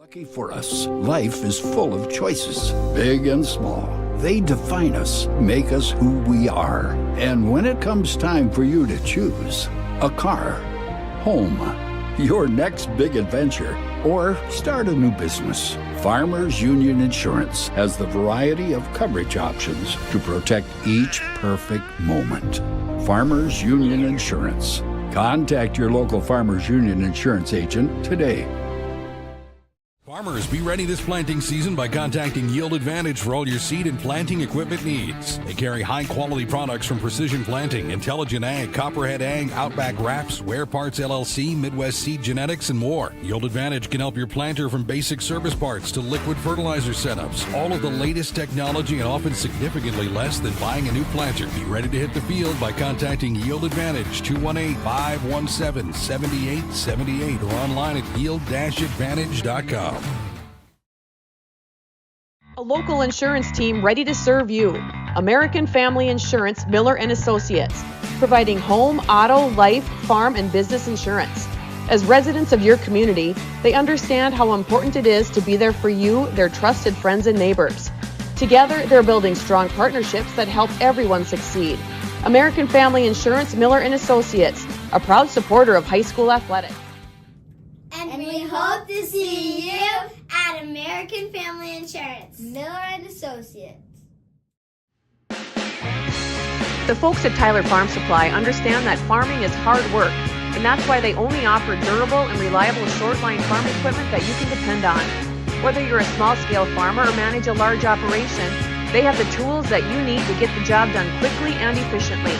Lucky for us, life is full of choices, big and small. They define us, make us who we are. And when it comes time for you to choose a car, home, your next big adventure, or start a new business, Farmers Union Insurance has the variety of coverage options to protect each perfect moment. Farmers Union Insurance. Contact your local Farmers Union Insurance agent today. Farmers, be ready this planting season by contacting Yield Advantage for all your seed and planting equipment needs. They carry high-quality products from Precision Planting, Intelligent Ag, Copperhead Ag, Outback Wraps, Wear Parts LLC, Midwest Seed Genetics, and more. Yield Advantage can help your planter from basic service parts to liquid fertilizer setups. All of the latest technology and often significantly less than buying a new planter. Be ready to hit the field by contacting Yield Advantage, 218-517-7878, or online at yield-advantage.com. A local insurance team ready to serve you. American Family Insurance, Miller & Associates, providing home, auto, life, farm, and business insurance. As residents of your community, they understand how important it is to be there for you, their trusted friends and neighbors. Together, they're building strong partnerships that help everyone succeed. American Family Insurance, Miller & Associates, a proud supporter of high school athletics. And we hope to see you at American Family Insurance, Miller & Associates. The folks at Tyler Farm Supply understand that farming is hard work, and that's why they only offer durable and reliable short-line farm equipment that you can depend on. Whether you're a small-scale farmer or manage a large operation, they have the tools that you need to get the job done quickly and efficiently.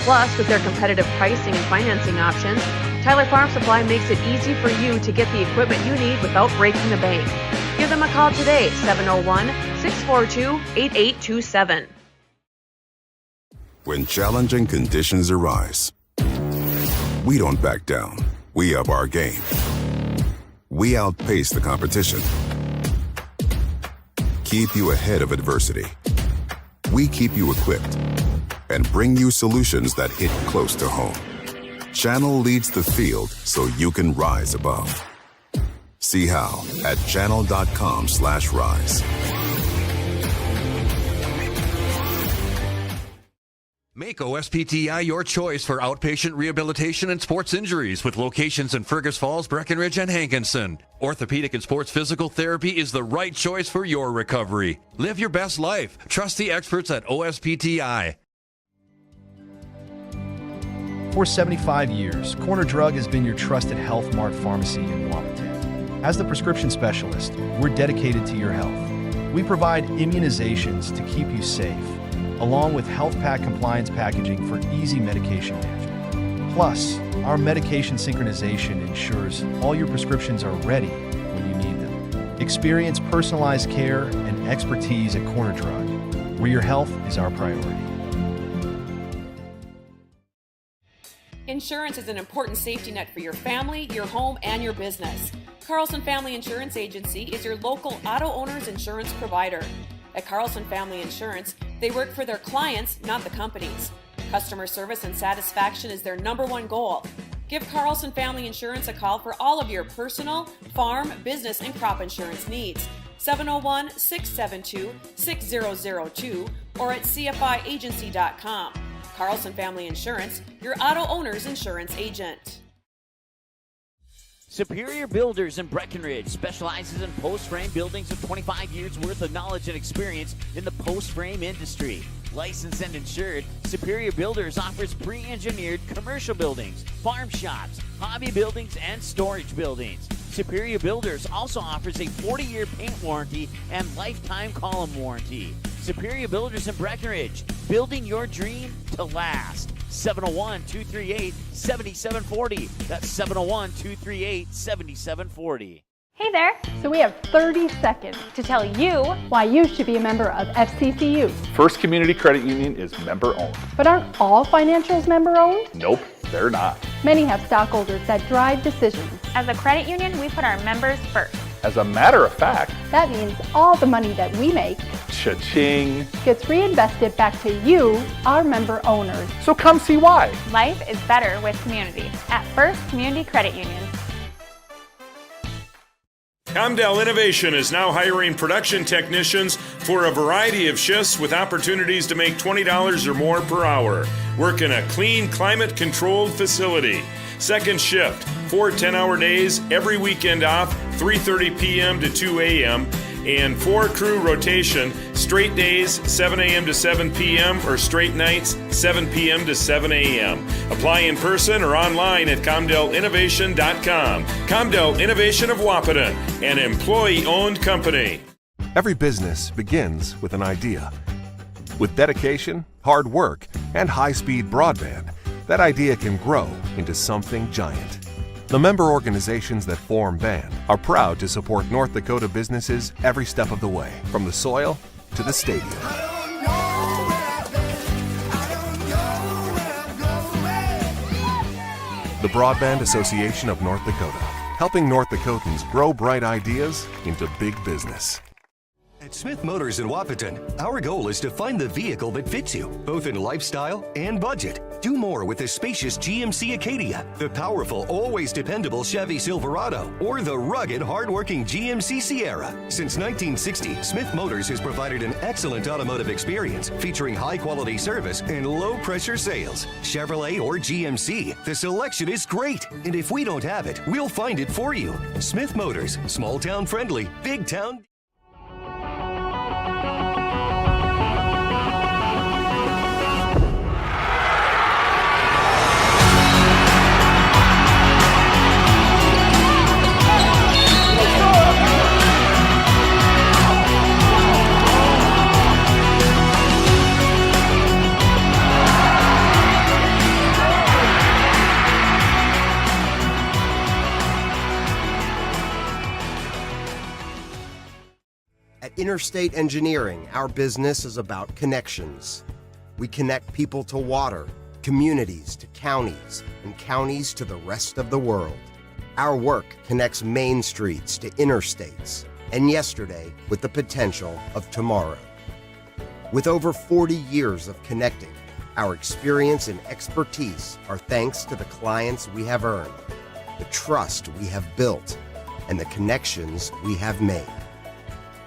Plus, with their competitive pricing and financing options, Tyler Farm Supply makes it easy for you to get the equipment you need without breaking the bank. Give them a call today, 701-642-8827. When challenging conditions arise, we don't back down. We up our game. We outpace the competition. Keep you ahead of adversity. We keep you equipped and bring you solutions that hit close to home. Channel leads the field so you can rise above. See how at channel.com/rise. Make OSPTI your choice for outpatient rehabilitation and sports injuries with locations in Fergus Falls, Breckenridge, and Hankinson. Orthopedic and sports physical therapy is the right choice for your recovery. Live your best life. Trust the experts at OSPTI. For 75 years, Corner Drug has been your trusted Health Mart pharmacy in Wapaton. As the prescription specialist, we're dedicated to your health. We provide immunizations to keep you safe, along with health pack compliance packaging for easy medication management. Plus, our medication synchronization ensures all your prescriptions are ready when you need them. Experience personalized care and expertise at Corner Drug, where your health is our priority. Insurance is an important safety net for your family, your home, and your business. Carlson Family Insurance Agency is your local auto owner's insurance provider. At Carlson Family Insurance, they work for their clients, not the companies. Customer service and satisfaction is their #1 goal. Give Carlson Family Insurance a call for all of your personal, farm, business, and crop insurance needs. 701-672-6002 or at cfiagency.com. Carlson Family Insurance, your auto owner's insurance agent. Superior Builders in Breckenridge specializes in post-frame buildings with 25 years worth of knowledge and experience in the post-frame industry. Licensed and insured, Superior Builders offers pre-engineered commercial buildings, farm shops, hobby buildings, and storage buildings. Superior Builders also offers a 40-year paint warranty and lifetime column warranty. Superior Builders in Breckenridge, building your dream to last. 701-238-7740. That's 701-238-7740. Hey there! So we have 30 seconds to tell you why you should be a member of FCCU. First Community Credit Union is member-owned. But aren't all financials member-owned? Nope, they're not. Many have stockholders that drive decisions. As a credit union, we put our members first. As a matter of fact, that means all the money that we make, cha-ching, gets reinvested back to you, our member owners. So come see why. Life is better with community at First Community Credit Union. Comdell Innovation is now hiring production technicians for a variety of shifts with opportunities to make $20 or more per hour. Work in a clean, climate-controlled facility. Second shift, 4 10-hour days, every weekend off, 3:30 p.m. to 2 a.m., and 4 crew rotation, straight days, 7 a.m. to 7 p.m., or straight nights, 7 p.m. to 7 a.m. Apply in person or online at ComdellInnovation.com. Comdell Innovation of Wahpeton, an employee-owned company. Every business begins with an idea. With dedication, hard work, and high-speed broadband, that idea can grow into something giant. The member organizations that form BAND are proud to support North Dakota businesses every step of the way, from the soil to the stadium. The Broadband Association of North Dakota, helping North Dakotans grow bright ideas into big business. At Smith Motors in Wahpeton, our goal is to find the vehicle that fits you, both in lifestyle and budget. Do more with the spacious GMC Acadia, the powerful, always dependable Chevy Silverado, or the rugged, hardworking GMC Sierra. Since 1960, Smith Motors has provided an excellent automotive experience, featuring high-quality service and low-pressure sales. Chevrolet or GMC, the selection is great, and if we don't have it, we'll find it for you. Smith Motors, small-town friendly, big-town. Interstate Engineering, our business is about connections. We connect people to water, communities to counties, and counties to the rest of the world. Our work connects main streets to interstates, and yesterday with the potential of tomorrow. With over 40 years of connecting, our experience and expertise are thanks to the clients we have earned, the trust we have built, and the connections we have made.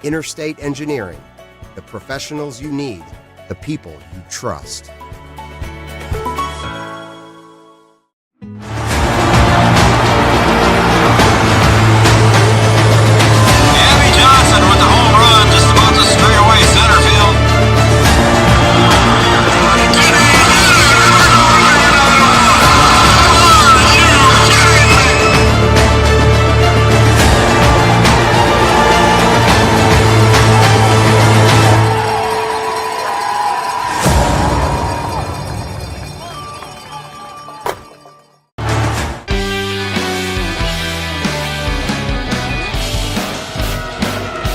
Interstate Engineering, the professionals you need, the people you trust.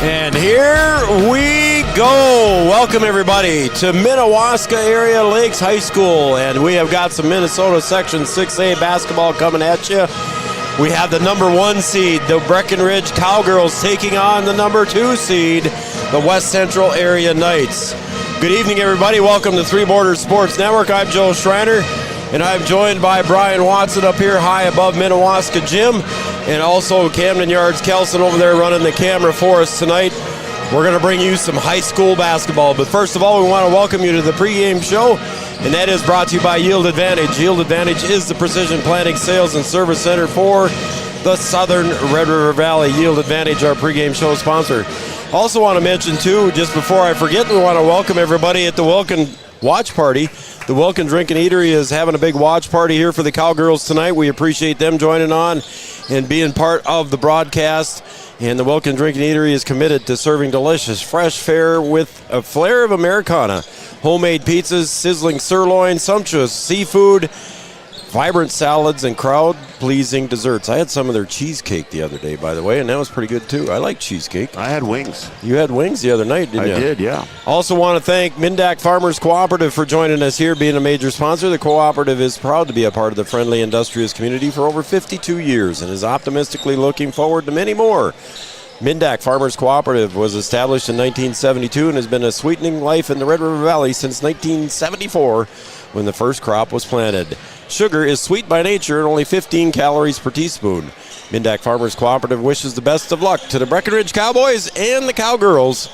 And here we go. Welcome, everybody, to Minnewaska Area Lakes High School. And we have got some Minnesota Section 6A basketball coming at you. We have the number 1 seed, the Breckenridge Cowgirls, taking on the number 2 seed, the West Central Area Knights. Good evening, everybody. Welcome to Three Borders Sports Network. I'm Joe Schreiner, and I'm joined by Brian Watson up here high above Minnewaska Gym, and also Camden Yards Kelson over there running the camera for us tonight. We're going to bring you some high school basketball. But first of all, we want to welcome you to the pregame show, and that is brought to you by Yield Advantage. Yield Advantage is the precision planting sales and service center for the Southern Red River Valley. Yield Advantage, our pregame show sponsor. Also want to mention, too, just before I forget, we want to welcome everybody at the Wilkin Watch Party. The Wilkin Drink and Eatery is having a big watch party here for the Cowgirls tonight. We appreciate them joining on and being part of the broadcast. And the Wilkin Drink and Eatery is committed to serving delicious, fresh fare with a flair of Americana. Homemade pizzas, sizzling sirloin, sumptuous seafood, vibrant salads, and crowd-pleasing desserts. I had some of their cheesecake the other day, by the way, and that was pretty good, too. I like cheesecake. I had wings. You had wings the other night, didn't you? I did, yeah. Also want to thank Mindak Farmers Cooperative for joining us here, being a major sponsor. The cooperative is proud to be a part of the friendly, industrious community for over 52 years and is optimistically looking forward to many more. Mindak Farmers Cooperative was established in 1972 and has been a sweetening life in the Red River Valley since 1974 when the first crop was planted. Sugar is sweet by nature and only 15 calories per teaspoon. Mindac Farmers Cooperative wishes the best of luck to the Breckenridge Cowboys and the Cowgirls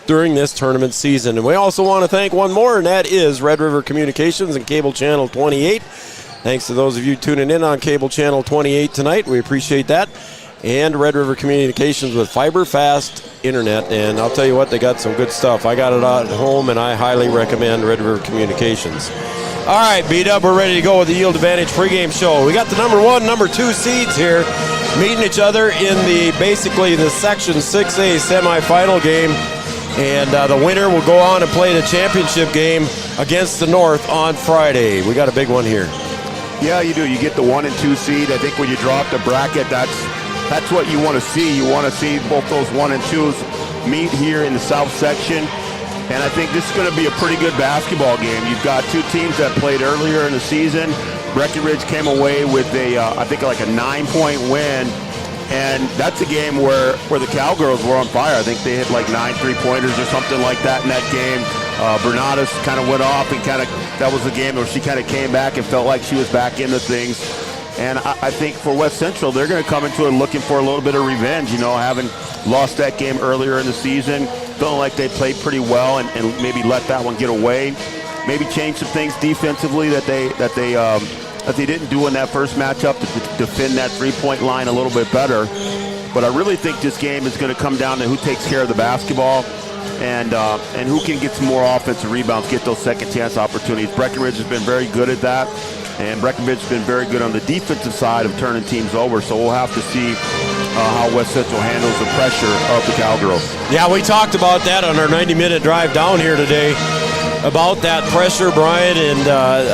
during this tournament season. And we also want to thank one more, and that is Red River Communications and Cable Channel 28. Thanks to those of you tuning in on Cable Channel 28 tonight. We appreciate that. And Red River Communications with fiber fast internet. And I'll tell you what, they got some good stuff. I got it at home, and I highly recommend Red River Communications. All right, B-Dub, we're ready to go with the Yield Advantage pregame show. We got the number 1, number 2 seeds here meeting each other in basically the Section 6A semifinal game. And the winner will go on and play the championship game against the North on Friday. We got a big one here. Yeah, you do. You get the 1 and 2 seed. I think when you draw up the bracket, that's what you want to see. You want to see both those 1 and 2s meet here in the South section. And I think this is going to be a pretty good basketball game. You've got two teams that played earlier in the season. Breckenridge came away with I think like a 9-point win. And that's a game where the Cowgirls were on fire. I think they hit like 9 3-pointers or something like that in that game. Bernadas kind of went off, and that was the game where she kind of came back and felt like she was back into things. And I think for West Central, they're going to come into it looking for a little bit of revenge, having lost that game earlier in the season, feeling like they played pretty well and maybe let that one get away. Maybe change some things defensively that they didn't do in that first matchup to defend that 3-point line a little bit better. But I really think this game is going to come down to who takes care of the basketball and who can get some more offensive rebounds, get those second chance opportunities. Breckenridge has been very good at that. And Breckenridge has been very good on the defensive side of turning teams over, so we'll have to see how West Central handles the pressure of the Cowgirls. Yeah, we talked about that on our 90-minute drive down here today, about that pressure, Brian, and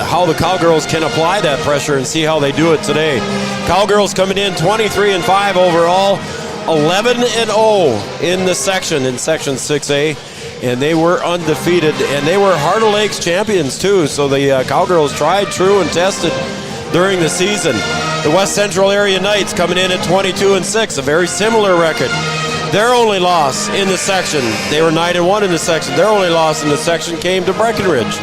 how the Cowgirls can apply that pressure and see how they do it today. Cowgirls coming in 23-5 overall, 11-0 in Section 6A. And they were undefeated, and they were Heart of Lakes champions too. So the Cowgirls tried, true, and tested during the season. The West Central Area Knights coming in at 22-6, a very similar record. Their only loss in the section, they were 9-1 in the section. Their only loss in the section came to Breckenridge,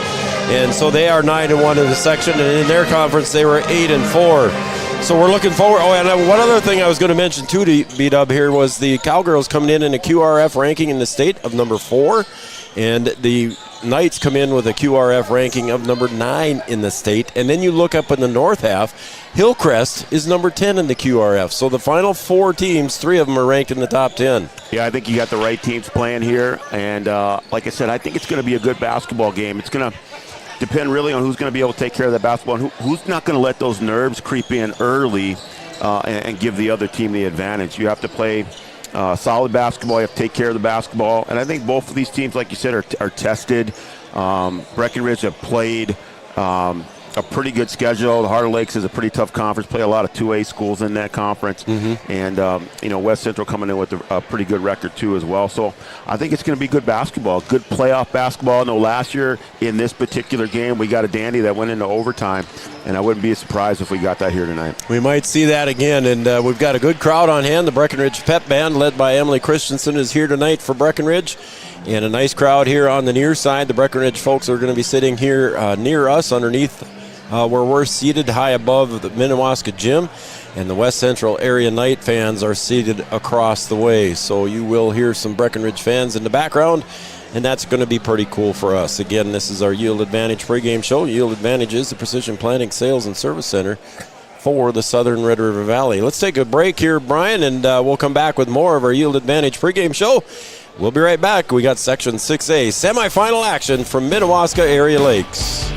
and so they are 9-1 in the section. And in their conference, they were 8-4. So we're looking forward. Oh, and one other thing I was going to mention too to B-Dub here was the Cowgirls coming in a QRF ranking in the state of number 4, and the Knights come in with a QRF ranking of number 9 in the state. And then you look up in the north half, Hillcrest is number 10 in the QRF. So the final 4 teams, 3 of them are ranked in the top 10. Yeah, I think you got the right teams playing here. And like I said, I think it's going to be a good basketball game. It's going to depend really on who's going to be able to take care of the basketball and who's not going to let those nerves creep in early and give the other team the advantage. You have to play solid basketball. You have to take care of the basketball. And I think both of these teams, like you said, are tested. Breckenridge have played a pretty good schedule. The Heart of Lakes is a pretty tough conference. Play a lot of 2A schools in that conference. Mm-hmm. And, West Central coming in with a pretty good record, too, as well. So I think it's going to be good basketball, good playoff basketball. I know last year in this particular game we got a dandy that went into overtime, and I wouldn't be surprised if we got that here tonight. We might see that again, and we've got a good crowd on hand. The Breckenridge Pep Band, led by Emily Christensen, is here tonight for Breckenridge. And a nice crowd here on the near side. The Breckenridge folks are going to be sitting here near us underneath where we're seated high above the Minnewaska Gym. And the West Central Area Night fans are seated across the way. So you will hear some Breckenridge fans in the background, and that's going to be pretty cool for us. Again, this is our Yield Advantage pregame show. Yield Advantage is the Precision Planting Sales and Service Center for the Southern Red River Valley. Let's take a break here, Brian, and we'll come back with more of our Yield Advantage pregame show. We'll be right back. We got Section 6A semifinal action from Minnewaska Area Lakes.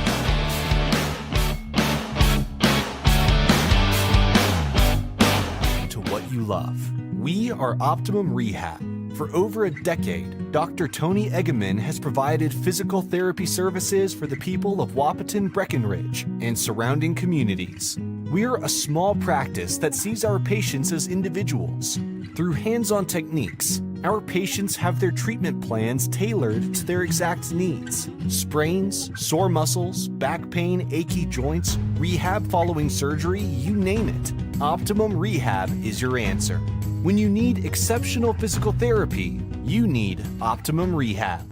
To what you love. We are Optimum Rehab. For over a decade, Dr. Tony Eggeman has provided physical therapy services for the people of Wahpeton, Breckenridge, and surrounding communities. We're a small practice that sees our patients as individuals. Through hands-on techniques, our patients have their treatment plans tailored to their exact needs. Sprains, sore muscles, back pain, achy joints, rehab following surgery, you name it. Optimum Rehab is your answer. When you need exceptional physical therapy, you need Optimum Rehab.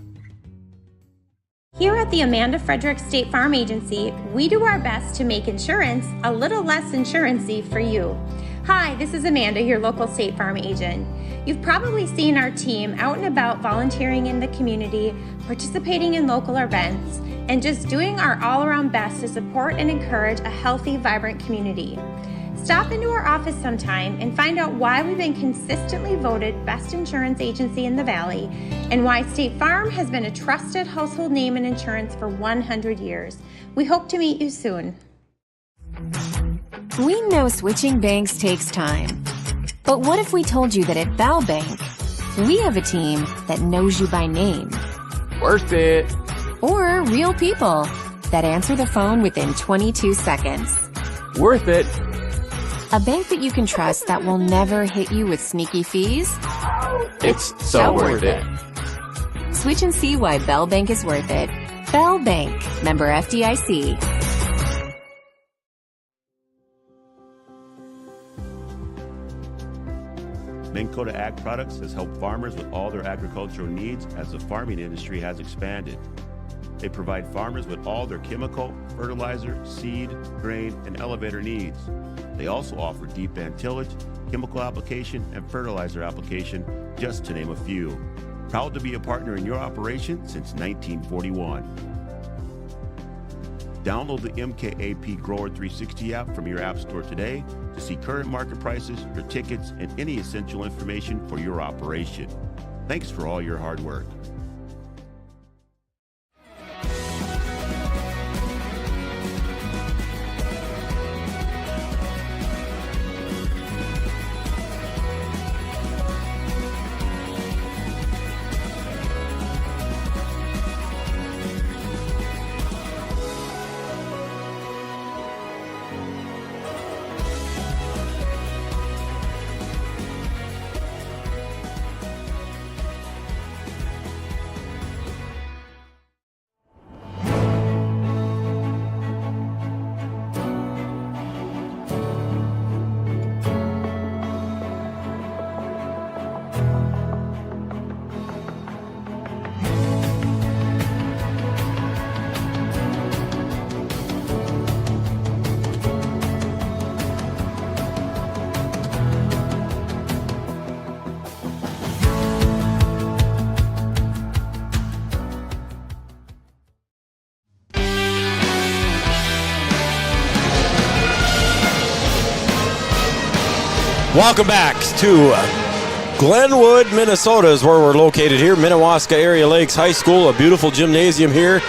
Here at the Amanda Frederick State Farm Agency, we do our best to make insurance a little less insurance-y for you. Hi, this is Amanda, your local State Farm agent. You've probably seen our team out and about volunteering in the community, participating in local events, and just doing our all-around best to support and encourage a healthy, vibrant community. Stop into our office sometime and find out why we've been consistently voted best insurance agency in the Valley and why State Farm has been a trusted household name in insurance for 100 years. We hope to meet you soon. We know switching banks takes time. But what if we told you that at Bell Bank, we have a team that knows you by name? Worth it. Or real people that answer the phone within 22 seconds. Worth it. A bank that you can trust that will never hit you with sneaky fees? It's so worth it. Switch and see why Bell Bank is worth it. Bell Bank, member FDIC. Minn Kota Ag Products has helped farmers with all their agricultural needs as the farming industry has expanded. They provide farmers with all their chemical, fertilizer, seed, grain, and elevator needs. They also offer deep band tillage, chemical application, and fertilizer application, just to name a few. Proud to be a partner in your operation since 1941. Download the MKAP Grower 360 app from your app store today to see current market prices, your tickets, and any essential information for your operation. Thanks for all your hard work. Welcome back to Glenwood, Minnesota is where we're located here. Minnewaska Area Lakes High School, a beautiful gymnasium here,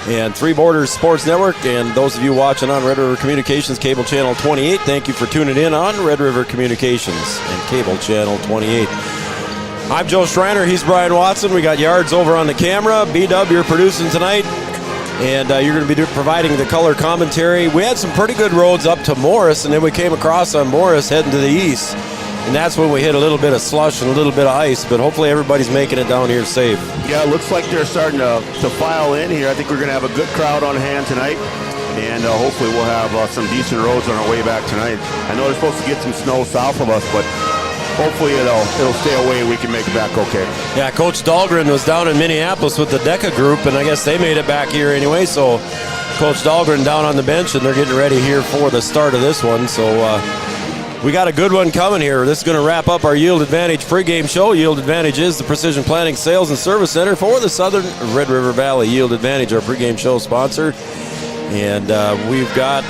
and Three Borders Sports Network. And those of you watching on Red River Communications Cable Channel 28, thank you for tuning in on Red River Communications and Cable Channel 28. I'm Joe Schreiner. He's Brian Watson. We got Yards over on the camera. B-Dub, you're producing tonight. And you're going to be providing the color commentary. We had some pretty good roads up to Morris, and then we came across on Morris heading to the east. And that's when we hit a little bit of slush and a little bit of ice, but hopefully everybody's making it down here safe. Yeah, it looks like they're starting to file in here. I think we're going to have a good crowd on hand tonight, and hopefully we'll have some decent roads on our way back tonight. I know they're supposed to get some snow south of us, but hopefully it'll stay away and we can make it back okay. Yeah, Coach Dahlgren was down in Minneapolis with the DECA group, and I guess they made it back here anyway, so Coach Dahlgren down on the bench, and they're getting ready here for the start of this one. So we got a good one coming here. This is going to wrap up our Yield Advantage pregame show. Yield Advantage is the Precision Planting Sales and Service Center for the Southern Red River Valley. Yield Advantage, our pregame show sponsor. And we've got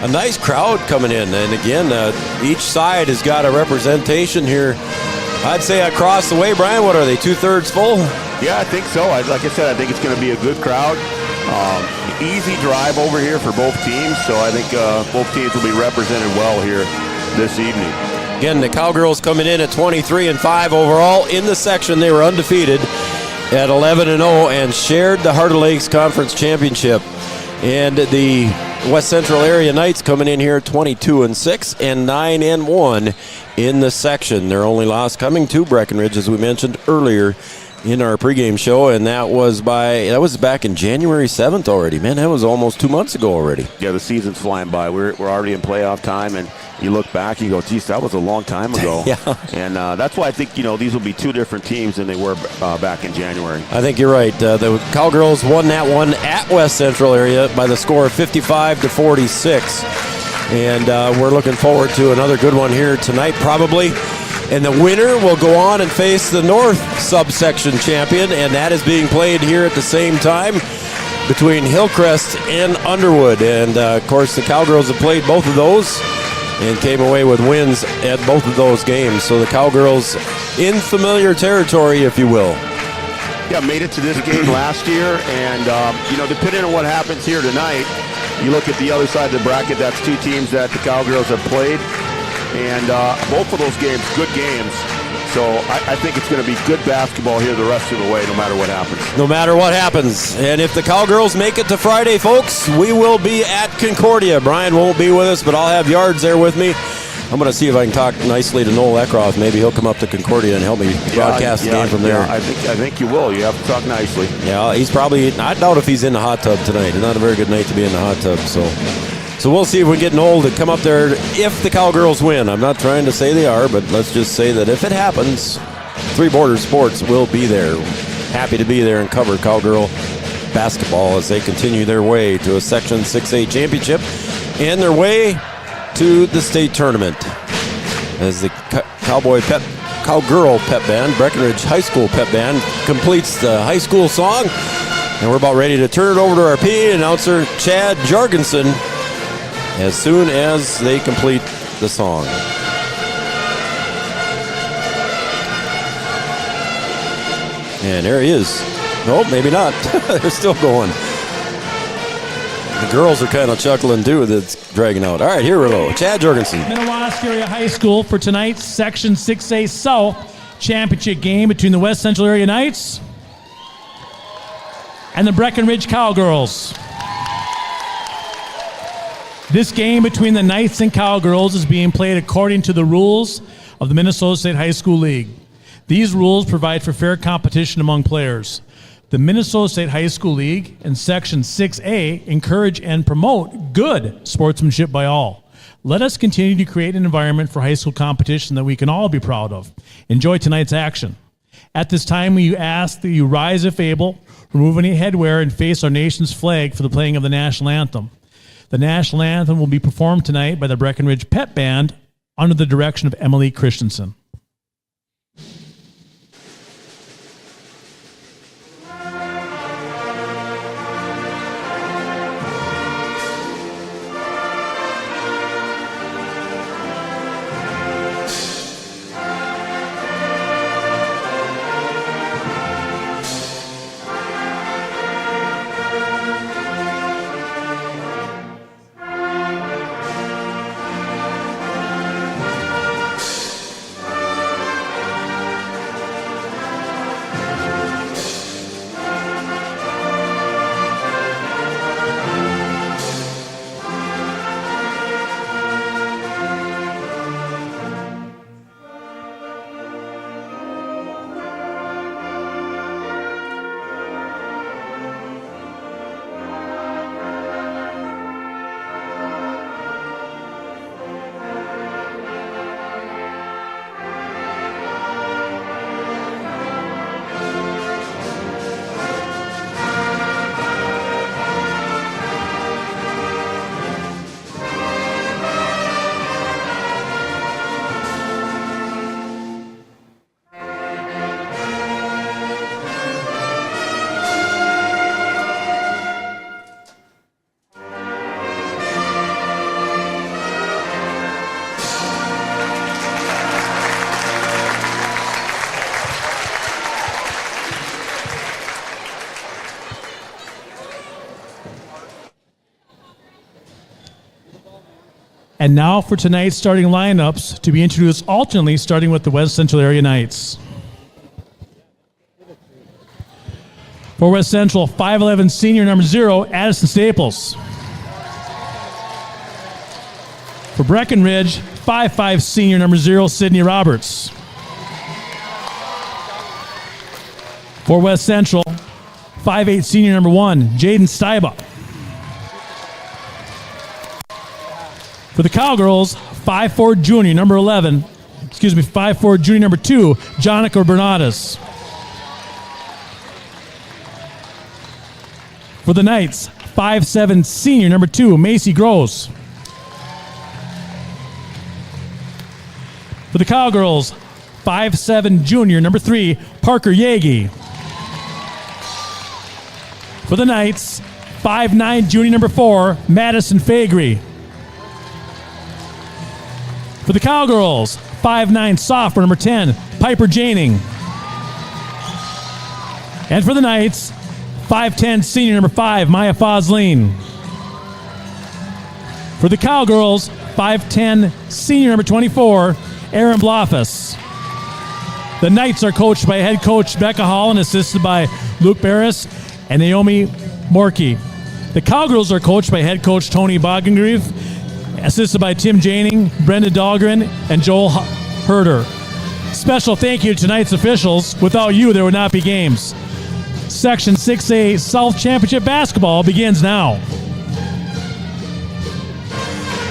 a nice crowd coming in. And again, each side has got a representation here. I'd say across the way, Brian, what are they, 2/3 full? Yeah, I think so. Like I said, I think it's going to be a good crowd. Easy drive over here for both teams, so I think both teams will be represented well here this evening. Again, the Cowgirls coming in at 23-5 overall. In the section, they were undefeated at 11-0 and shared the Heart of Lakes Conference Championship. And the West Central Area Knights coming in here 22-6 and 9-1 in the section. Their only loss coming to Breckenridge, as we mentioned earlier in our pregame show, and that was back in January 7th already. Man, that was almost 2 months ago already. Yeah, the season's flying by. We're already in playoff time, and you look back, you go, geez, that was a long time ago. Yeah. And that's why I think, these will be two different teams than they were back in January. I think you're right. The Cowgirls won that one at West Central Area by the score of 55-46. And we're looking forward to another good one here tonight, probably. And the winner will go on and face the North subsection champion, and that is being played here at the same time between Hillcrest and Underwood. And, of course, the Cowgirls have played both of those and came away with wins at both of those games. So the Cowgirls in familiar territory, if you will. Yeah, made it to this game last year, and, depending on what happens here tonight, you look at the other side of the bracket, that's two teams that the Cowgirls have played, and both of those games, good games. So I think it's going to be good basketball here the rest of the way, no matter what happens. No matter what happens. And if the Cowgirls make it to Friday, folks, we will be at Concordia. Brian won't be with us, but I'll have Yards there with me. I'm going to see if I can talk nicely to Noel Eckroth. Maybe he'll come up to Concordia and help me broadcast the game from there. I think you will. You have to talk nicely. Yeah, he's probably, I doubt if he's in the hot tub tonight. It's not a very good night to be in the hot tub, So we'll see if we get Noel to come up there if the Cowgirls win. I'm not trying to say they are, but let's just say that if it happens, Three Borders Sports will be there. Happy to be there and cover Cowgirl basketball as they continue their way to a Section 6A championship and their way to the state tournament. As the Cowgirl pep band, Breckenridge High School pep band, completes the high school song. And we're about ready to turn it over to our PA announcer, Chad Jorgensen, as soon as they complete the song. And there he is. Nope, maybe not. They're still going. The girls are kind of chuckling too that it's dragging out. All right, here we go. Chad Jorgensen. Minnewaska Area High School for tonight's Section 6A South championship game between the West Central Area Knights and the Breckenridge Cowgirls. This game between the Knights and Cowgirls is being played according to the rules of the Minnesota State High School League. These rules provide for fair competition among players. The Minnesota State High School League and Section 6A encourage and promote good sportsmanship by all. Let us continue to create an environment for high school competition that we can all be proud of. Enjoy tonight's action. At this time, we ask that you rise if able, remove any headwear, and face our nation's flag for the playing of the national anthem. The national anthem will be performed tonight by the Breckenridge Pep Band under the direction of Emily Christensen. And now for tonight's starting lineups to be introduced alternately, starting with the West Central Area Knights. For West Central, 5'11 senior number 0, Addison Staples. For Breckenridge, 5'5 senior number 0, Sydney Roberts. For West Central, 5'8 senior number 1, Jaden Steiba. For the Cowgirls, 5'4 junior number 5'4 junior number 2, Jonica Bernardes. For the Knights, 5'7 senior number 2, Macy Gross. For the Cowgirls, 5'7" junior, number 3, Parker Yagi. For the Knights, 5'9" junior, number 4, Madison Fagry. For the Cowgirls, 5'9" sophomore, number 10, Piper Janing. And for the Knights, 5'10" senior, number 5, Maya Fosleen. For the Cowgirls, 5'10" senior, number 24, Aaron Blofus. The Knights are coached by head coach Becca Hall and assisted by Luke Barris and Naomi Morkey. The Cowgirls are coached by head coach Tony Bogengrief, assisted by Tim Janing, Brenda Dahlgren, and Joel Herder. Special thank you to tonight's officials. Without you, there would not be games. Section 6A South Championship basketball begins now.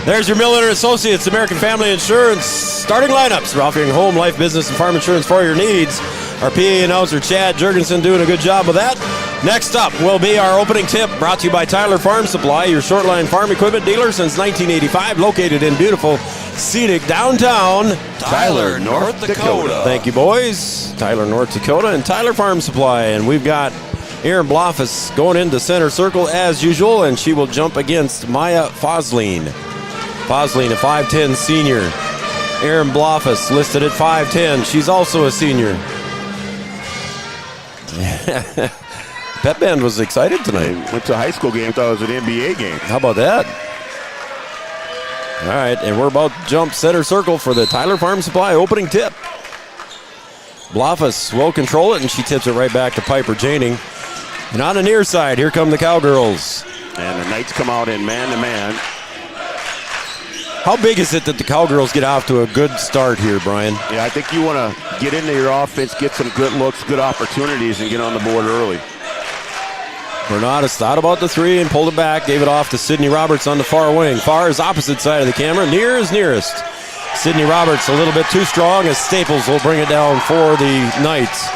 There's your Miller Associates, American Family Insurance starting lineups. We're offering home, life, business, and farm insurance for your needs. Our PA announcer, Chad Jurgensen, doing a good job of that. Next up will be our opening tip, brought to you by Tyler Farm Supply, your short-line farm equipment dealer since 1985, located in beautiful, scenic downtown Tyler, North Dakota. Thank you, boys. Tyler, North Dakota, and Tyler Farm Supply. And we've got Erin Blofus going into center circle as usual, and she will jump against Maya Fosleen. Fosleen, a 5'10" senior. Erin Blofus listed at 5'10". She's also a senior. Pep Band was excited tonight. Went to a high school game, thought it was an NBA game. How about that? All right, and we're about to jump center circle for the Tyler Farm Supply opening tip. Blofus will control it, and she tips it right back to Piper Janing. And on the near side, here come the Cowgirls. And the Knights come out in man-to-man. How big is it that the Cowgirls get off to a good start here, Brian? Yeah, I think you want to get into your offense, get some good looks, good opportunities, and get on the board early. Bernadas thought about the three and pulled it back, gave it off to Sydney Roberts on the far wing. Far is opposite side of the camera, near is nearest. Sydney Roberts a little bit too strong as Staples will bring it down for the Knights.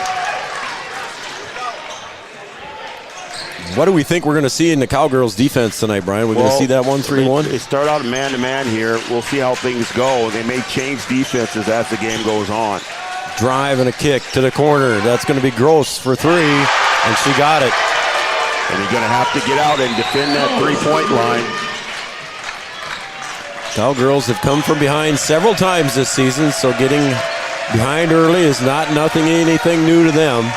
What do we think we're going to see in the Cowgirls defense tonight, Brian? We're going to see that 1-3-1? They start out man-to-man here. We'll see how things go. They may change defenses as the game goes on. Drive and a kick to the corner. That's going to be Gross for 3, and she got it. And you're going to have to get out and defend that three-point line. Cowgirls have come from behind several times this season, so getting behind early is anything new to them.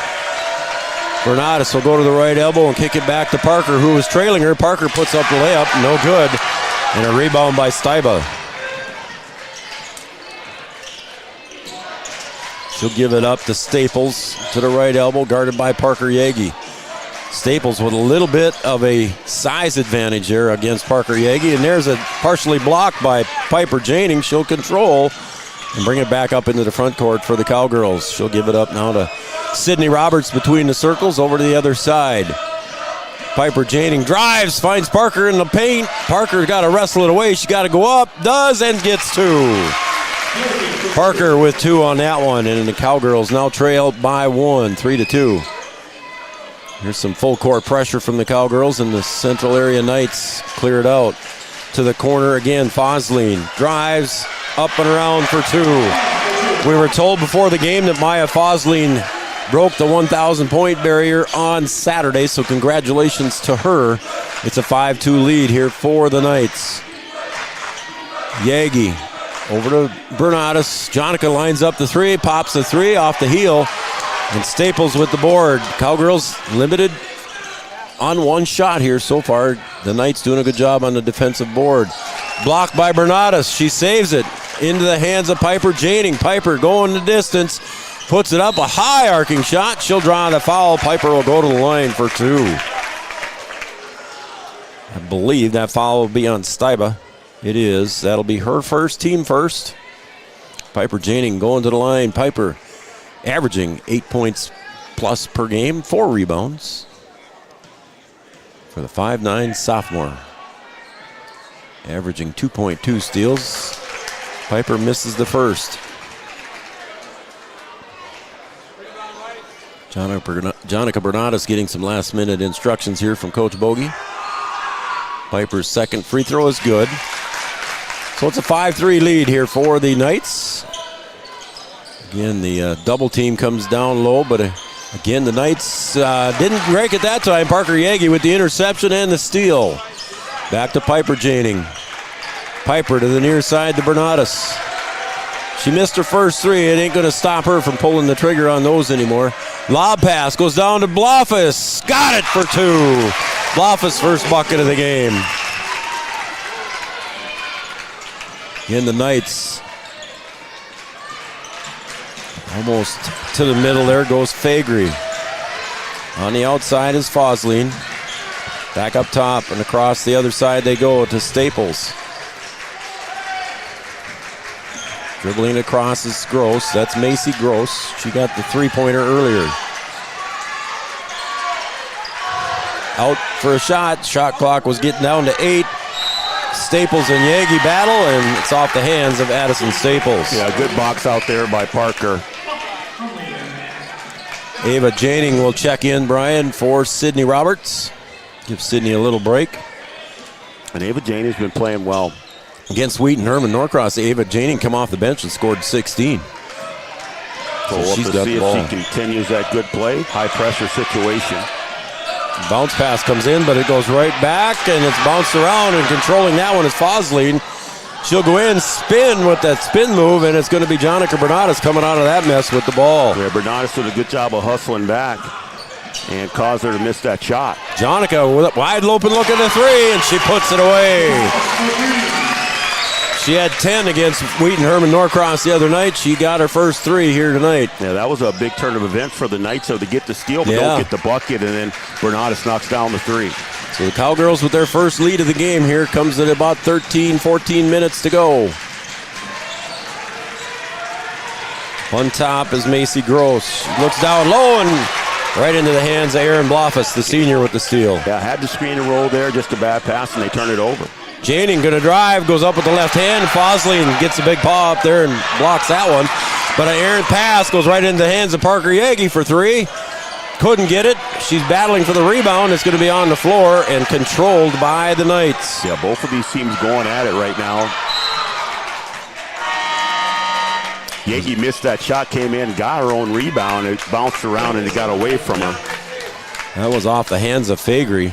Bernadas will go to the right elbow and kick it back to Parker, who was trailing her. Parker puts up the layup, no good. And a rebound by Steiba. She'll give it up to Staples to the right elbow, guarded by Parker Yagi. Staples with a little bit of a size advantage there against Parker Yagi. And there's a partially blocked by Piper Janing. She'll control and bring it back up into the front court for the Cowgirls. She'll give it up now to Sydney Roberts between the circles over to the other side. Piper Janing drives, finds Parker in the paint. Parker's got to wrestle it away. She's got to go up, does, and gets 2. Parker with 2 on that one, and the Cowgirls now trail by 1, 3-2. Here's some full court pressure from the Cowgirls, and the Central Area Knights clear it out. To the corner again, Fosleen drives up and around for 2. We were told before the game that Maya Fosleen broke the 1,000-point barrier on Saturday, so congratulations to her. It's a 5-2 lead here for the Knights. Yagi over to Bernadas. Jonica lines up the 3, pops the 3 off the heel, and Staples with the board. Cowgirls limited on 1 shot here so far. The Knights doing a good job on the defensive board. Blocked by Bernadas. She saves it into the hands of Piper Janing. Piper going the distance. Puts it up, a high arcing shot. She'll draw the foul. Piper will go to the line for 2. I believe that foul will be on Steiba. It is. That'll be her first, team first. Piper Janing going to the line. Piper averaging 8 points plus per game, 4 rebounds for the 5'9" sophomore. Averaging 2.2 steals. Piper misses the first. Jonica Bernadas getting some last-minute instructions here from Coach Bogey. Piper's second free throw is good. So it's a 5-3 lead here for the Knights. Again, the double team comes down low, but again, the Knights didn't break it that time. Parker Yagi with the interception and the steal. Back to Piper Janing. Piper to the near side to Bernatus. She missed her first three. It ain't going to stop her from pulling the trigger on those anymore. Lob pass goes down to Blofus. Got it for two. Blofus' first bucket of the game. In the Knights. Almost to the middle there goes Faegre. On the outside is Fosline. Back up top and across the other side they go to Staples. Dribbling across is Gross. That's Macy Gross. She got the three-pointer earlier. Out for a shot. Shot clock was getting down to 8. Staples and Yagi battle, and it's off the hands of Addison Staples. Yeah, good box out there by Parker. Ava Janing will check in, Brian, for Sydney Roberts. Give Sydney a little break. And Ava Janing's been playing well. Against Wheaton Herman Norcross, Ava Janing come off the bench and scored 16. So we'll have to see if she continues that good play. High pressure situation. Bounce pass comes in, but it goes right back, and it's bounced around, and controlling that one is Fosline. She'll go in, spin with that spin move, and it's going to be Jonica Bernatus coming out of that mess with the ball. Yeah, Bernatus did a good job of hustling back and caused her to miss that shot. Jonica with a wide open look at the three, and she puts it away. She had 10 against Wheaton Herman Norcross the other night. She got her first 3 here tonight. Yeah, that was a big turn of events for the Knights, so to get the steal, but don't get the bucket, and then Bernatus knocks down the 3. So the Cowgirls with their first lead of the game here comes at about 13, 14 minutes to go. On top is Macy Gross. She looks down low and right into the hands of Aaron Blofus, the senior, with the steal. Yeah, had the screen and roll there, just a bad pass, and they turn it over. Janing going to drive, goes up with the left hand. Fosline gets a big paw up there and blocks that one. But an errant pass goes right into the hands of Parker Yagi for 3. Couldn't get it. She's battling for the rebound. It's going to be on the floor and controlled by the Knights. Yeah, both of these teams going at it right now. Yagi missed that shot, came in, got her own rebound. It bounced around and it got away from her. That was off the hands of Faegre.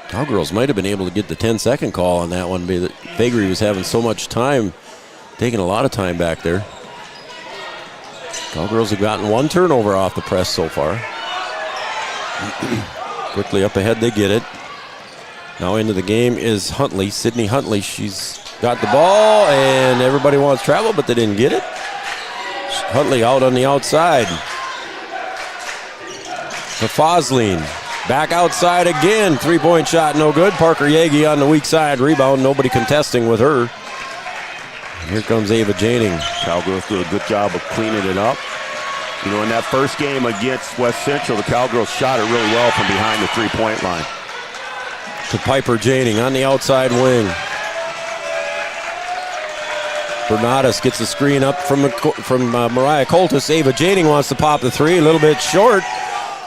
Cowgirls might have been able to get the 10-second call on that one, but Faegre was having so much time, taking a lot of time back there. Cowgirls have gotten 1 turnover off the press so far. Quickly up ahead, they get it. Now into the game is Huntley, Sydney Huntley. She's got the ball, and everybody wants travel, but they didn't get it. Huntley out on the outside. To Fosline. Back outside again. 3-point shot, no good. Parker Yagi on the weak side. Rebound, nobody contesting with her. And here comes Ava Janing. Cowgirls do a good job of cleaning it up. You know, in that first game against West Central, the Cowgirls shot it really well from behind the 3-point line. To Piper Janing on the outside wing. Bernatus gets the screen up from Mariah Coltis. Ava Janing wants to pop the 3, a little bit short.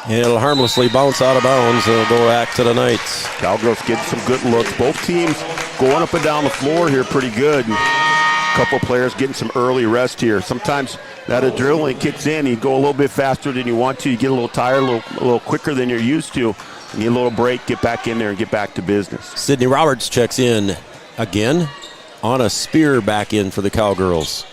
And it'll harmlessly bounce out of bounds. It'll go back to the Knights. Cowgirls get some good looks. Both teams going up and down the floor here pretty good. A couple players getting some early rest here. Sometimes that adrenaline kicks in. You go a little bit faster than you want to. You get a little tired, a little quicker than you're used to. You need a little break, get back in there and get back to business. Sydney Roberts checks in again on a spear back in for the Cowgirls.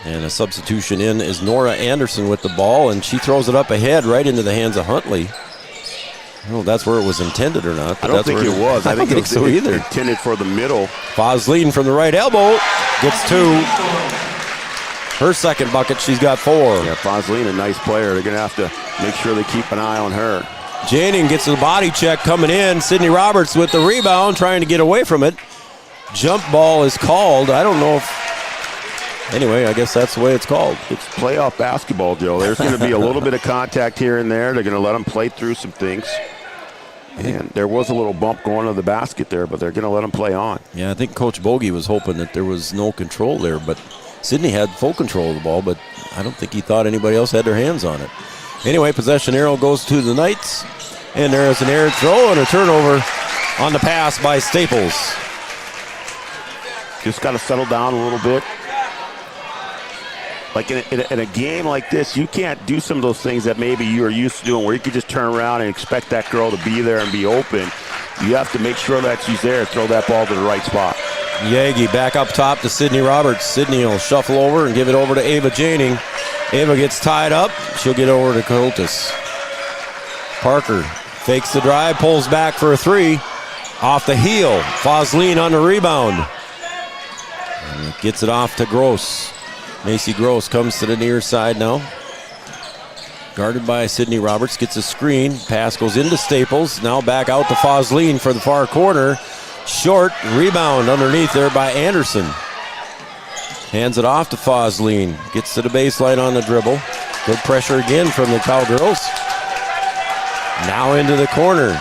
And a substitution in is Nora Anderson with the ball, and she throws it up ahead right into the hands of Huntley. I don't know if that's where it was intended or not. I don't think it was. I don't think so either. Intended for the middle. Fosline from the right elbow gets 2. Her second bucket, she's got 4. Yeah, Fosline, a nice player. They're going to have to make sure they keep an eye on her. Janing gets the body check coming in. Sydney Roberts with the rebound, trying to get away from it. Jump ball is called. I don't know if... Anyway, I guess that's the way it's called. It's playoff basketball, Joe. There's going to be a little bit of contact here and there. They're going to let them play through some things. And there was a little bump going to the basket there, but they're going to let them play on. Yeah, I think Coach Bogey was hoping that there was no control there, but Sydney had full control of the ball, but I don't think he thought anybody else had their hands on it. Anyway, possession arrow goes to the Knights, and there is an errant throw and a turnover on the pass by Staples. Just got to settle down a little bit. Like in a game like this, you can't do some of those things that maybe you are used to doing where you could just turn around and expect that girl to be there and be open. You have to make sure that she's there and throw that ball to the right spot. Yagi back up top to Sydney Roberts. Sydney will shuffle over and give it over to Ava Janing. Ava gets tied up. She'll get over to Coltis. Parker fakes the drive, pulls back for a three. Off the heel. Fosleen on the rebound. And gets it off to Gross. Macy Gross comes to the near side now. Guarded by Sydney Roberts. Gets a screen. Pass goes into Staples. Now back out to Fosleen for the far corner. Short rebound underneath there by Anderson. Hands it off to Fosleen. Gets to the baseline on the dribble. Good pressure again from the Cowgirls. Now into the corner.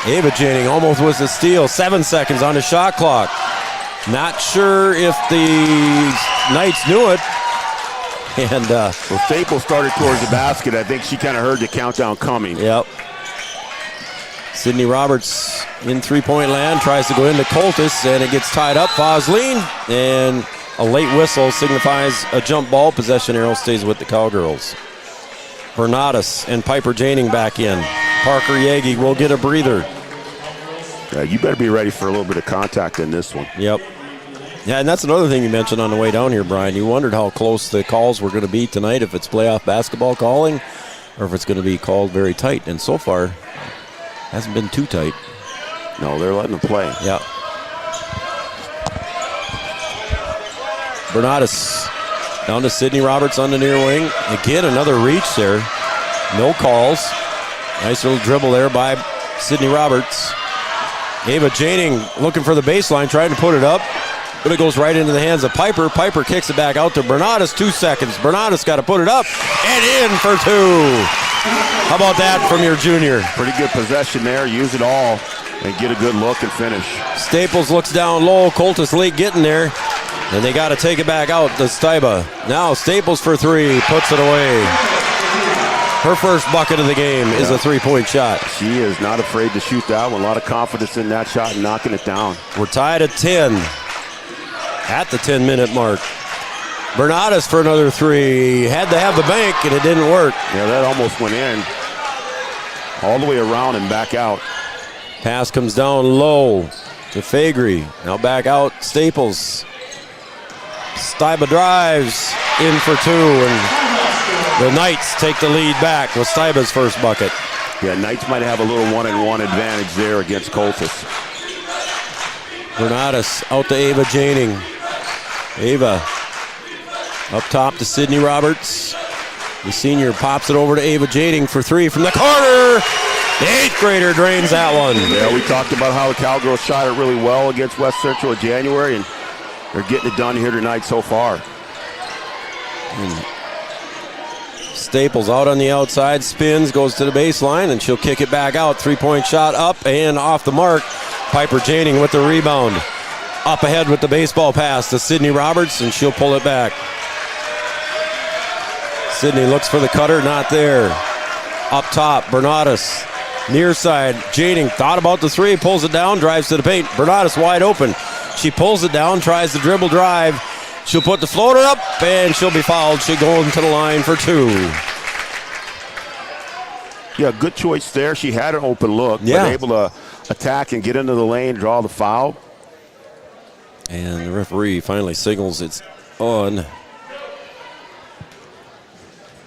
Ava Janing almost was a steal. 7 seconds on the shot clock. Not sure if the Knights knew it. And well, Staples started towards the basket. I think she kind of heard the countdown coming. Yep. Sydney Roberts in three-point land, tries to go into Coltis, and it gets tied up. Fosleen, and a late whistle signifies a jump ball. Possession arrow stays with the Cowgirls. Bernatus and Piper Janing back in. Parker Yagi will get a breather. Yeah, you better be ready for a little bit of contact in this one. Yep. Yeah, and that's another thing you mentioned on the way down here, Brian. You wondered how close the calls were going to be tonight, if it's playoff basketball calling or if it's going to be called very tight. And so far, hasn't been too tight. No, they're letting them play. Yeah. Bernatus down to Sydney Roberts on the near wing. Again, another reach there. No calls. Nice little dribble there by Sydney Roberts. Ava Janing looking for the baseline, trying to put it up, but it goes right into the hands of Piper. Piper kicks it back out to Bernatus. 2 seconds. Bernatus got to put it up and in for two. How about that from your junior? Pretty good possession there. Use it all and get a good look and finish. Staples looks down low. Coltis late getting there. And they got to take it back out to Staiba. Now Staples for three. Puts it away. Her first bucket of the game is a three-point shot. She is not afraid to shoot that one. A lot of confidence in that shot and knocking it down. We're tied at 10 at the 10-minute mark. Bernatus for another three. Had to have the bank, and it didn't work. Yeah, that almost went in. All the way around and back out. Pass comes down low to Faegre. Now back out, Staples. Staiba drives in for two, and the Knights take the lead back with Staiba's first bucket. Yeah, Knights might have a little one-and-one advantage there against Coltis. Bernatus out to Ava Janing. Ava up top to Sydney Roberts. The senior pops it over to Ava Janing for three from the corner. The 8th grader drains that one. Yeah, we talked about how the Cowgirls shot it really well against West Central in January, and they're getting it done here tonight so far. Staples out on the outside, spins, goes to the baseline, and she'll kick it back out. 3-point shot up and off the mark. Piper Janing with the rebound. Up ahead with the baseball pass to Sydney Roberts, and she'll pull it back. Sydney looks for the cutter, not there. Up top, Bernatus. Near side, Janing thought about the three, pulls it down, drives to the paint. Bernatus wide open. She pulls it down, tries the dribble drive. She'll put the floater up, and she'll be fouled. She'll go into the line for two. Yeah, good choice there. She had an open look, but able to attack and get into the lane, draw the foul. And the referee finally signals it's on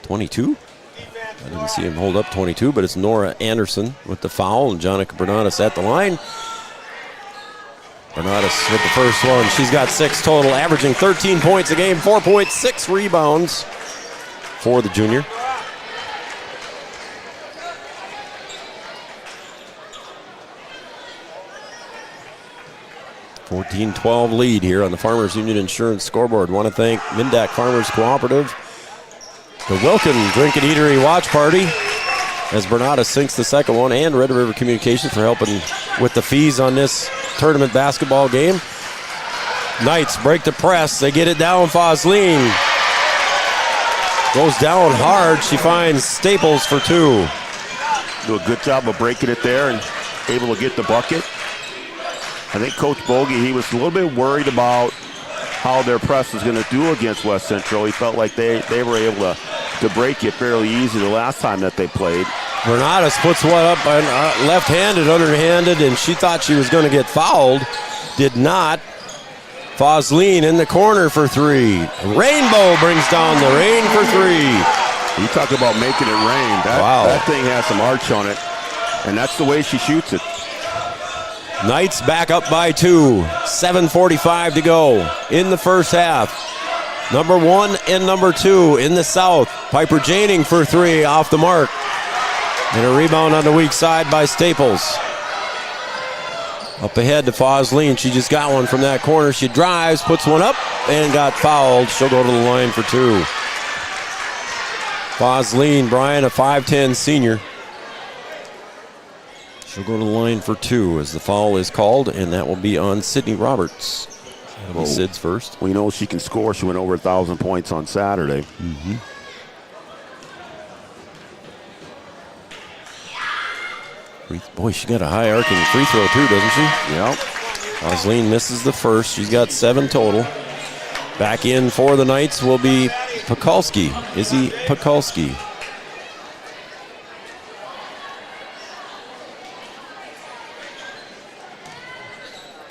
22. I didn't see him hold up 22, but it's Nora Anderson with the foul, and Jonica Bernatus at the line. Bernatus with the first one. She's got 6 total, averaging 13 points a game, 4.6 rebounds for the junior. (14-12) lead here on the Farmers Union Insurance scoreboard. Want to thank Mindak Farmers Cooperative, the Wilkin Drink and Eatery Watch Party, as Bernatus sinks the second one, and Red River Communications for helping with the fees on this tournament basketball game. Knights break the press. They get it down. Fosleen goes down hard. She finds Staples for two. Do a good job of breaking it there and able to get the bucket. I think Coach Bogey, he was a little bit worried about how their press was going to do against West Central. He felt like they were able to break it fairly easy the last time that they played. Bernadas puts one up left-handed, underhanded, and she thought she was going to get fouled. Did not. Fosleen in the corner for three. Rainbow brings down the rain for three. You talk about making it rain. That thing has some arch on it, and that's the way she shoots it. Knights back up by 2. 7:45 to go in the first half. Number 1 and number 2 in the south. Piper Janing for 3 off the mark. And a rebound on the weak side by Staples. Up ahead to Fosleen. She just got one from that corner. She drives, puts one up, and got fouled. She'll go to the line for 2. Fosleen, Brian, a 5'10 senior. She'll go to the line for 2 as the foul is called, and that will be on Sydney Roberts. That'll be Sid's first. We know she can score. She went over 1,000 points on Saturday. Mm-hmm. Boy, she got a high arcing free throw too, doesn't she? Yep. Fosleen misses the first. She's got 7 total. Back in for the Knights will be Pekulski. Izzy Pekulski.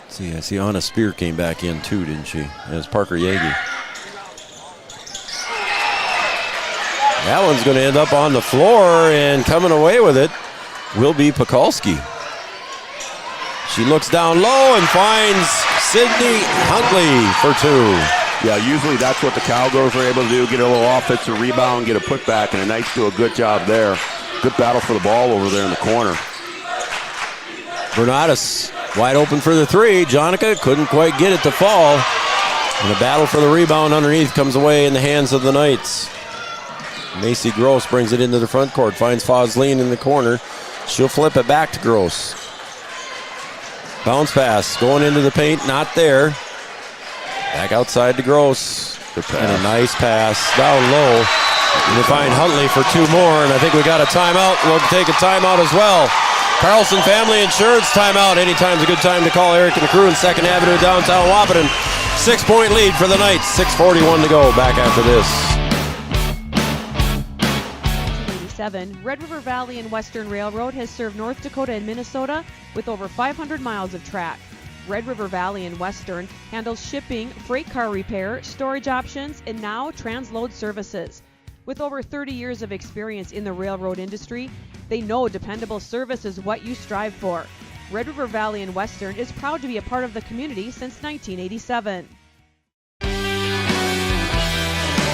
See, I see Anna Spear came back in too, didn't she? As Parker Yagi. That one's going to end up on the floor, and coming away with it will be Pekulski. She looks down low and finds Sydney Huntley for 2. Yeah, usually that's what the Cowgirls are able to do, get a little offensive rebound, get a putback, and the Knights do a good job there. Good battle for the ball over there in the corner. Bernadas wide open for the 3. Jonica couldn't quite get it to fall. And the battle for the rebound underneath comes away in the hands of the Knights. Macy Gross brings it into the front court, finds Fosleen in the corner. She'll flip it back to Gross. Bounce pass, going into the paint, not there. Back outside to Gross. And a nice pass down low. And they find Huntley for 2 more, and I think we got a timeout. We'll take a timeout as well. Carlson Family Insurance timeout. Anytime's a good time to call Eric and the crew in 2nd Avenue, downtown Wahpeton. 6-point lead for the Knights. 6:41 to go. Back after this. Red River Valley and Western Railroad has served North Dakota and Minnesota with over 500 miles of track. Red River Valley and Western handles shipping, freight car repair, storage options, and now transload services. With over 30 years of experience in the railroad industry, they know dependable service is what you strive for. Red River Valley and Western is proud to be a part of the community since 1987.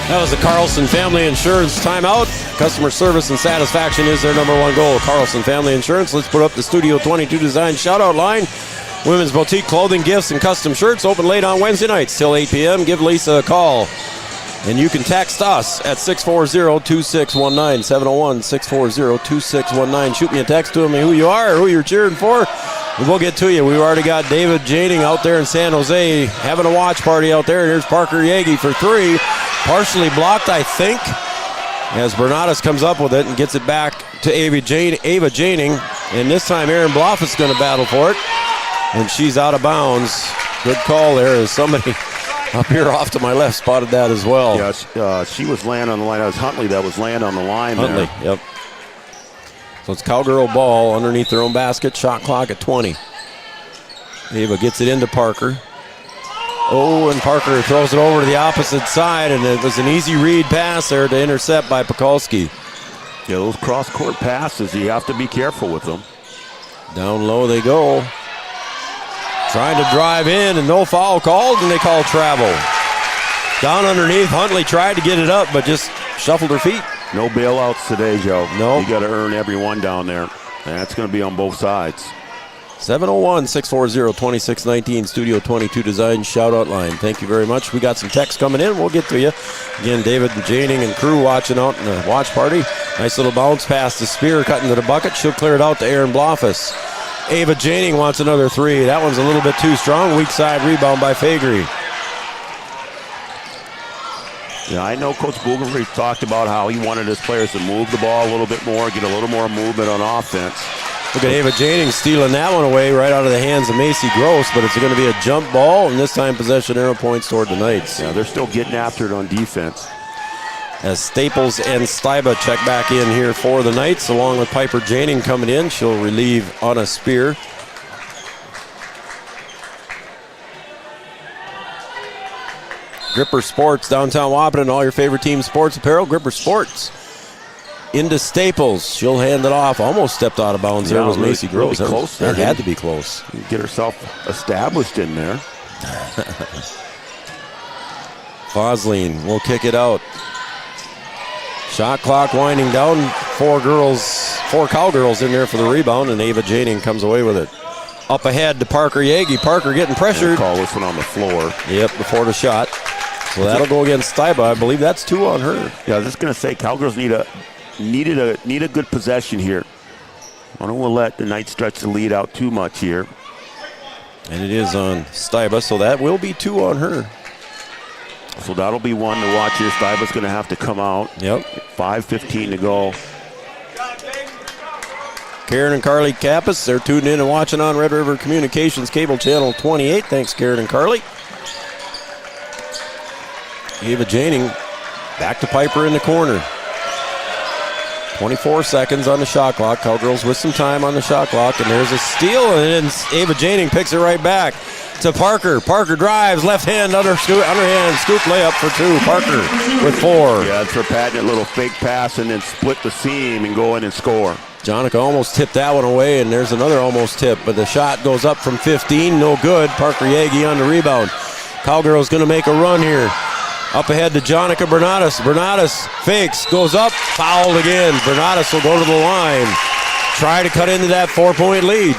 That was the Carlson Family Insurance timeout. Customer service and satisfaction is their number 1 goal. Carlson Family Insurance. Let's put up the Studio 22 Design shout-out line. Women's boutique clothing, gifts, and custom shirts open late on Wednesday nights till 8 p.m. Give Lisa a call. And you can text us at 640-2619, 701-640-2619. Shoot me a text to me who you are or who you're cheering for. And we'll get to you. We've already got David Janing out there in San Jose having a watch party out there. And here's Parker Yagi for 3. Partially blocked, I think, as Bernadas comes up with it and gets it back to Ava Janing. And this time Aaron Bloff is going to battle for it. And she's out of bounds. Good call there as somebody up here off to my left spotted that as well. Yeah, she was laying on the line. That was Huntley that was laying on the line Huntley, there. Yep. So it's Cowgirl ball underneath their own basket. Shot clock at 20. Ava gets it into Parker. Oh, and Parker throws it over to the opposite side, and it was an easy read pass there to intercept by Pekulski. Yeah, those cross-court passes, you have to be careful with them. Down low they go. Trying to drive in, and no foul called, and they call travel. Down underneath, Huntley tried to get it up, but just shuffled her feet. No bailouts today, Joe. No. You got to earn every one down there, and that's going to be on both sides. 701-640-2619, Studio 22 Design shout-out line. Thank you very much. We got some texts coming in. We'll get to you. Again, David and Janing and crew watching out in the watch party. Nice little bounce pass to Spear, cutting to the bucket. She'll clear it out to Aaron Bloffus. Ava Janing wants another 3. That one's a little bit too strong. Weak side rebound by Fagery. Yeah, I know Coach Breckenridge talked about how he wanted his players to move the ball a little bit more, get a little more movement on offense. Look at Ava Janing stealing that one away right out of the hands of Macy Gross, but it's going to be a jump ball, and this time possession arrow points toward the Knights. Yeah, they're still getting after it on defense. As Staples and Steiba check back in here for the Knights, along with Piper Janing coming in. She'll relieve Anna Spear. Gripper Sports, downtown Wapaton, all your favorite team sports apparel. Gripper Sports into Staples. She'll hand it off. Almost stepped out of bounds there was Macy Gross. Really close that had to be close. Get herself established in there. Fosline will kick it out. Shot clock winding down. Four Cowgirls in there for the rebound, and Ava Janing comes away with it. Up ahead to Parker Yagi. Parker getting pressured. Call this one on the floor. Yep, before the shot. So that'll go against Steiba. I believe that's 2 on her. Yeah, I was just going to say, Cowgirls need a good possession here. I don't want to let the Knights stretch the lead out too much here. And it is on Steiba, so that will be 2 on her. So that'll be one to watch here. Steiba's going to have to come out. Yep. 5:15 to go. Karen and Carly Kappas, they're tuned in and watching on Red River Communications Cable Channel 28. Thanks, Karen and Carly. Ava Janing back to Piper in the corner. 24 seconds on the shot clock. Cowgirls with some time on the shot clock, and there's a steal, and then Ava Janing picks it right back to Parker. Parker drives, left hand, underhand scoop layup for 2. Parker with 4. Yeah, it's her patented little fake pass and then split the seam and go in and score. Jonica almost tipped that one away, and there's another almost tip, but the shot goes up from 15, no good. Parker Yagi on the rebound. Cowgirls going to make a run here. Up ahead to Jonica Bernadas. Bernadas fakes, goes up, fouled again. Bernadas will go to the line. Try to cut into that 4-point lead.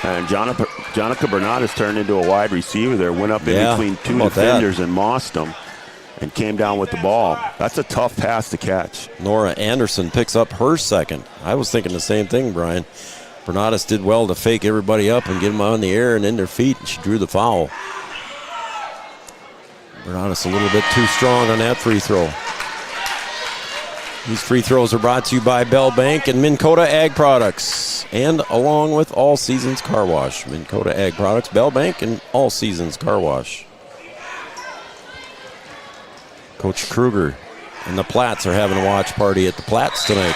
And Jonica Bernadas turned into a wide receiver there. Went up in between 2 defenders and mossed them and came down with the ball. That's a tough pass to catch. Nora Anderson picks up her second. I was thinking the same thing, Brian. Bernadas did well to fake everybody up and get them on the air and in their feet, and she drew the foul. Bernadas a little bit too strong on that free throw. These free throws are brought to you by Bell Bank and Minn Kota Ag Products, and along with All Seasons Car Wash. Minn Kota Ag Products, Bell Bank, and All Seasons Car Wash. Coach Kruger and the Platts are having a watch party at the Platts tonight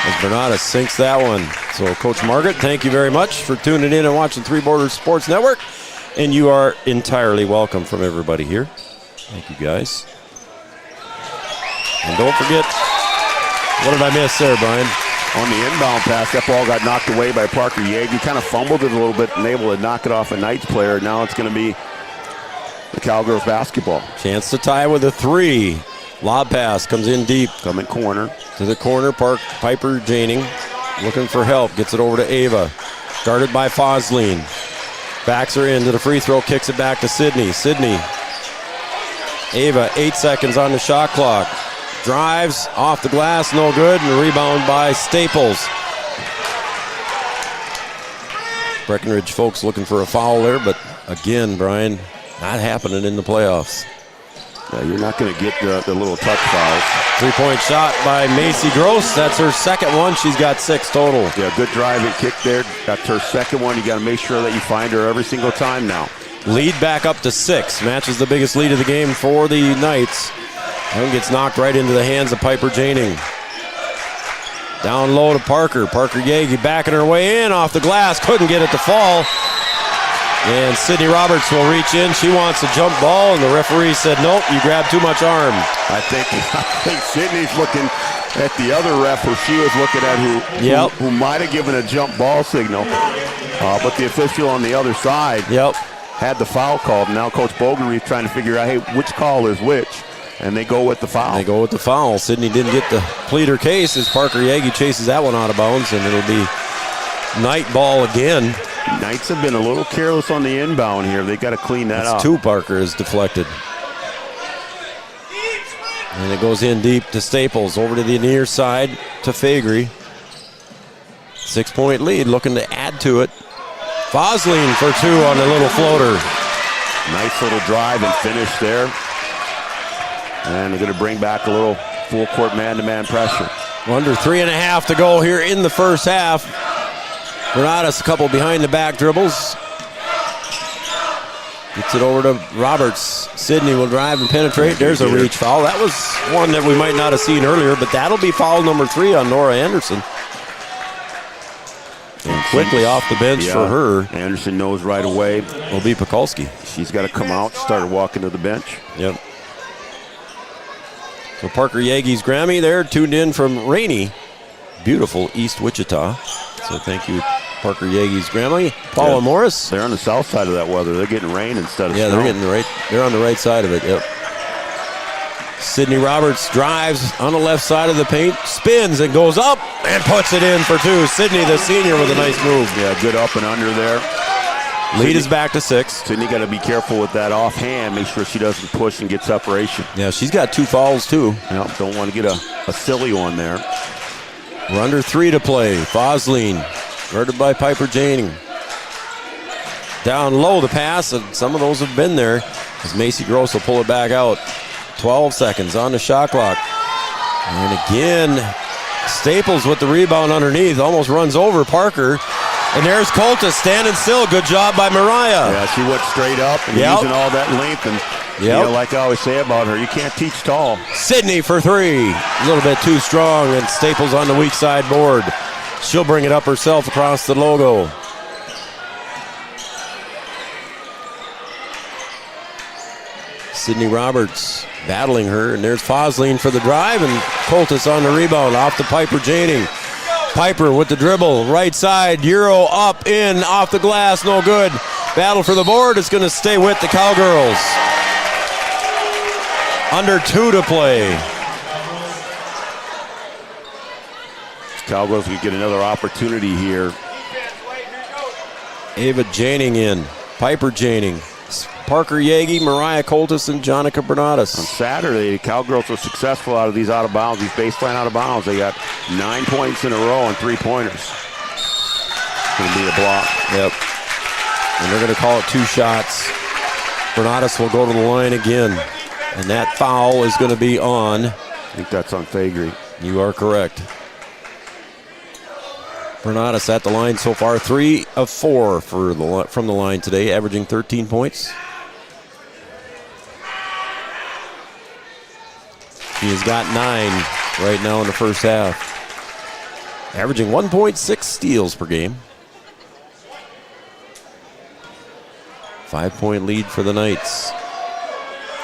as Bernadas sinks that one. So, Coach Margaret, thank you very much for tuning in and watching Three Borders Sports Network. And you are entirely welcome from everybody here. Thank you, guys. And don't forget, what did I miss there, Brian? On the inbound pass, that ball got knocked away by Parker Yagi. Kind of fumbled it a little bit and able to knock it off a Knights player. Now it's going to be the Cowgirls basketball. Chance to tie with a 3. Lob pass comes in deep. Coming corner. To the corner, Piper Janing looking for help. Gets it over to Ava. Guarded by Fosline. Backs her into the free throw, kicks it back to Sydney. Ava, 8 seconds on the shot clock. Drives off the glass, no good, and rebound by Staples. Breckenridge folks looking for a foul there, but again, Brian, not happening in the playoffs. Yeah, you're not going to get the little touch fouls. 3-point shot by Macy Gross. That's her second one. She's got 6 total. Yeah, good driving kick there. That's her second one. You got to make sure that you find her every single time now. Lead back up to 6. Matches the biggest lead of the game for the Knights. And gets knocked right into the hands of Piper Janing. Down low to Parker. Parker Yagi backing her way in off the glass. Couldn't get it to fall. And Sydney Roberts will reach in. She wants a jump ball, and the referee said, nope, you grabbed too much arm. I think Sydney's looking at the other ref who she was looking at who might have given a jump ball signal. But the official on the other side had the foul called. Now Coach Bogenreef trying to figure out, hey, which call is which? And they go with the foul. Sydney didn't get to plead her case as Parker Yagi chases that one out of bounds, and it'll be Knight ball again. Knights have been a little careless on the inbound here. They got to clean that up. 2 Parker is deflected. And it goes in deep to Staples. Over to the near side to Faegre. 6-point lead, looking to add to it. Fosline for 2 on the little floater. Nice little drive and finish there. And they're going to bring back a little full court man-to-man pressure. Under 3.5 to go here in the first half. Bernardus, a couple behind the back dribbles. Gets it over to Roberts. Sidney will drive and penetrate. There's a reach foul. That was one that we might not have seen earlier, but that'll be foul number 3 on Nora Anderson. And quickly off the bench for her. Anderson knows right away. Will be Pekulski. She's got to come out, start walking to the bench. Yep. So Parker Yeage's Grammy there, tuned in from rainy, beautiful East Wichita. So thank you, Parker Yeage's Grammy. Paula Morris. They're on the south side of that weather. They're getting rain instead of snow. They're getting they're on the right side of it. Yep. Sydney Roberts drives on the left side of the paint, spins and goes up and puts it in for 2. Sydney, the senior, with a nice move. Yeah, good up and under there. Lead is back to 6. Sydney got to be careful with that offhand. Make sure she doesn't push and get separation. Yeah, she's got 2 fouls too. Yep, don't want to get a silly one there. We're under 3 to play. Fosline, guarded by Piper Janing. Down low the pass, and some of those have been there as Macy Gross will pull it back out. 12 seconds on the shot clock. And again, Staples with the rebound underneath, almost runs over Parker. And there's Coltis standing still. Good job by Mariah. Yeah, she went straight up and using all that length. And like I always say about her, you can't teach tall. Sydney for 3. A little bit too strong, and Staples on the weak side board. She'll bring it up herself across the logo. Sydney Roberts battling her, and there's Fosline for the drive, and Coltis on the rebound off to Piper Janing. Piper with the dribble, right side, Euro up, in, off the glass, no good. Battle for the board, it's going to stay with the Cowgirls. Under 2 to play. Cowgirls could get another opportunity here. Ava Janing in, Piper Janing, Parker Yeage, Mariah Coltis, and Jonica Bernardus. On Saturday, the Cowgirls were successful out of these out of bounds, these baseline out of bounds. They got 9 points in a row and 3-pointers. It's going to be a block. Yep. And they're going to call it 2 shots. Bernardus will go to the line again. And that foul is going to be on. I think that's on Fagery. You are correct. Bernardus at the line so far, 3 of 4 from the line today, averaging 13 points. She has got 9 right now in the first half, averaging 1.6 steals per game. 5-point lead for the Knights.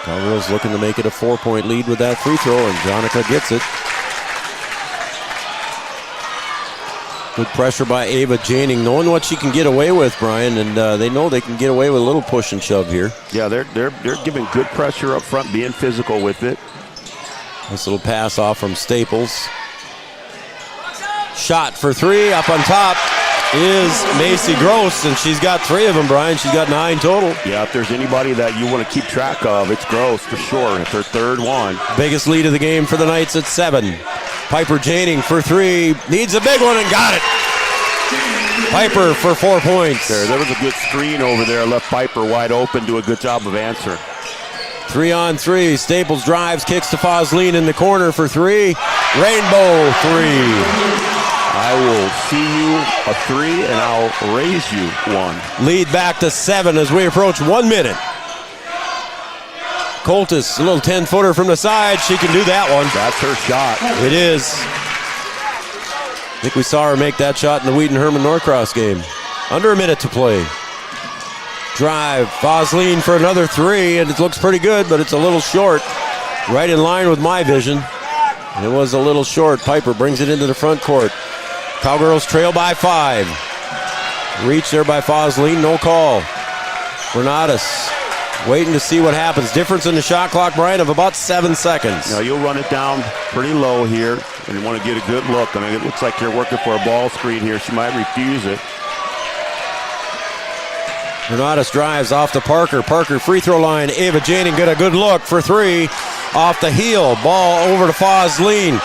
Cowgirls looking to make it a 4-point lead with that free throw, and Jonica gets it. Good pressure by Ava Janing, knowing what she can get away with, Brian, and they know they can get away with a little push and shove here. Yeah, they're giving good pressure up front, being physical with it. Nice little pass off from Staples. Shot for 3, up on top is Macy Gross, and she's got 3 of them, Brian. She's got 9 total. Yeah, if there's anybody that you want to keep track of, it's Gross for sure. It's her 3rd one. Biggest lead of the game for the Knights at 7. Piper Janing for 3, needs a big one and got it. Piper for 4 points. There was a good screen over there, left Piper wide open, do a good job of answering. 3-on-3, Staples drives, kicks to Fosline in the corner for 3. Rainbow 3. I will see you a 3 and I'll raise you 1. Lead back to 7 as we approach 1 minute. Coltis, a little 10-footer from the side. She can do that one. That's her shot. It is. I think we saw her make that shot in the Wheaton-Herman Norcross game. Under a minute to play. Drive, Fosline for another 3, and it looks pretty good, but it's a little short. Right in line with my vision. It was a little short. Piper brings it into the front court. Cowgirls trail by 5. Reach there by Fosline, no call. Bernardus waiting to see what happens. Difference in the shot clock, Brian, of about 7 seconds. Now you'll run it down pretty low here, and you want to get a good look. I mean, it looks like you're working for a ball screen here. She might refuse it. Bernardus drives off to Parker. Parker free throw line. Ava Janing get a good look for 3. Off the heel. Ball over to Fosline.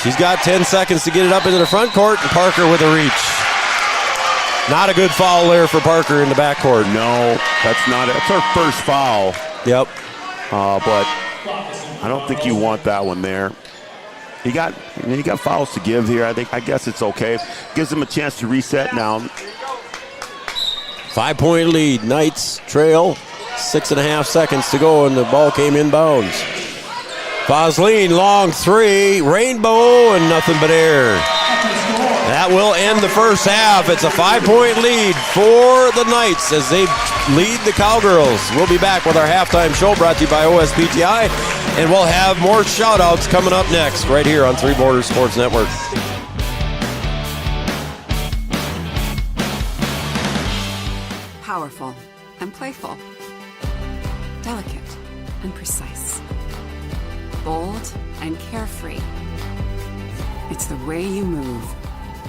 She's got 10 seconds to get it up into the front court, and Parker with a reach. Not a good foul there for Parker in the backcourt. No, that's not it. It's her first foul. Yep. But I don't think you want that one there. He got fouls to give here. I guess it's okay. Gives him a chance to reset now. 5-point lead. Knights trail. 6.5 seconds to go, and the ball came inbounds. Fosline, long three. Rainbow, and nothing but air. That will end the first half. It's a 5-point lead for the Knights as they lead the Cowgirls. We'll be back with our halftime show brought to you by OSPTI, and we'll have more shout-outs coming up next right here on Three Borders Sports Network. Powerful and playful. Delicate and precise. Bold and carefree. It's the way you move,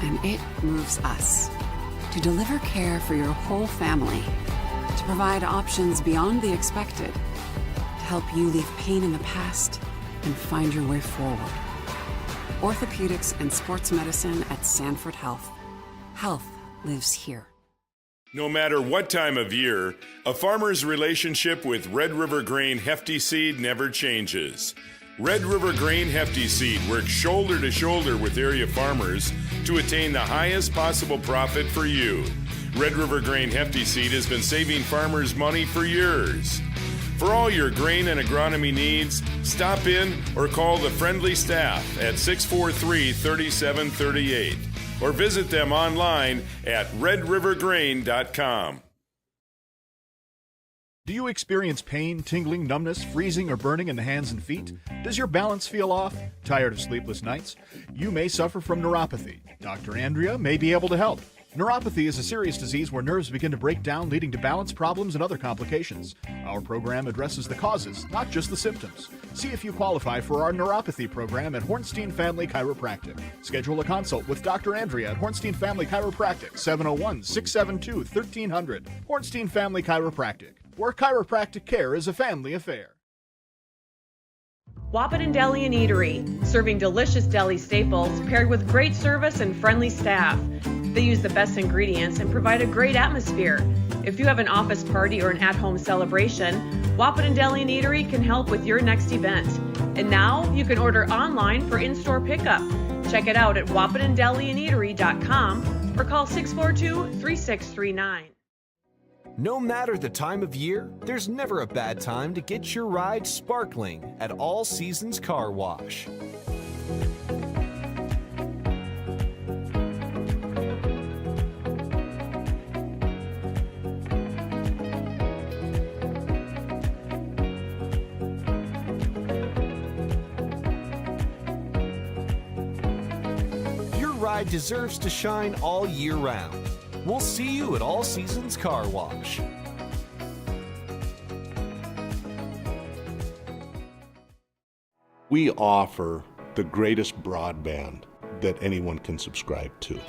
and it moves us. To deliver care for your whole family. To provide options beyond the expected. To help you leave pain in the past and find your way forward. Orthopedics and sports medicine at Sanford Health. Health lives here. No matter what time of year, a farmer's relationship with Red River Grain Hefty Seed never changes. Red River Grain Hefty Seed works shoulder to shoulder with area farmers to attain the highest possible profit for you. Red River Grain Hefty Seed has been saving farmers money for years. For all your grain and agronomy needs, stop in or call the friendly staff at 643-3738 or visit them online at redrivergrain.com. Do you experience pain, tingling, numbness, freezing, or burning in the hands and feet? Does your balance feel off? Tired of sleepless nights? You may suffer from neuropathy. Dr. Andrea may be able to help. Neuropathy is a serious disease where nerves begin to break down, leading to balance problems and other complications. Our program addresses the causes, not just the symptoms. See if you qualify for our neuropathy program at Hornstein Family Chiropractic. Schedule a consult with Dr. Andrea at Hornstein Family Chiropractic, 701-672-1300. Hornstein Family Chiropractic, where chiropractic care is a family affair. Wahpeton Deli and Eatery, serving delicious deli staples paired with great service and friendly staff. They use the best ingredients and provide a great atmosphere. If you have an office party or an at-home celebration, Wahpeton Deli and Eatery can help with your next event. And now you can order online for in-store pickup. Check it out at wahpetondeliandeatery.com or call 642-3639. No matter the time of year, there's never a bad time to get your ride sparkling at All Seasons Car Wash. Your ride deserves to shine all year round. We'll see you at All Seasons Car Wash. We offer the greatest broadband that anyone can subscribe to.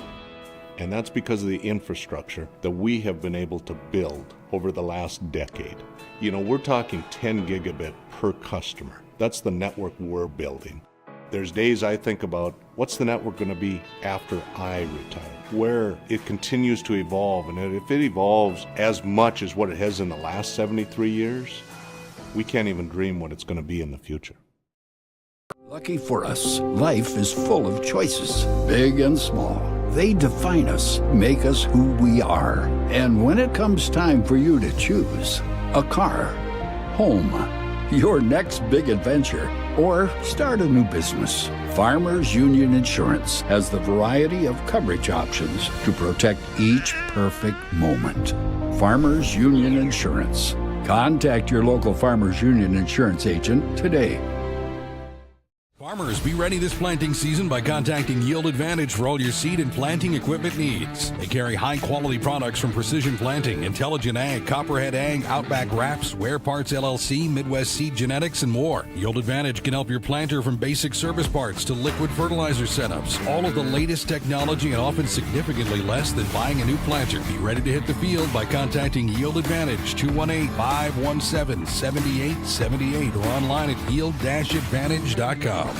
And that's because of the infrastructure that we have been able to build over the last decade. You know, we're talking 10 gigabit per customer. That's the network we're building. There's days I think about what's the network going to be after I retire, where it continues to evolve. And if it evolves as much as what it has in the last 73 years, we can't even dream what it's going to be in the future. Lucky for us, life is full of choices, big and small. They define us, make us who we are. And when it comes time for you to choose a car, home, your next big adventure, or start a new business, Farmers Union Insurance has the variety of coverage options to protect each perfect moment. Farmers Union Insurance. Contact your local Farmers Union Insurance agent today. Farmers, be ready this planting season by contacting Yield Advantage for all your seed and planting equipment needs. They carry high-quality products from Precision Planting, Intelligent Ag, Copperhead Ag, Outback Wraps, Wear Parts LLC, Midwest Seed Genetics, and more. Yield Advantage can help your planter from basic service parts to liquid fertilizer setups. All of the latest technology and often significantly less than buying a new planter. Be ready to hit the field by contacting Yield Advantage, 218-517-7878, or online at yield-advantage.com.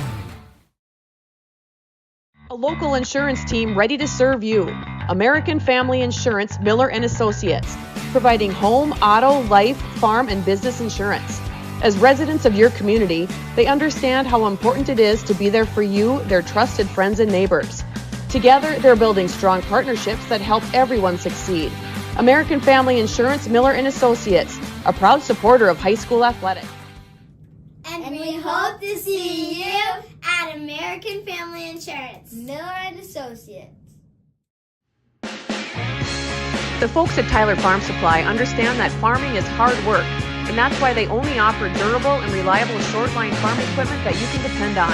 A local insurance team ready to serve you. American Family Insurance, Miller & Associates, providing home, auto, life, farm, and business insurance. As residents of your community, they understand how important it is to be there for you, their trusted friends and neighbors. Together, they're building strong partnerships that help everyone succeed. American Family Insurance, Miller & Associates, a proud supporter of high school athletics. And we hope to see you at American Family Insurance, Miller & Associates. The folks at Tyler Farm Supply understand that farming is hard work, and that's why they only offer durable and reliable short-line farm equipment that you can depend on.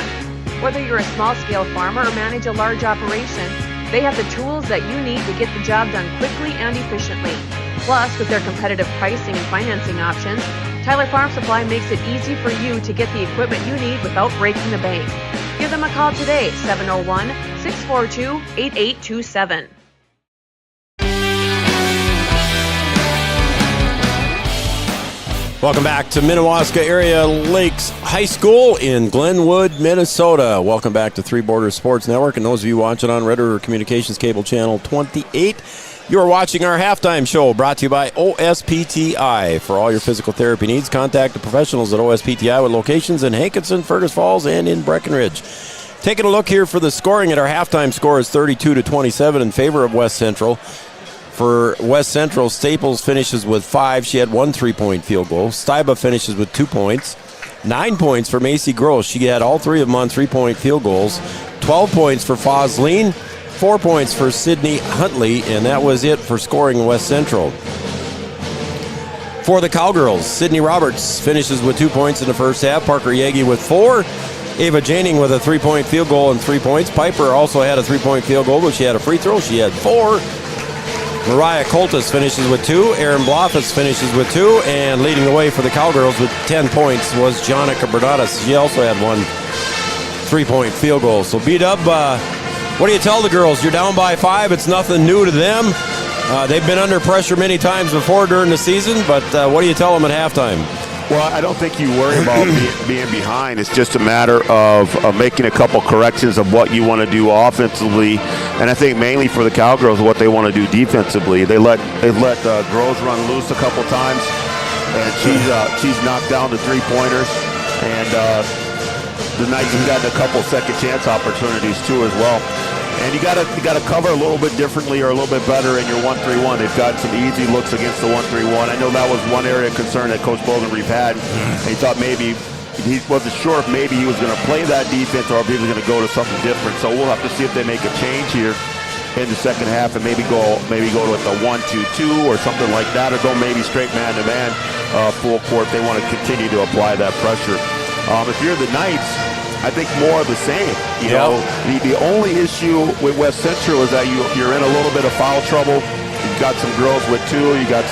Whether you're a small-scale farmer or manage a large operation, they have the tools that you need to get the job done quickly and efficiently. Plus, with their competitive pricing and financing options, Tyler Farm Supply makes it easy for you to get the equipment you need without breaking the bank. Give them a call today, 701-642-8827. Welcome back to Minnewaska Area Lakes High School in Glenwood, Minnesota. Welcome back to Three Borders Sports Network. And those of you watching on Red River Communications Cable Channel 28, you are watching our halftime show brought to you by OSPTI. For all your physical therapy needs, contact the professionals at OSPTI with locations in Hankinson, Fergus Falls, and in Breckenridge. Taking a look here for the scoring at our halftime score is 32-27 in favor of West Central. For West Central, Staples finishes with 5. She had 1 3-point field goal. Stuyba finishes with 2 points. 9 points for Macy Gross. She had all 3 of them on 3-point field goals. 12 points for Fosleen. 4 points for Sydney Huntley. And that was it for scoring West Central. For the Cowgirls, Sydney Roberts finishes with 2 points in the first half. Parker Yagi with 4. Ava Janing with a 3-point field goal and 3 points. Piper also had a 3-point field goal, but she had a free throw. She had 4. Mariah Coltis finishes with 2. Erin Bloffus finishes with 2. And leading the way for the Cowgirls with 10 points was Jonica Bernadas. She also had 1 3-point field goal. So B-Dub, what do you tell the girls? You're down by 5. It's nothing new to them. They've been under pressure many times before during the season, but what do you tell them at halftime? Well, I don't think you worry about being behind. It's just a matter of making a couple corrections of what you want to do offensively, and I think mainly for the Cowgirls, what they want to do defensively. They've let Groves run loose a couple times, and she's knocked down the 3-pointers, and the Knights have gotten a couple second chance opportunities too as well. And you got to cover a little bit differently or a little bit better in your 1-3-1. They've got some easy looks against the 1-3-1. I know that was one area of concern that Coach Bogenreef had. He thought maybe he wasn't sure if maybe he was going to play that defense or if he was going to go to something different. So we'll have to see if they make a change here in the second half and maybe go to the 1-2-2 or something like that, or go maybe straight man-to-man full court. They want to continue to apply that pressure. If you're the Knights, I think more of the same. You know, the only issue with West Central is that you're in a little bit of foul trouble. You've got some girls with 2. You've got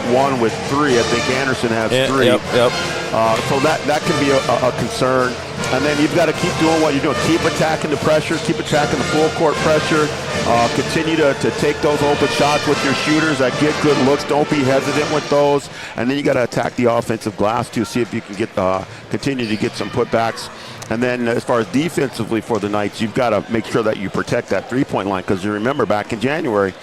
one with 3. I think Anderson has 3. So that can be a concern. And then you've got to keep doing what you're doing. Keep attacking the pressure. Keep attacking the full court pressure. Continue to take those open shots with your shooters that get good looks. Don't be hesitant with those. And then you got to attack the offensive glass to see if you can continue to get some putbacks. And then as far as defensively for the Knights, you've got to make sure that you protect that 3-point line, because you remember back in January,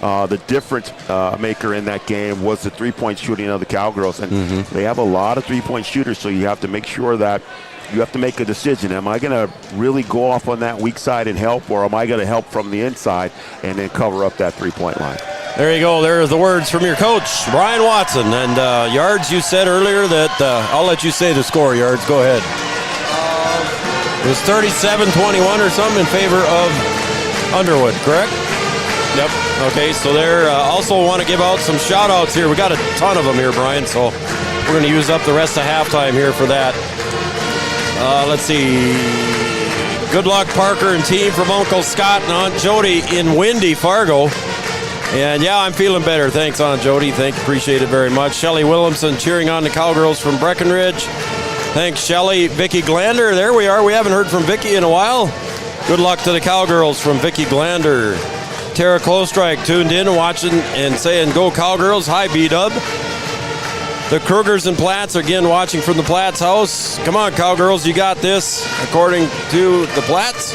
the difference maker in that game was the 3-point shooting of the Cowgirls. And they have a lot of 3-point shooters, so you have to make sure that you have to make a decision. Am I going to really go off on that weak side and help, or am I going to help from the inside and then cover up that 3-point line? There you go. There are the words from your coach, Brian Watson. And Yards, you said earlier that I'll let you say the score, Yards. Go ahead. It was 37-21 or something in favor of Underwood, correct? Yep. Okay, so there also want to give out some shout-outs here. We got a ton of them here, Brian, so we're going to use up the rest of halftime here for that. Let's see. Good luck, Parker and team, from Uncle Scott and Aunt Jody in windy Fargo. And yeah, I'm feeling better. Thanks, Aunt Jody. Appreciate it very much. Shelley Williamson cheering on the Cowgirls from Breckenridge. Thanks, Shelley. Vicky Glander, there we are. We haven't heard from Vicky in a while. Good luck to the Cowgirls from Vicky Glander. Tara Klostrike tuned in and watching and saying, go Cowgirls. Hi, B-Dub. The Krugers and Platts are again watching from the Platts house. Come on, Cowgirls, you got this, according to the Platts.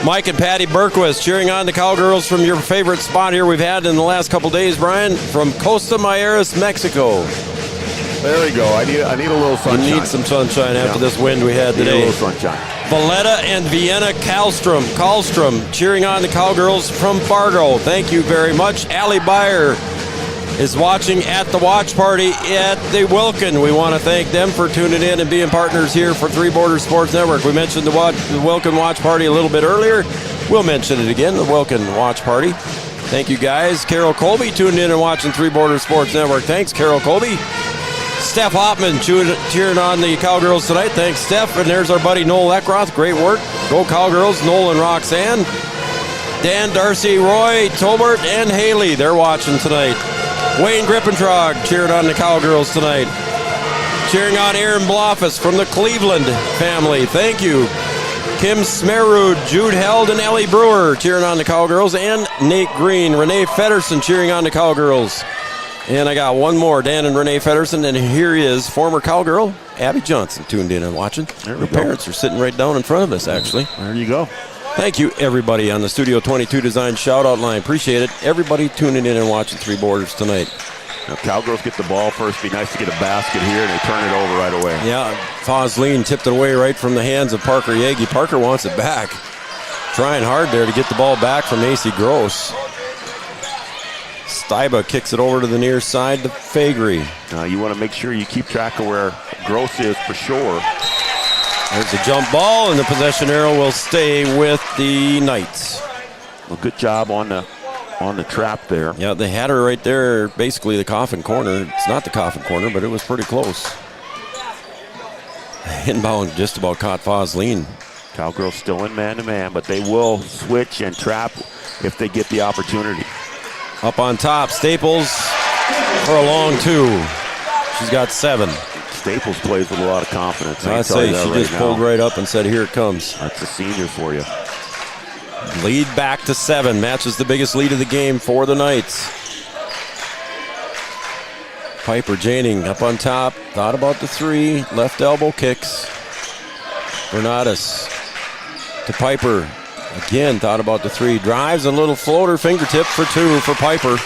Mike and Patty Berquist cheering on the Cowgirls from your favorite spot here we've had in the last couple days, Brian, from Costa Mayeras, Mexico. There we go. I need a little sunshine. You need some sunshine after this wind we had today. Need a little sunshine. Valletta and Vienna Kallstrom cheering on the Cowgirls from Fargo. Thank you very much. Allie Byer is watching at the watch party at the Wilkin. We want to thank them for tuning in and being partners here for Three Borders Sports Network. We mentioned the Wilkin watch party a little bit earlier. We'll mention it again, the Wilkin watch party. Thank you guys. Carol Colby tuned in and watching Three Borders Sports Network. Thanks, Carol Colby. Steph Hoffman cheering on the Cowgirls tonight. Thanks, Steph. And there's our buddy Noel Eckroth. Great work. Go Cowgirls, Noel and Roxanne. Dan, Darcy, Roy, Tolbert, and Haley. They're watching tonight. Wayne Grippentrog cheering on the Cowgirls tonight. Cheering on Aaron Bloffus from the Cleveland family. Thank you. Kim Smerud, Jude Held, and Ellie Brewer cheering on the Cowgirls. And Nate Green, Renee Feddersen cheering on the Cowgirls. And I got one more, Dan and Renee Feddersen, and here is former Cowgirl Abby Johnson tuned in and watching. Her parents are sitting right down in front of us, actually. There you go. Thank you, everybody, on the Studio 22 Design shout-out line. Appreciate it. Everybody tuning in and watching Three Borders tonight. Now, Cowgirls get the ball first. Be nice to get a basket here, and they turn it over right away. Yeah, Fosleen tipped it away right from the hands of Parker Yagi. Parker wants it back. Trying hard there to get the ball back from AC Gross. Steiba kicks it over to the near side to Fagery. You want to make sure you keep track of where Gross is for sure. There's a jump ball, and the possession arrow will stay with the Knights. Well, good job on the trap there. Yeah, they had her right there, basically the coffin corner. It's not the coffin corner, but it was pretty close. Inbound just about caught Fosleen. Cowgirls still in man-to-man, but they will switch and trap if they get the opportunity. Up on top, Staples for a long two. She's got 7. Staples plays with a lot of confidence. I say she just pulled right up and said, here it comes. That's a senior for you. Lead back to 7. Matches the biggest lead of the game for the Knights. Piper Janing up on top. Thought about the 3. Left elbow kicks. Bernadas to Piper. Again, thought about the 3. Drives a little floater fingertip for 2 for Piper.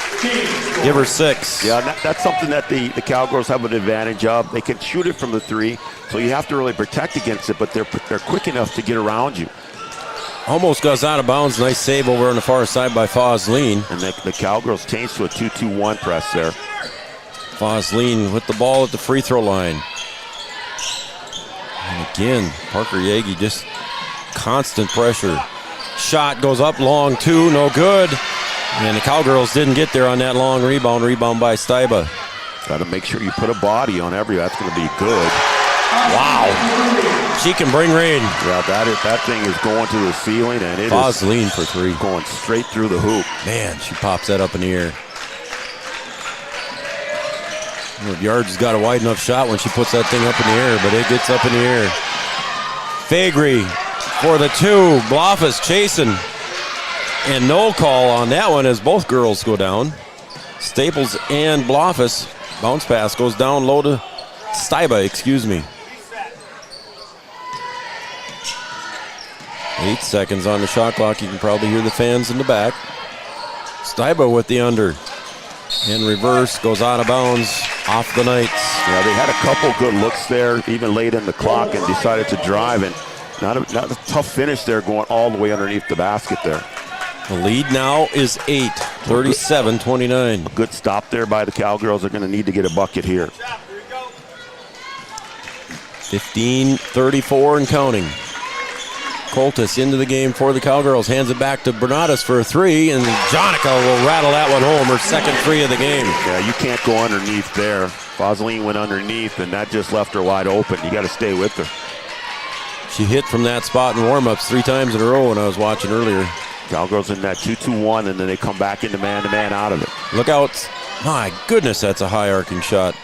Give her 6. Yeah, that's something that the Cowgirls have an advantage of. They can shoot it from the 3, so you have to really protect against it, but they're quick enough to get around you. Almost goes out of bounds. Nice save over on the far side by Fosleen. And the Cowgirls changed to a 2-2-1 press there. Fosleen with the ball at the free throw line. And again, Parker Yagi just constant pressure. Shot goes up long, 2, no good. And the Cowgirls didn't get there on that long rebound. Rebound by Steiba. Got to make sure you put a body on every. That's going to be good. Wow. She can bring rain. Yeah, that thing is going to the ceiling, and it is for 3. Going straight through the hoop. Man, she pops that up in the air. Yards has got a wide enough shot when she puts that thing up in the air, but it gets up in the air. Fagery for the 2. Bloffus chasing. And no call on that one as both girls go down. Staples and Bloffus. Bounce pass goes down low to Steiba, excuse me. 8 seconds on the shot clock. You can probably hear the fans in the back. Steiba with the under. In reverse, goes out of bounds, off the Knights. Yeah, they had a couple good looks there, even late in the clock, and decided to drive. And not a tough finish there, going all the way underneath the basket there. The lead now is 8, 37-29. A good stop there by the Cowgirls. They're going to need to get a bucket here. 15-34 and counting. Coltis into the game for the Cowgirls. Hands it back to Bernadas for a 3, and Jonica will rattle that one home. Her second 3 of the game. Yeah, you can't go underneath there. Fosleen went underneath, and that just left her wide open. You got to stay with her. She hit from that spot in warm-ups 3 times in a row when I was watching earlier. Cowgirls in that 2-2-1, and then they come back into man-to-man out of it. Look out. My goodness, that's a high arcing shot.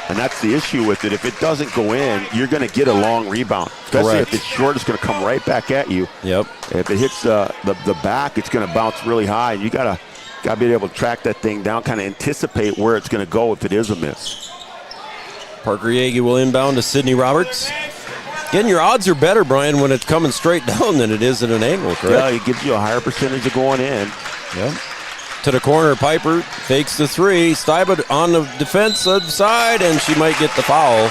And that's the issue with it. If it doesn't go in, you're going to get a long rebound. Especially Correct. If it's short, it's going to come right back at you. Yep. If it hits the back, it's going to bounce really high. You got to be able to track that thing down, kind of anticipate where it's going to go if it is a miss. Parker Yagi will inbound to Sydney Roberts. Again, your odds are better, Brian, when it's coming straight down than it is at an angle, correct? Yeah, it gives you a higher percentage of going in. Yep. to the corner. Piper fakes the three. Steiba on the defensive side, and she might get the foul.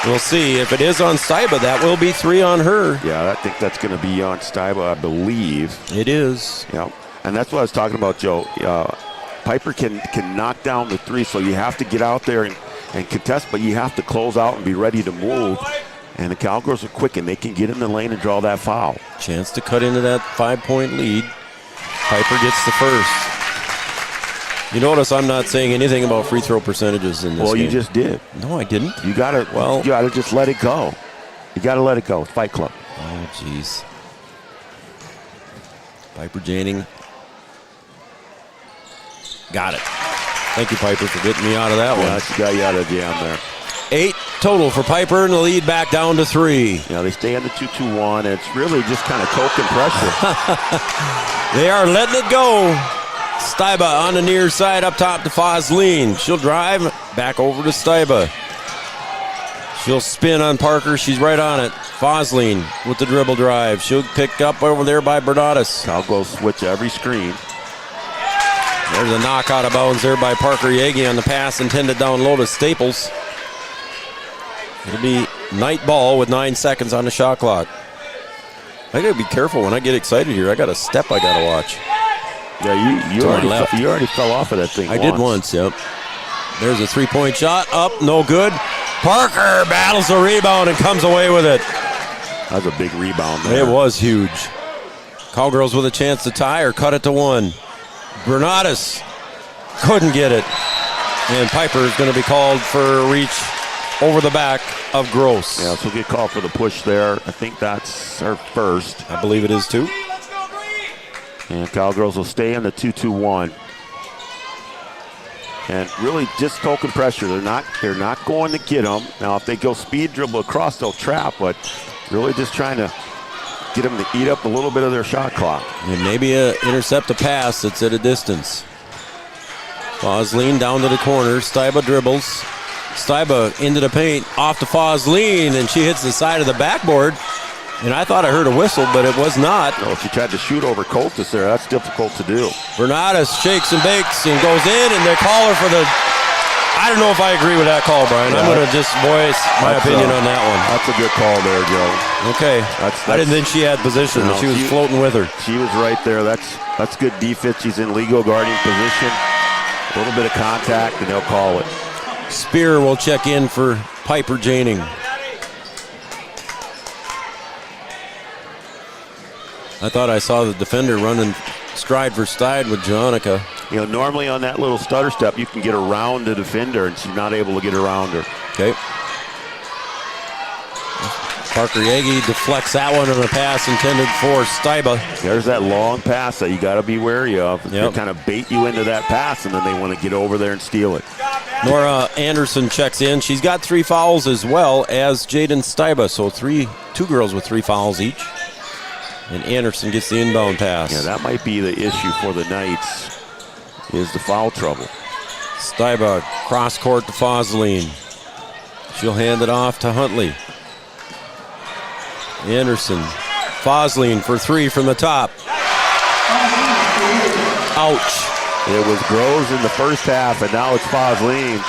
We'll see. If it is on Steiba, that will be 3 on her. Yeah, I think that's going to be on Steiba, I believe. It is. Yeah, and that's what I was talking about, Joe. Piper can knock down the 3, so you have to get out there and contest, but you have to close out and be ready to move. And the Cowgirls are quick, and they can get in the lane and draw that foul. Chance to cut into that 5-point lead. Piper gets the first. You notice I'm not saying anything about free throw percentages in this game. Well, you just did. No, I didn't. You gotta just let it go. You gotta let it go. Fight Club. Oh, jeez. Piper Janing. Got it. Thank you, Piper, for getting me out of that one. Yeah, she got you out of the jam there. 8 total for Piper, and the lead back down to 3. Yeah, they stay on the 2-2-1, and it's really just kind of choking pressure. They are letting it go. Steiba on the near side up top to Fosleen. She'll drive back over to Steiba. She'll spin on Parker. She's right on it. Fosleen with the dribble drive. She'll pick up over there by Bernardis. Cowgirls switch every screen. There's a knock out of bounds there by Parker Yagi on the pass intended down low to Staples. It'll be night ball with 9 seconds on the shot clock. I gotta be careful when I get excited here. I got a step I gotta watch. Yeah, you already fell off of that thing. I did once, yep. There's a 3-point shot. Up, no good. Parker battles the rebound and comes away with it. That was a big rebound there. It was huge. Cowgirls with a chance to tie or cut it to 1. Bernardis couldn't get it. And Piper is going to be called for a reach over the back of Gross. Yeah, so get called for the push there. I think that's her first. I believe it is too. And Cowgirls will stay in the 2-2-1. And really just token pressure. They're not going to get them. Now, if they go speed dribble across, they'll trap, but really just trying to get them to eat up a little bit of their shot clock. And maybe intercept a pass that's at a distance. Fosleen down to the corner. Steiba dribbles. Steiba into the paint, off to Fosleen, and she hits the side of the backboard. And I thought I heard a whistle, but it was not. No, she tried to shoot over Coltis there. That's difficult to do. Bernardis shakes and bakes and goes in, and they call her for the... I don't know if I agree with that call, Brian. I'm going to just voice my opinion on that one. That's a good call there, Joe. Okay. I didn't think she had position. No, she was floating with her. She was right there. That's good defense. She's in legal guarding position. A little bit of contact, and they'll call it. Spear will check in for Piper Janing. I thought I saw the defender running stride for stride with Jonica. You know, normally on that little stutter step, you can get around the defender, and she's not able to get around her. Okay. Parker Yagi deflects that one on a pass intended for Steiba. There's that long pass that you got to be wary of. They kind of bait you into that pass, and then they want to get over there and steal it. Nora Anderson checks in. She's got 3 fouls as well as Jaden Steiba, so 2 girls with 3 fouls each. And Anderson gets the inbound pass. Yeah, that might be the issue for the Knights, is the foul trouble. Steiba cross court to Fosleen. She'll hand it off to Huntley. Anderson. Fosleen for 3 from the top. Ouch. It was Groves in the first half, and now it's Fosleen.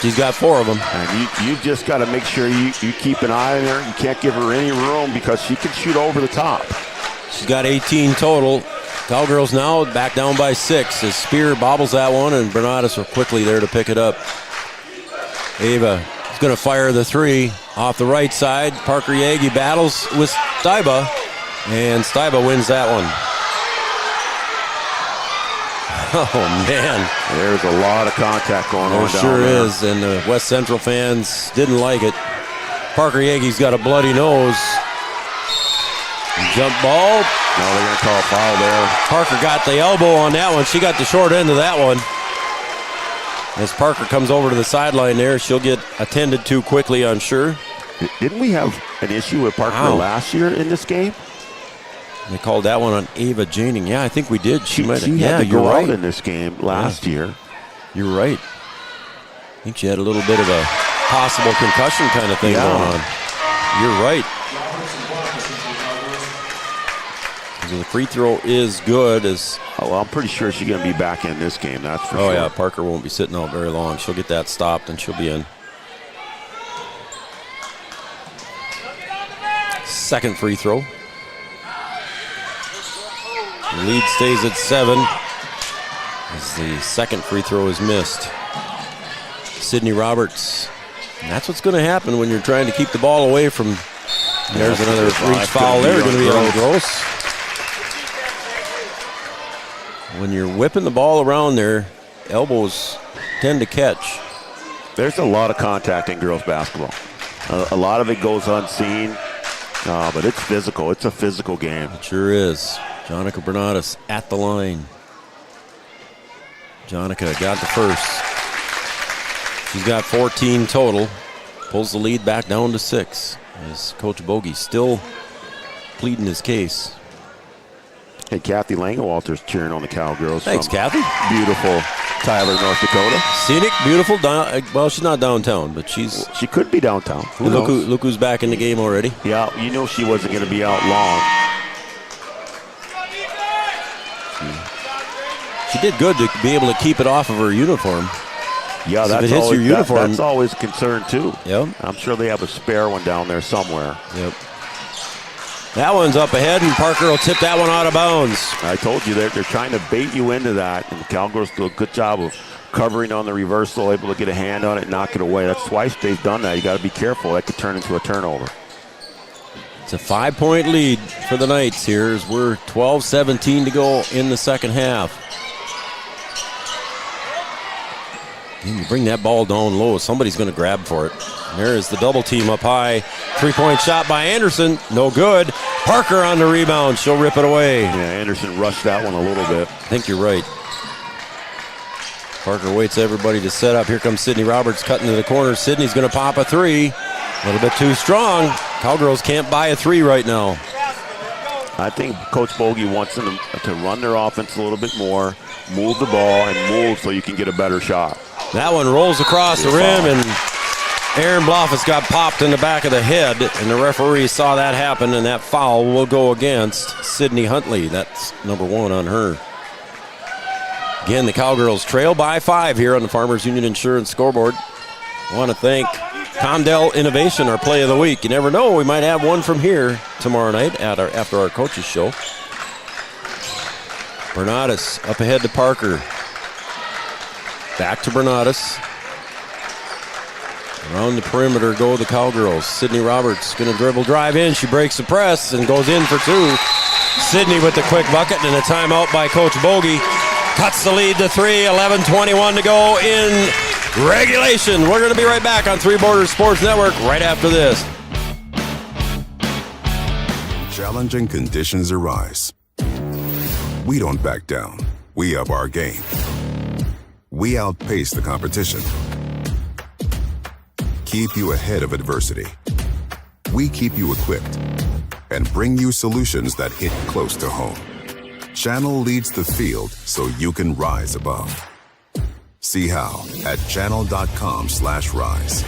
She's got 4 of them. And you just got to make sure you keep an eye on her. You can't give her any room because she can shoot over the top. She's got 18 total. Cowgirls now back down by 6 as Spear bobbles that one, and Bernardis are quickly there to pick it up. Ava is going to fire the 3 off the right side. Parker Yagi battles with Steiba, and Steiba wins that one. Oh, man. There's a lot of contact going on down there. Sure there. is, and the West Central fans didn't like it. Parker Yagi's got a bloody nose. Jump ball. No, they're going to call a foul there. Parker got the elbow on that one. She got the short end of that one. As Parker comes over to the sideline there, she'll get attended to quickly, I'm sure. Didn't we have an issue with Parker last year in this game? They called that one on Ava Janing. Yeah, I think we did. She had to go out in this game last year. You're right. I think she had a little bit of a possible concussion kind of thing going on. You're right. So the free throw is good as Oh, well, I'm pretty sure she's going to be back in this game, that's for sure. Oh, yeah, Parker won't be sitting out very long. She'll get that stopped, and she'll be in. Second free throw. The lead stays at 7 as the second free throw is missed. Sydney Roberts. And that's what's going to happen when you're trying to keep the ball away from. There's another reach foul there, going to be on Gross. When you're whipping the ball around there, elbows tend to catch. There's a lot of contact in girls basketball. A lot of it goes unseen, but it's physical. It's a physical game. It sure is. Jonica Bernatus at the line. Jonica got the first. She's got 14 total. Pulls the lead back down to 6. As Coach Bogey still pleading his case. Hey, Kathy Langewalter's cheering on the Cowgirls. Thanks, Kathy. Beautiful Tyler, North Dakota. Scenic, beautiful. Well, she's not downtown, but she could be downtown. Look who's back in the game already. Yeah, you know she wasn't going to be out long. She did good to be able to keep it off of her uniform. Yeah, so that's, if it hits always, your uniform, that's always a concern, too. Yep. I'm sure they have a spare one down there somewhere. Yep. That one's up ahead, and Parker will tip that one out of bounds. I told you, they're trying to bait you into that, and the Cowgirls do a good job of covering on the reversal, able to get a hand on it, knock it away. That's twice they've done that. You got to be careful. That could turn into a turnover. It's a 5-point lead for the Knights here as we're 12-17 to go in the second half. And you bring that ball down low, somebody's going to grab for it. And there is the double team up high. 3-point shot by Anderson, no good. Parker on the rebound, she'll rip it away. Yeah, Anderson rushed that one a little bit. I think you're right. Parker waits everybody to set up. Here comes Sydney Roberts cutting to the corner. Sydney's going to pop a 3. A little bit too strong. Cowgirls can't buy a 3 right now. I think Coach Bogey wants them to run their offense a little bit more, move the ball, and move so you can get a better shot. That one rolls across the rim, and Aaron Bloffus got popped in the back of the head, and the referee saw that happen, and that foul will go against Sydney Huntley. That's number 1 on her. Again, the Cowgirls trail by 5 here on the Farmers Union Insurance scoreboard. I want to thank Condell Innovation, our play of the week. You never know, we might have one from here tomorrow night after our coaches show. Bernatus up ahead to Parker. Back to Bernatus. Around the perimeter go the Cowgirls. Sydney Roberts going to dribble, drive in. She breaks the press and goes in for 2. Sydney with the quick bucket and a timeout by Coach Bogey. Cuts the lead to 3. 11:21 to go in regulation. We're going to be right back on Three Borders Sports Network right after this. Challenging conditions arise. We don't back down. We up our game. We outpace the competition. Keep you ahead of adversity. We keep you equipped and bring you solutions that hit close to home. Channel leads the field so you can rise above. See how at channel.com/rise.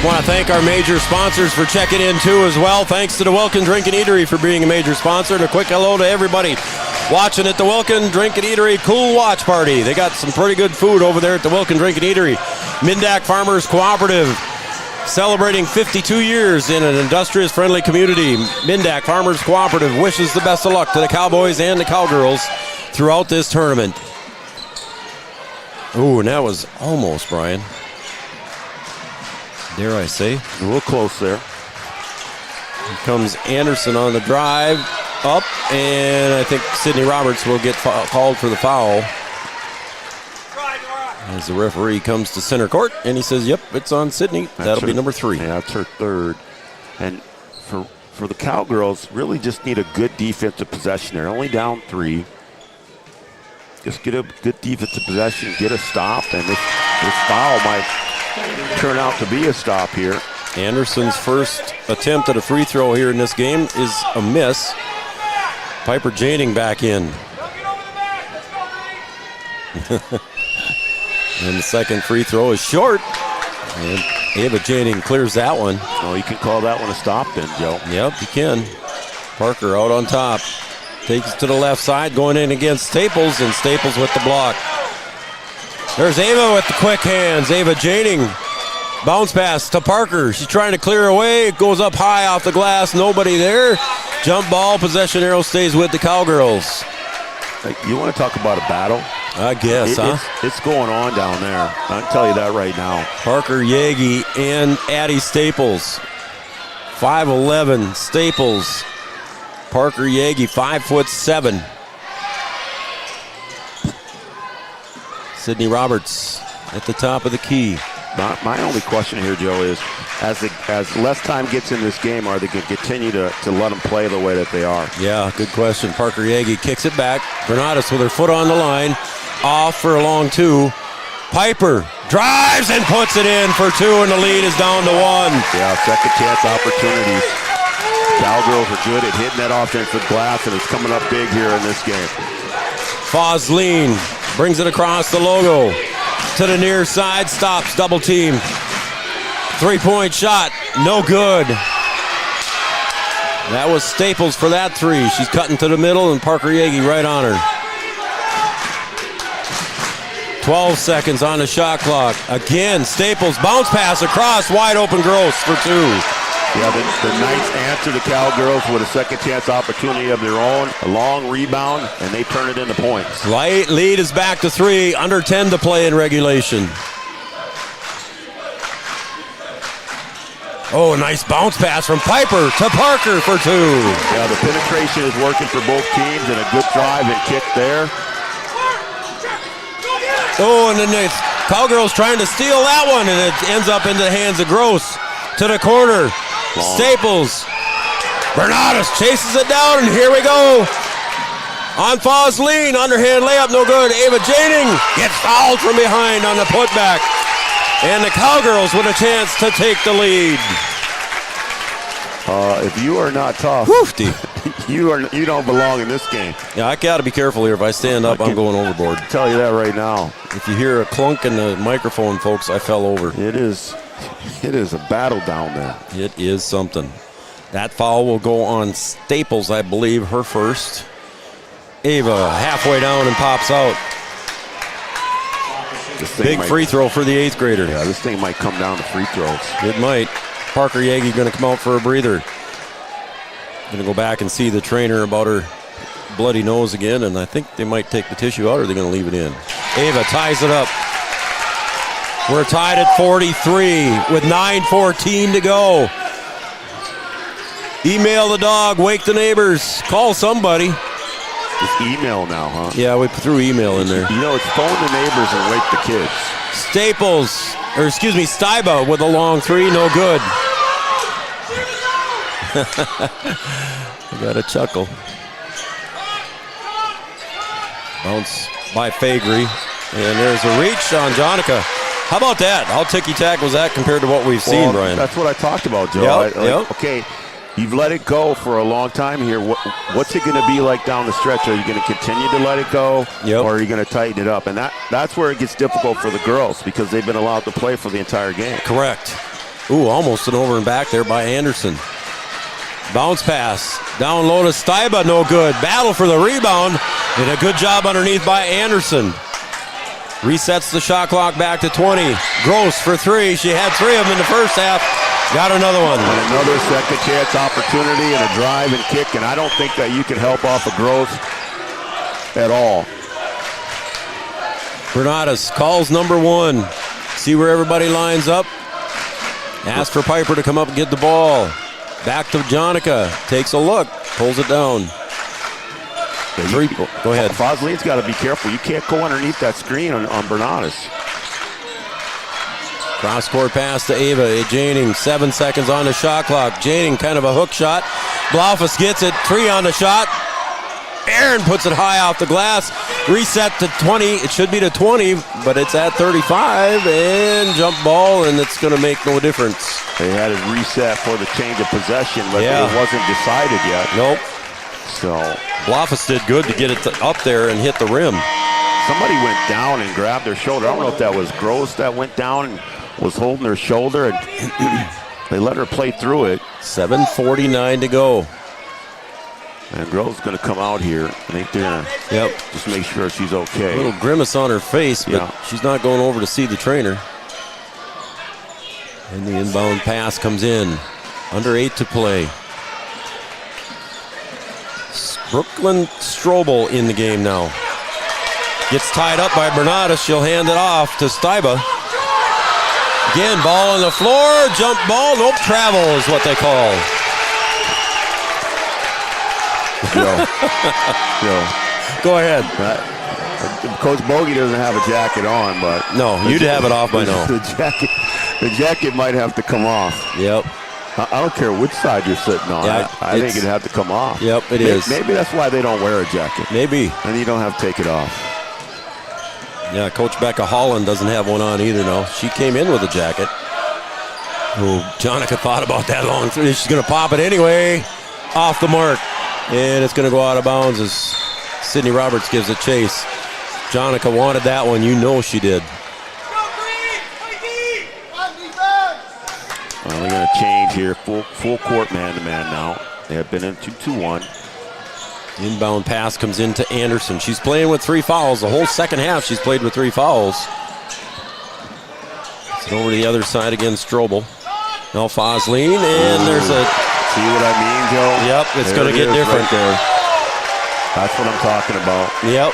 I want to thank our major sponsors for checking in too as well. Thanks to the Wilkin Drink and Eatery for being a major sponsor. And a quick hello to everybody watching at the Wilkin Drink and Eatery Cool Watch Party. They got some pretty good food over there at the Wilkin Drink and Eatery. Mindak Farmers Cooperative celebrating 52 years in an industrious friendly community. Mindak Farmers Cooperative wishes the best of luck to the Cowboys and the Cowgirls throughout this tournament. Ooh, and that was almost, Brian. Dare I say? A little close there. Here comes Anderson on the drive. Up, and I think Sydney Roberts will get called for the foul. As the referee comes to center court, and he says, yep, it's on Sydney. That'll be number 3. Yeah, that's her 3rd. And for the Cowgirls, really just need a good defensive possession. They're only down 3. Just get a good defensive possession, get a stop, and this foul might turn out to be a stop here. Anderson's first attempt at a free throw here in this game is a miss. Piper Janing back in. And the second free throw is short. And Ava Janing clears that one. Oh, you can call that one a stop then, Joe. Yep, you can. Parker out on top. Takes it to the left side, going in against Staples, and Staples with the block. There's Ava with the quick hands. Ava Janing. Bounce pass to Parker. She's trying to clear away. It goes up high off the glass. Nobody there. Jump ball. Possession arrow stays with the Cowgirls. You want to talk about a battle? I guess, It's going on down there. I'll tell you that right now. Parker Yagi and Addie Staples. 5'11", Staples. Parker Yagi, 5'7". Sydney Roberts at the top of the key. My only question here, Joe, is as less time gets in this game, are they going to continue to let them play the way that they are? Yeah, good question. Parker Yagi kicks it back. Bernardus with her foot on the line. Off for a long two. Piper drives and puts it in for two, and the lead is down to one. Yeah, second chance opportunities. Cowgirls are good at hitting that offensive glass, and it's coming up big here in this game. Fosleen brings it across the logo. To the near side, stops, double team. 3-point shot, no good. That was Staples for that three. She's cutting to the middle, and Parker Yagi right on her. 12 seconds on the shot clock. Again, Staples, bounce pass across, wide open Gross for two. Yeah, the Knights answer the Cowgirls with a second chance opportunity of their own. A long rebound, and they turn it into points. Lead is back to 3, under 10 to play in regulation. Oh, a nice bounce pass from Piper to Parker for two. Yeah, the penetration is working for both teams, and a good drive and kick there. Oh, and then the Cowgirls trying to steal that one, and it ends up into the hands of Gross. To the corner. Long. Staples. Bernardus chases it down, and here we go. On Fosleen, underhand layup, no good. Ava Janing gets fouled from behind on the putback. And the Cowgirls with a chance to take the lead. If you are not tough, you don't belong in this game. Yeah, I got to be careful here. If I stand up, I'm going overboard. Tell you that right now. If you hear a clunk in the microphone, folks, I fell over. It is a battle down there. It is something. That foul will go on Staples, I believe, her first. Ava halfway down and pops out. Big free throw for the 8th grader. Yeah, this thing might come down to free throws. It might. Parker Yagi going to come out for a breather. Going to go back and see the trainer about her bloody nose again, and I think they might take the tissue out, or they're going to leave it in. Ava ties it up. We're tied at 43 with 9:14 to go. Email the dog, wake the neighbors, call somebody. It's email now, huh? Yeah, we threw email in there. You know, it's phone the neighbors and wake the kids. Steiba with a long three, no good. I got a chuckle. Bounce by Fagry, and there's a reach on Jonica. How about that? How ticky-tack was that compared to what we've seen, Brian? That's what I talked about, Joe. Yep. Okay, you've let it go for a long time here. What's it going to be like down the stretch? Are you going to continue to let it go, or are you going to tighten it up? And that's where it gets difficult for the girls because they've been allowed to play for the entire game. Correct. Ooh, almost an over and back there by Anderson. Bounce pass. Down low to Steiba, no good. Battle for the rebound. And a good job underneath by Anderson. Resets the shot clock back to 20. Gross for three. She had 3 of them in the first half. Got another one. And another second chance opportunity and a drive and kick. And I don't think that you can help off of Gross at all. Bernardus calls number 1. See where everybody lines up. Ask for Piper to come up and get the ball. Back to Jonica. Takes a look. Pulls it down. Go ahead. Fosleen's got to be careful. You can't go underneath that screen on Bernardus. Cross-court pass to Ava Janing. 7 seconds on the shot clock. Janing, kind of a hook shot. Blaufus gets it. 3 on the shot. Aaron puts it high off the glass. Reset to 20. It should be to 20, but it's at 35. And jump ball, and it's going to make no difference. They had it reset for the change of possession, but it wasn't decided yet. Nope. So Blaufus did good to get it up there and hit the rim. Somebody went down and grabbed their shoulder. I don't know if that was Gross that went down was holding her shoulder, and they let her play through it. 7:49 to go. And Grove's going to come out here. I think they're going to just make sure she's okay. A little grimace on her face, but she's not going over to see the trainer. And the inbound pass comes in. Under 8 to play. Brooklyn Strobel in the game now. Gets tied up by Bernadas. She'll hand it off to Steiba. Again, ball on the floor. Jump ball. Nope, travel is what they call. Go ahead. Coach Bogey doesn't have a jacket on, but no, you'd have it off by now. The jacket might have to come off. Yep. I don't care which side you're sitting on. Yeah, I think it'd have to come off. Yep, it is. Maybe that's why they don't wear a jacket. Maybe. And you don't have to take it off. Yeah, Coach Becca Holland doesn't have one on either now. She came in with a jacket. Oh, Jonica thought about that long. She's going to pop it anyway. Off the mark. And it's going to go out of bounds as Sydney Roberts gives it chase. Jonica wanted that one. You know she did. Well, they're going to change here. Full court man-to-man now. They have been in 2-2-1. Inbound pass comes into Anderson. She's playing with 3 fouls. The whole second half she's played with 3 fouls. It's over to the other side against Strobel. Now Fosleen, and there's a... See what I mean, Joe? Yep, it's going to get different. Right there. That's what I'm talking about. Yep.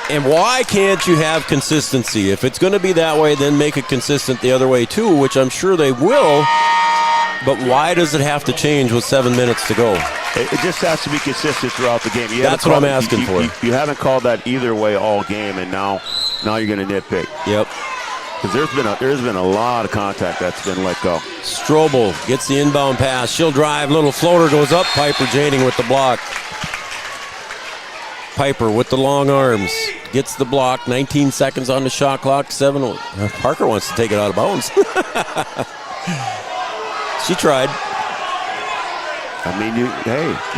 And why can't you have consistency? If it's going to be that way, then make it consistent the other way too, which I'm sure they will. But why does it have to change with 7 minutes to go? It just has to be consistent throughout the game. That's what I'm asking for. You haven't called that either way all game, and now you're going to nitpick. Yep. Because there's been a lot of contact that's been let go. Strobel gets the inbound pass. She'll drive. Little floater goes up. Piper Janing with the block. Piper with the long arms. Gets the block. 19 seconds on the shot clock. Parker wants to take it out of bounds. She tried. I mean, you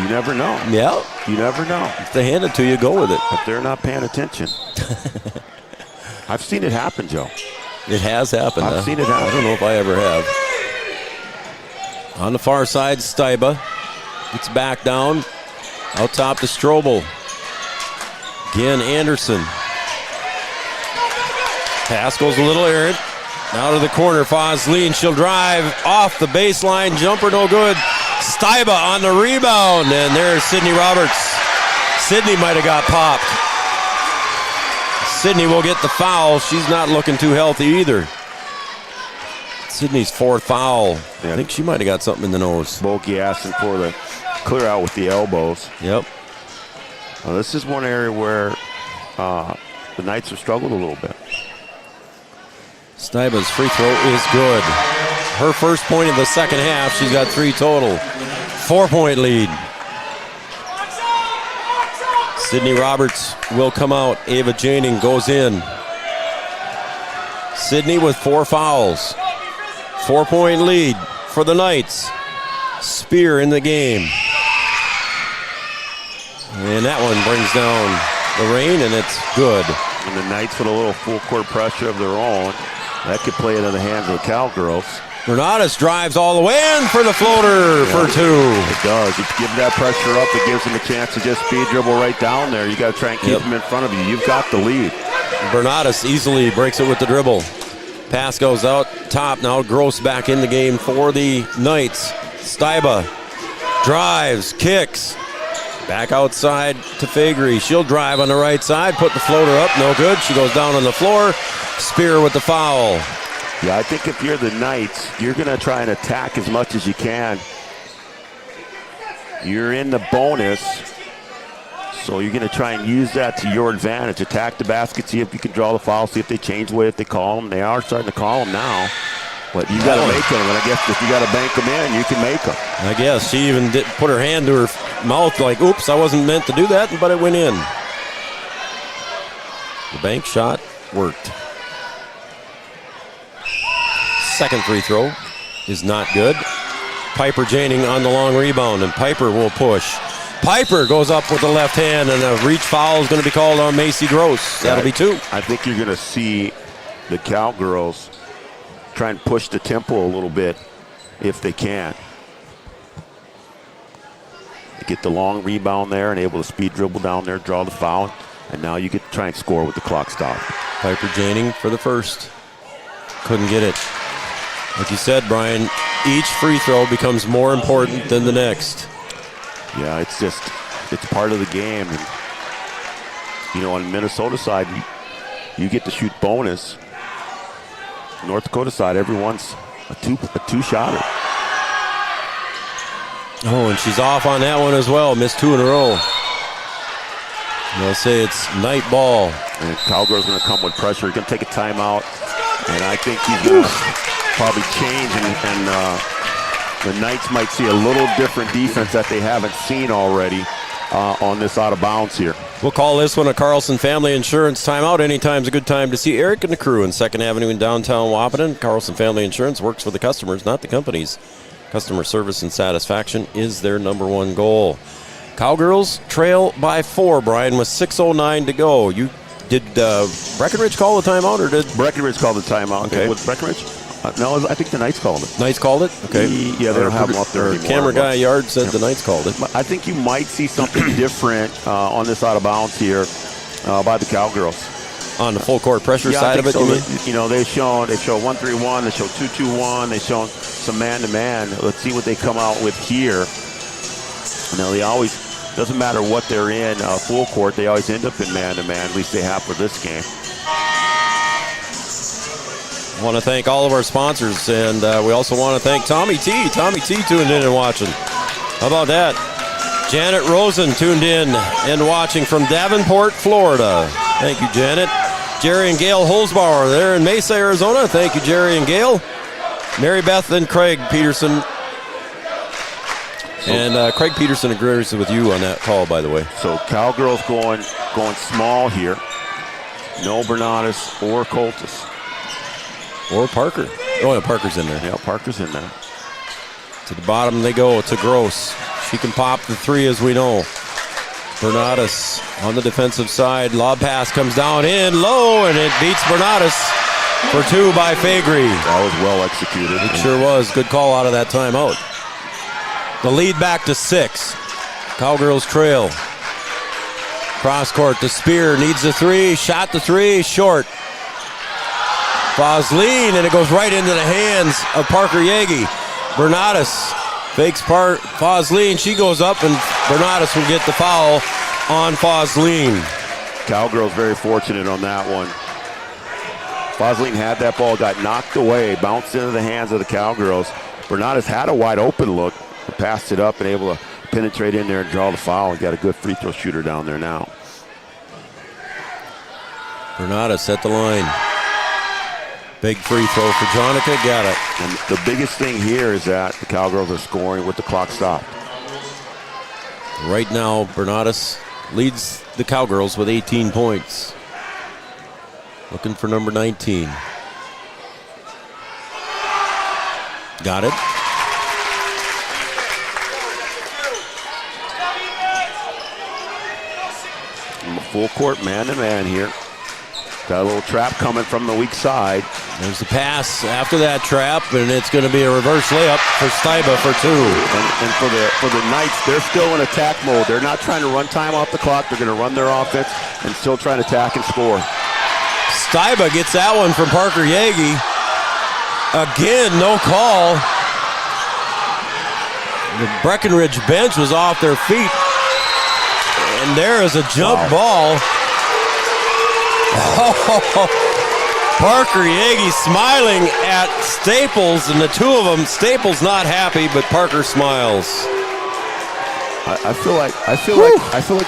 never know. Yeah. You never know. If they hand it to you, go with it. If they're not paying attention. I've seen it happen, Joe. It has happened. I've seen it happen. I don't know if I ever have. On the far side, Steiba gets back down. Out top to Strobel. Again, Anderson. Pass goes a little errant. Out of the corner, Fosleen. She'll drive off the baseline. Jumper no good. Steiba on the rebound. And there's Sydney Roberts. Sydney might have got popped. Sydney will get the foul. She's not looking too healthy either. Sydney's 4th foul. Yeah. I think she might have got something in the nose. Bulky asking for the clear out with the elbows. Yep. Well, this is one area where the Knights have struggled a little bit. Steiba's free throw is good. Her first point of the second half. She's got 3 total. 4-point lead. Sydney Roberts will come out. Ava Janing goes in. Sydney with 4 fouls. 4-point lead for the Knights. Spear in the game. And that one brings down the rain, and it's good. And the Knights with a little full court pressure of their own. That could play into the hands of the Cowgirls. Bernadas drives all the way in for the floater for 2. It does. You give that pressure up, it gives them a chance to just speed dribble right down there. You got to try and keep them in front of you. You've got the lead. Bernadas easily breaks it with the dribble. Pass goes out top. Now Gross back in the game for the Knights. Steiba drives, kicks. Back outside to Fagery. She'll drive on the right side, put the floater up, no good. She goes down on the floor. Spear with the foul. Yeah, I think if you're the Knights, you're going to try and attack as much as you can. You're in the bonus, so you're going to try and use that to your advantage. Attack the basket, see if you can draw the foul, see if they change the way if they call them. They are starting to call them now. But you got to make them, and I guess if you got to bank them in, you can make them. I guess she even did put her hand to her mouth like, oops, I wasn't meant to do that, but it went in. The bank shot worked. Second free throw is not good. Piper Janing on the long rebound, and Piper will push. Piper goes up with the left hand, and a reach foul is going to be called on Macy Gross. That'll be 2. I think you're going to see the Cowgirls try and push the tempo a little bit if they can. They get the long rebound there and able to speed dribble down there, draw the foul, and now you get to try and score with the clock stop. Piper Janing for the first. Couldn't get it. Like you said, Brian, each free throw becomes more important than the next. Yeah, it's part of the game. And, you know, on the Minnesota side, you get to shoot bonus. North Dakota side, everyone's a two-shotter. Oh, and she's off on that one as well. Missed 2 in a row. They'll say it's night ball. And Cowgirls going to come with pressure. He's going to take a timeout. And I think he's going to probably change. And the Knights might see a little different defense that they haven't seen already on this out of bounds here. We'll call this one a Carlson Family Insurance timeout. Anytime's a good time to see Eric and the crew in 2nd Avenue in downtown Wahpeton. Carlson Family Insurance works for the customers, not the companies. Customer service and satisfaction is their number one goal. Cowgirls trail by 4, Brian, with 6:09 to go. Did Breckenridge call the timeout, or did Breckenridge call the timeout? Okay. With Breckenridge? No, I think the Knights called it. Knights called it? Okay. Yeah, they don't have them up there anymore. Camera guy Yard said the Knights called it. I think you might see something different on this out of bounds here by the Cowgirls. On the full court pressure side of it, you mean? You know, they show 1-3-1, they show 2-2-1, they show some man-to-man. Let's see what they come out with here. You know, they always, doesn't matter what they're in full court, they always end up in man-to-man. At least they have for this game. I want to thank all of our sponsors, and we also want to thank Tommy T. Tommy T tuned in and watching. How about that? Janet Rosen tuned in and watching from Davenport, Florida. Thank you, Janet. Jerry and Gail Holzbauer, they're in Mesa, Arizona. Thank you, Jerry and Gail. Mary Beth and Craig Peterson. And Craig Peterson agrees with you on that call, by the way. So Cowgirls going small here. No Bernatus or Coltis. Or Parker. Oh, yeah, Parker's in there. Yeah, Parker's in there. To the bottom they go to Gross. She can pop the 3, as we know. Bernatus on the defensive side. Lob pass comes down in low, and it beats Bernatus for 2 by Faegre. That was well executed. It sure was. Good call out of that timeout. The lead back to 6. Cowgirls trail. Cross court to Spear. Needs the 3. Shot the 3. Short. Fosleen, and it goes right into the hands of Parker Yagi. Bernatus fakes Fosleen. She goes up, and Bernatus will get the foul on Fosleen. Cowgirls very fortunate on that one. Fosleen had that ball, got knocked away, bounced into the hands of the Cowgirls. Bernatus had a wide open look, passed it up and able to penetrate in there and draw the foul. And got a good free throw shooter down there now. Bernatus at the line. Big free throw for Jonica, got it. And the biggest thing here is that the Cowgirls are scoring with the clock stopped. Right now, Bernatus leads the Cowgirls with 18 points. Looking for number 19. Got it. Full court man-to-man here. Got a little trap coming from the weak side. There's the pass after that trap, and it's going to be a reverse layup for Steiba for 2. And for the Knights, they're still in attack mode. They're not trying to run time off the clock. They're going to run their offense and still try to attack and score. Steiba gets that one from Parker Yagi. Again, no call. The Breckenridge bench was off their feet. And there is a jump ball. Oh, Parker Yagi smiling at Staples, and the two of them, Staples not happy, but Parker smiles. I feel like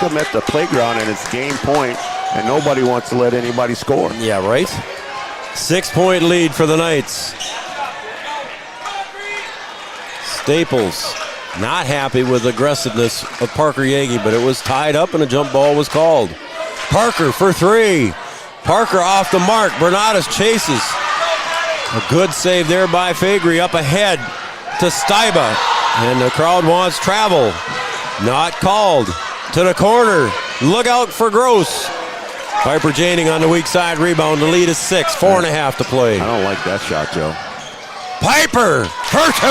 I'm at the playground and it's game point, and nobody wants to let anybody score. Yeah, right. 6-point lead for the Knights. Staples not happy with the aggressiveness of Parker Yagi, but it was tied up and a jump ball was called. Parker for 3. Parker off the mark. Bernatus chases. A good save there by Faegre up ahead to Steiba. And the crowd wants travel. Not called. To the corner. Look out for Gross. Piper Janing on the weak side rebound. The lead is 6, 4.5 to play. I don't like that shot, Joe. Piper for 2.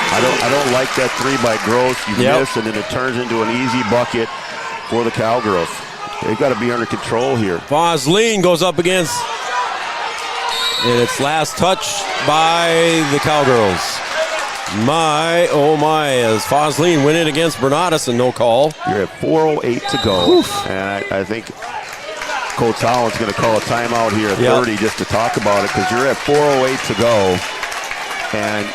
I don't like that 3 by Gross. You miss, and then it turns into an easy bucket for the Cowgirls. They've got to be under control here. Fosleen goes up against, and it's last touch by the Cowgirls. My, oh my, as Fosleen went in against Bernatus and no call. You're at 4:08 to go. Oof. And I think Coach Holland's going to call a timeout here at 30 just to talk about it, because you're at 4:08 to go. And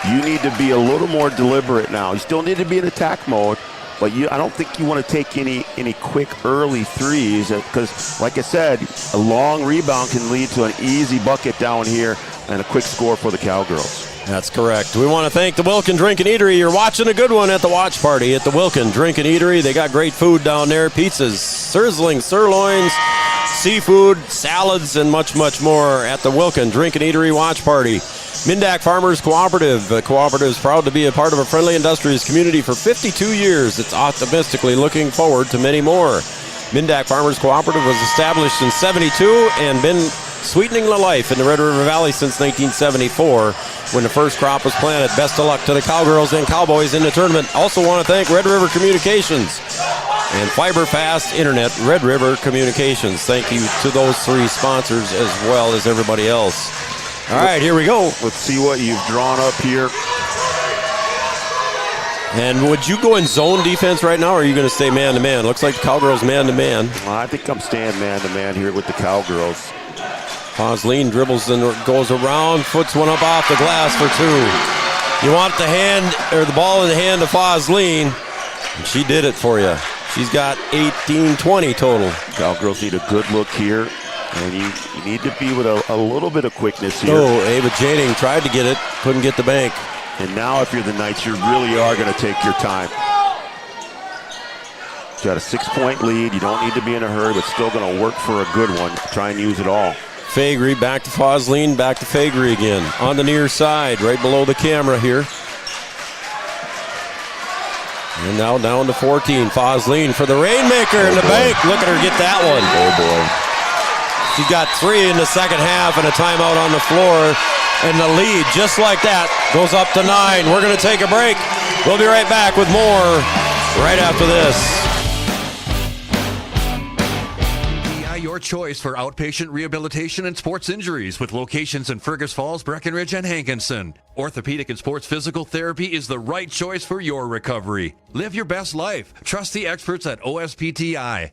you need to be a little more deliberate now. You still need to be in attack mode, but I don't think you want to take any quick early threes, because, like I said, a long rebound can lead to an easy bucket down here and a quick score for the Cowgirls. That's correct. We want to thank the Wilkin Drink and Eatery. You're watching a good one at the watch party at the Wilkin Drink and Eatery. They got great food down there. Pizzas, sizzling sirloins, seafood, salads, and much, much more at the Wilkin Drink and Eatery watch party. Mindak Farmers Cooperative. The cooperative is proud to be a part of a friendly industrious community for 52 years. It's optimistically looking forward to many more. Mindak Farmers Cooperative was established in 72 and been sweetening the life in the Red River Valley since 1974 when the first crop was planted. Best of luck to the Cowgirls and Cowboys in the tournament. Also want to thank Red River Communications and Fiber Fast Internet, Red River Communications. Thank you to those 3 sponsors as well as everybody else. All right, here we go. Let's see what you've drawn up here. And would you go in zone defense right now, or are you going to stay man-to-man? Looks like the Cowgirls man-to-man. I think I'm staying man-to-man here with the Cowgirls. Fosleen dribbles and goes around, puts one up off the glass for 2. You want the ball in the hand of Fosleen, and she did it for you. She's got 18-20 total. Cowgirls need a good look here, and you need to be with a little bit of quickness here. Oh, Ava Janing tried to get it, couldn't get the bank. And now if you're the Knights, you really are going to take your time. You got a 6-point lead. You don't need to be in a hurry, but still going to work for a good one. Try and use it all. Fagery back to Fosleen, back to Fagery again. On the near side, right below the camera here. And now down to 14. Fosleen for the Rainmaker in the bank. Look at her get that one. Oh, boy. She's got 3 in the second half and a timeout on the floor. And the lead, just like that, goes up to 9. We're going to take a break. We'll be right back with more right after this. Your choice for outpatient rehabilitation and sports injuries with locations in Fergus Falls, Breckenridge, and Hankinson. Orthopedic and sports physical therapy is the right choice for your recovery. Live your best life. Trust the experts at OSPTI.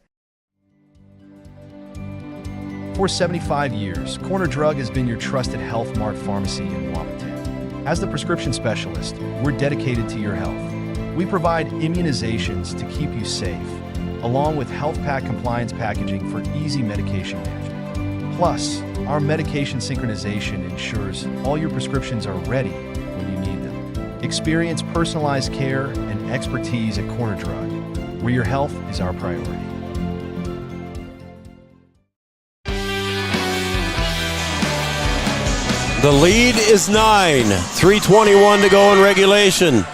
For 75 years, Corner Drug has been your trusted Health Mart pharmacy in Wapaton. As the prescription specialist, we're dedicated to your health. We provide immunizations to keep you safe, along with health pack compliance packaging for easy medication management. Plus, our medication synchronization ensures all your prescriptions are ready when you need them. Experience personalized care and expertise at Corner Drug, where your health is our priority. The lead is 9, 3:21 to go in regulation.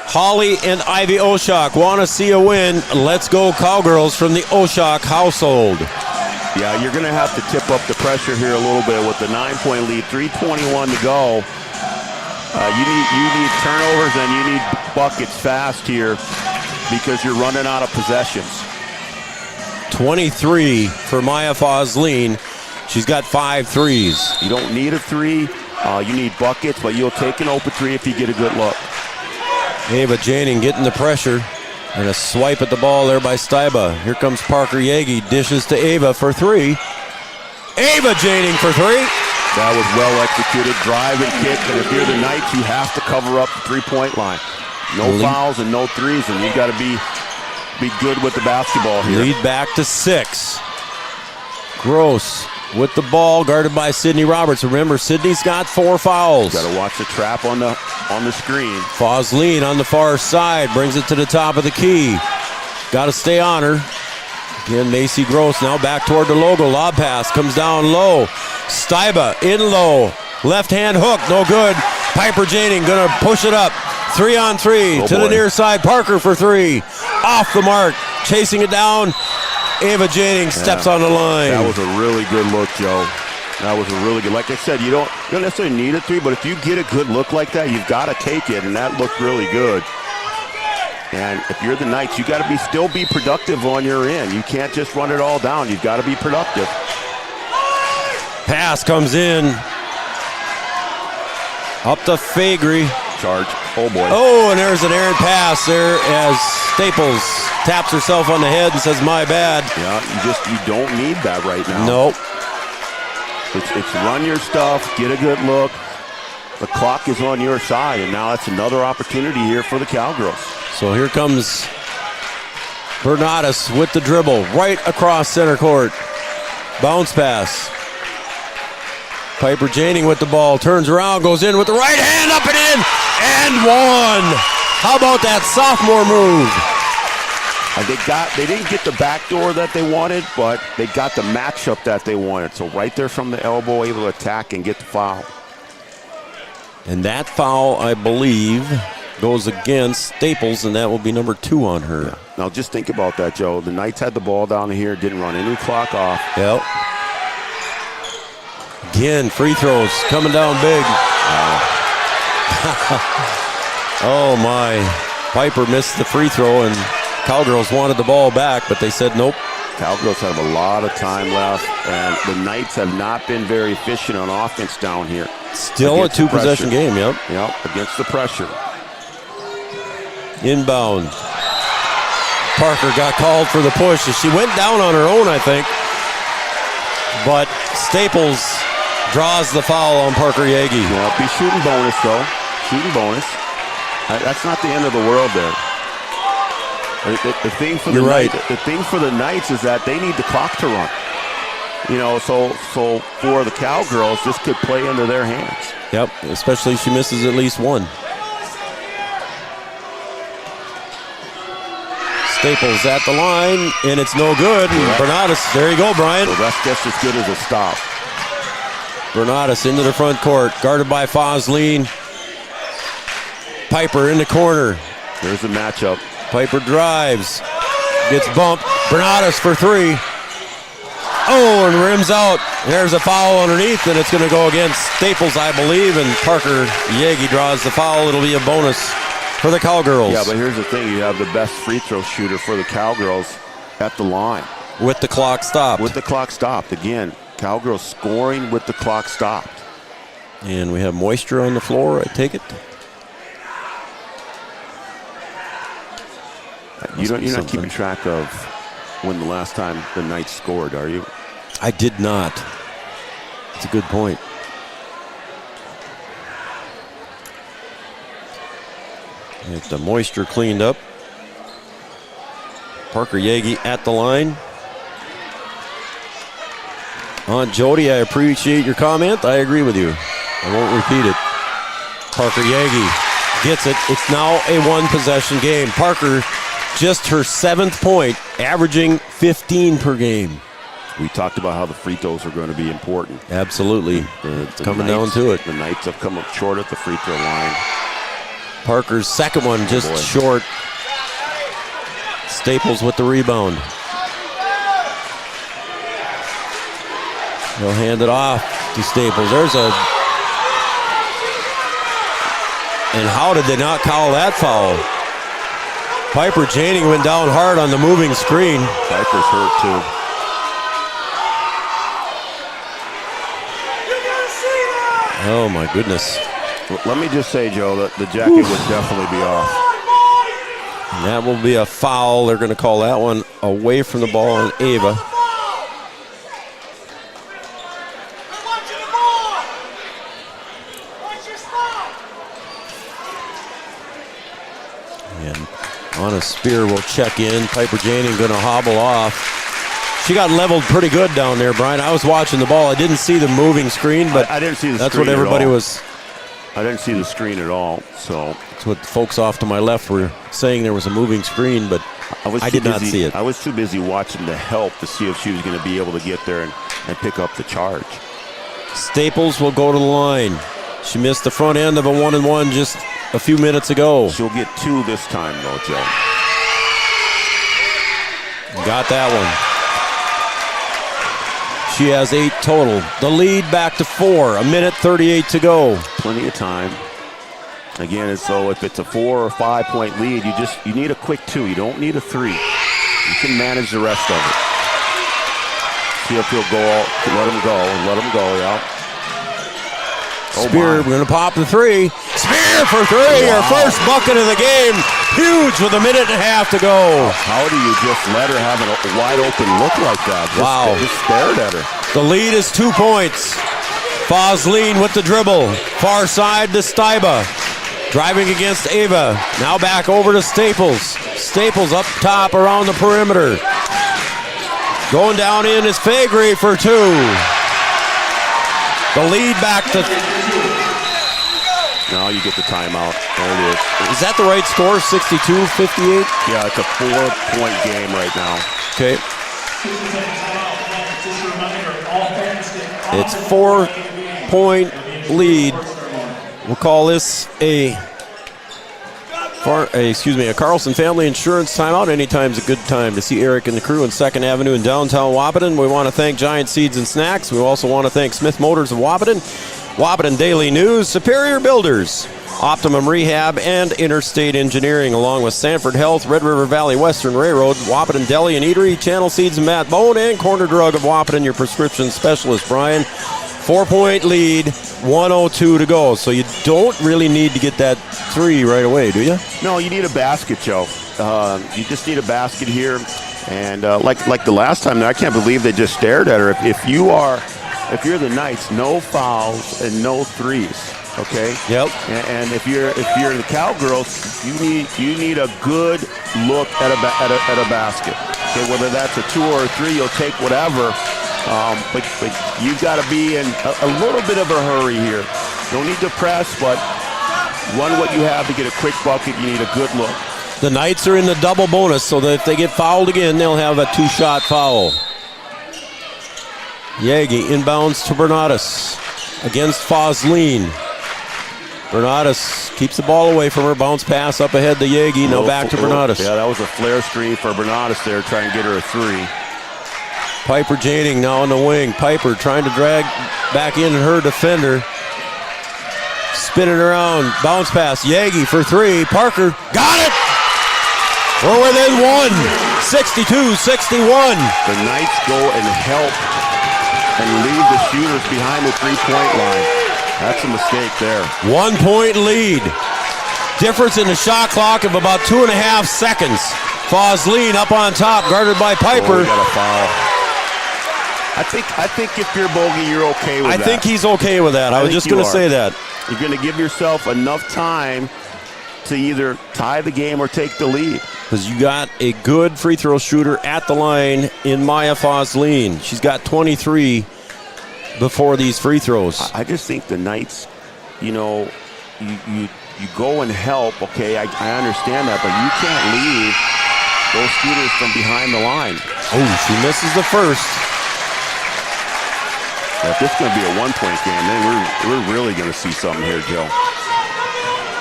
Holly and Ivy Oshak want to see a win. Let's go Cowgirls from the Oshak household. Yeah, you're going to have to tip up the pressure here a little bit with the 9-point lead, 3:21 to go. You need turnovers and you need buckets fast here because you're running out of possessions. 23 for Maya Fosleen. She's got 5 threes. You don't need a 3. You need buckets, but you'll take an open 3 if you get a good look. Ava Janing getting the pressure. And a swipe at the ball there by Steiba. Here comes Parker Yagi. Dishes to Ava for 3. Ava Janing for 3. That was well executed. Drive and kick. And if you're the Knights, you have to cover up the 3-point line. No fouls and no threes, and you've got to be good with the basketball here. Lead back to 6. Gross with the ball, guarded by Sydney Roberts. Remember, Sydney's got 4 fouls. Got to watch the trap on the screen. Fosleen on the far side, brings it to the top of the key. Got to stay on her. Again, Macy Gross now back toward the logo. Lob pass comes down low. Steiba in low. Left hand hook, no good. Piper Janing gonna push it up. 3-on-3 to the near side. Parker for 3. Off the mark. Chasing it down. Ava Jennings steps on the line. That was a really good look, Joe. That was a really good. Like I said, you don't necessarily need a 3, but if you get a good look like that, you've got to take it, and that looked really good. And if you're the Knights, you got to still be productive on your end. You can't just run it all down. You've got to be productive. Pass comes in. Up to Fagre. Charge. Oh, boy. Oh, and there's an errant pass there as Staples taps herself on the head and says, my bad. Yeah, you don't need that right now. Nope. It's run your stuff, get a good look. The clock is on your side, and now that's another opportunity here for the Cowgirls. So here comes Bernatus with the dribble right across center court. Bounce pass. Piper Janing with the ball, turns around, goes in with the right hand, up and in, and one. How about that sophomore move? They didn't get the back door that they wanted, but they got the matchup that they wanted. So right there from the elbow, able to attack and get the foul. And that foul, I believe, goes against Staples, and that will be number 2 on her. Yeah. Now just think about that, Joe. The Knights had the ball down here, didn't run any clock off. Yep. Again, free throws coming down big. Oh my. Piper missed the free throw, and Cowgirls wanted the ball back, but they said nope. Cowgirls have a lot of time left, and the Knights have not been very efficient on offense down here. Still a 2-possession game, yep. Yep, against the pressure. Inbound. Parker got called for the push. She went down on her own, I think. But Staples draws the foul on Parker Yagi. Yeah, be shooting bonus, though. Shooting bonus. That's not the end of the world there. The thing for the right. The thing for the Knights is that they need the clock to run. So for the Cowgirls, this could play into their hands. Yep, especially if she misses at least one. Staples at the line, and it's no good. Bernatus, there you go, Brian. So that's just as good as a stop. Bernatus into the front court, guarded by Fosleen. Piper in the corner. There's the matchup. Piper drives, gets bumped. Bernatus for 3. Oh, and rims out. There's a foul underneath, and it's going to go against Staples, I believe, and Parker Yagi draws the foul. It'll be a bonus for the Cowgirls. Yeah, but here's the thing. You have the best free throw shooter for the Cowgirls at the line. With the clock stopped. With the clock stopped. Again, Cowgirls scoring with the clock stopped. And we have moisture on the floor, I take it. You're not keeping track of when the last time the Knights scored, are you? I did not. It's a good point. Get the moisture cleaned up. Parker Yagi at the line. Aunt Jody, I appreciate your comment. I agree with you. I won't repeat it. Parker Yagi gets it. It's now a 1-possession game. Parker, just her 7th point, averaging 15 per game. We talked about how the free throws are going to be important. Absolutely. It's coming down to it. The Knights have come up short at the free throw line. Parker's second one just short. Staples with the rebound. They'll hand it off to Staples. There's a... And how did they not call that foul? Piper Janing went down hard on the moving screen. Piper's hurt too. Oh my goodness. Let me just say, Joe, that the jacket would definitely be off. And that will be a foul. They're going to call that one away from the ball on Ava. And Anna Spear will check in. Piper Janing going to hobble off. She got leveled pretty good down there, Brian. I was watching the ball. I didn't see the moving screen, but I didn't see the that's screen what everybody at all. was. I didn't see the screen at all. So that's what folks off to my left were saying. There was a moving screen, but I did not see it. I was too busy watching the help to see if she was going to be able to get there and pick up the charge. Staples will go to the line. She missed the front end of a 1-and-1 just a few minutes ago. She'll get 2 this time, though, Joe. Got that one. She has 8 total. The lead back to 4. 1:38 to go. Plenty of time. Again, so if it's a 4 or 5 point lead, you need a quick 2. You don't need a 3. You can manage the rest of it. See if he'll go. Let him go and let him go. Yeah. Spear, we're going to pop the 3. Spear for 3, her first bucket of the game. Huge with 1.5 minutes to go. How do you just let her have a wide open look like that? Just stared at her. The lead is 2 points. Fosleen with the dribble. Far side to Steiba. Driving against Ava. Now back over to Staples. Staples up top around the perimeter. Going down in is Fagre for 2. The lead back to... Now you get the timeout. There it is. Is that the right score? 62-58? Yeah, it's a 4-point game right now. Okay. It's 4-point lead. We'll call this a Carlson Family Insurance timeout. Anytime's a good time to see Eric and the crew in 2nd Avenue in downtown Wapaton. We want to thank Giant Seeds and Snacks. We also want to thank Smith Motors of Wapaton, Wapaton Daily News, Superior Builders, Optimum Rehab, and Interstate Engineering, along with Sanford Health, Red River Valley Western Railroad, Wapaton Deli and Eatery, Channel Seeds and Matt Bone, and Corner Drug of Wapaton, your prescription specialist, Brian. 4-point lead, 1:02 to go. So you don't really need to get that 3 right away, do you? No, you need a basket, Joe. You just need a basket here. And like the last time, I can't believe they just stared at her. If you're the Knights, no fouls and no 3s. Okay. Yep. And if you're the Cowgirls, you need a good look at a basket. Okay, whether that's a 2 or a 3, you'll take whatever. But you've got to be in a little bit of a hurry here. Don't need to press, but run what you have to get a quick bucket. You need a good look. The Knights are in the double bonus, so that if they get fouled again, they'll have a 2-shot foul. Yagi inbounds to Bernatus against Fosleen. Bernatus keeps the ball away from her. Bounce pass up ahead to Yagi. Now back to Bernatus. Yeah, that was a flare screen for Bernatus there, trying to get her a 3. Piper Janing now on the wing. Piper trying to drag back in her defender. Spinning around. Bounce pass. Yagi for 3. Parker got it! We're within 1. 62-61. The Knights go and help and leave the shooters behind the 3-point line. That's a mistake there. 1-point lead. Difference in the shot clock of about 2.5 seconds. Fosleen up on top, guarded by Piper. Oh, got a foul. I think if you're Bogey, you're okay with that. I think he's okay with that. I was just going to say that. You're going to give yourself enough time to either tie the game or take the lead. Because you got a good free throw shooter at the line in Maya Fosleen. She's got 23 before these free throws. I just think the Knights, you go and help, okay, I understand that, but you can't leave those shooters from behind the line. Oh, she misses the first. If this is going to be a 1-point game, then we're really going to see something here, Joe.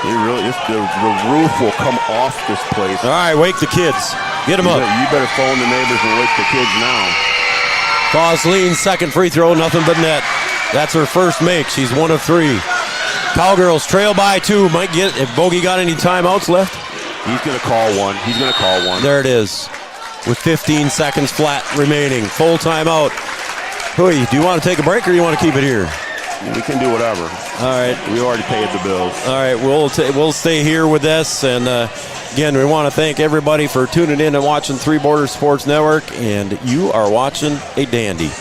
The roof will come off this place. All right, wake the kids. Get them up. You better phone the neighbors and wake the kids now. Fosleen, second free throw, nothing but net. That's her first make. She's 1 of 3. Cowgirls trail by 2. Might get, if Bogey got any timeouts left. He's going to call one. There it is. With 15 seconds flat remaining. Full timeout. Hui, do you want to take a break or do you want to keep it here? We can do whatever. All right. We already paid the bills. All right, we'll stay here with this. And again, we want to thank everybody for tuning in and watching Three Borders Sports Network. And you are watching a dandy.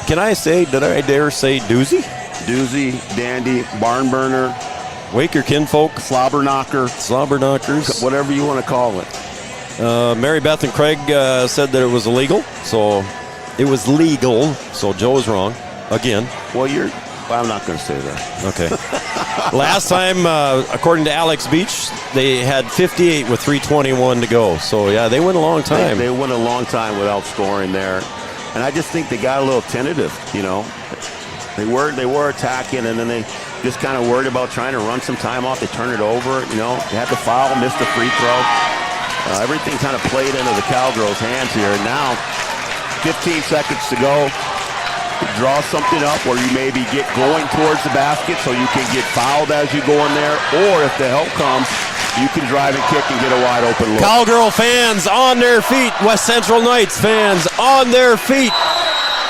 Did I dare say doozy? Doozy, dandy, barn burner. Wake your kinfolk. Slobber knocker. Slobber knockers. Whatever you want to call it. Mary Beth and Craig said that it was illegal. So it was legal. So Joe was wrong. Again. Well, I'm not going to say that. Okay. Last time, according to Alex Beach, they had 58 with 3:21 to go. So, yeah, they went a long time. They went a long time without scoring there. And I just think they got a little tentative, They were attacking, and then they just kind of worried about trying to run some time off. They turned it over, They had the foul, missed the free throw. Everything kind of played into the Cowgirls' hands here. And now, 15 seconds to go. draw something up where you maybe get going towards the basket so you can get fouled as you go in there, or if the help comes, you can drive and kick and get a wide open look. Cowgirl fans on their feet. West Central Knights fans on their feet.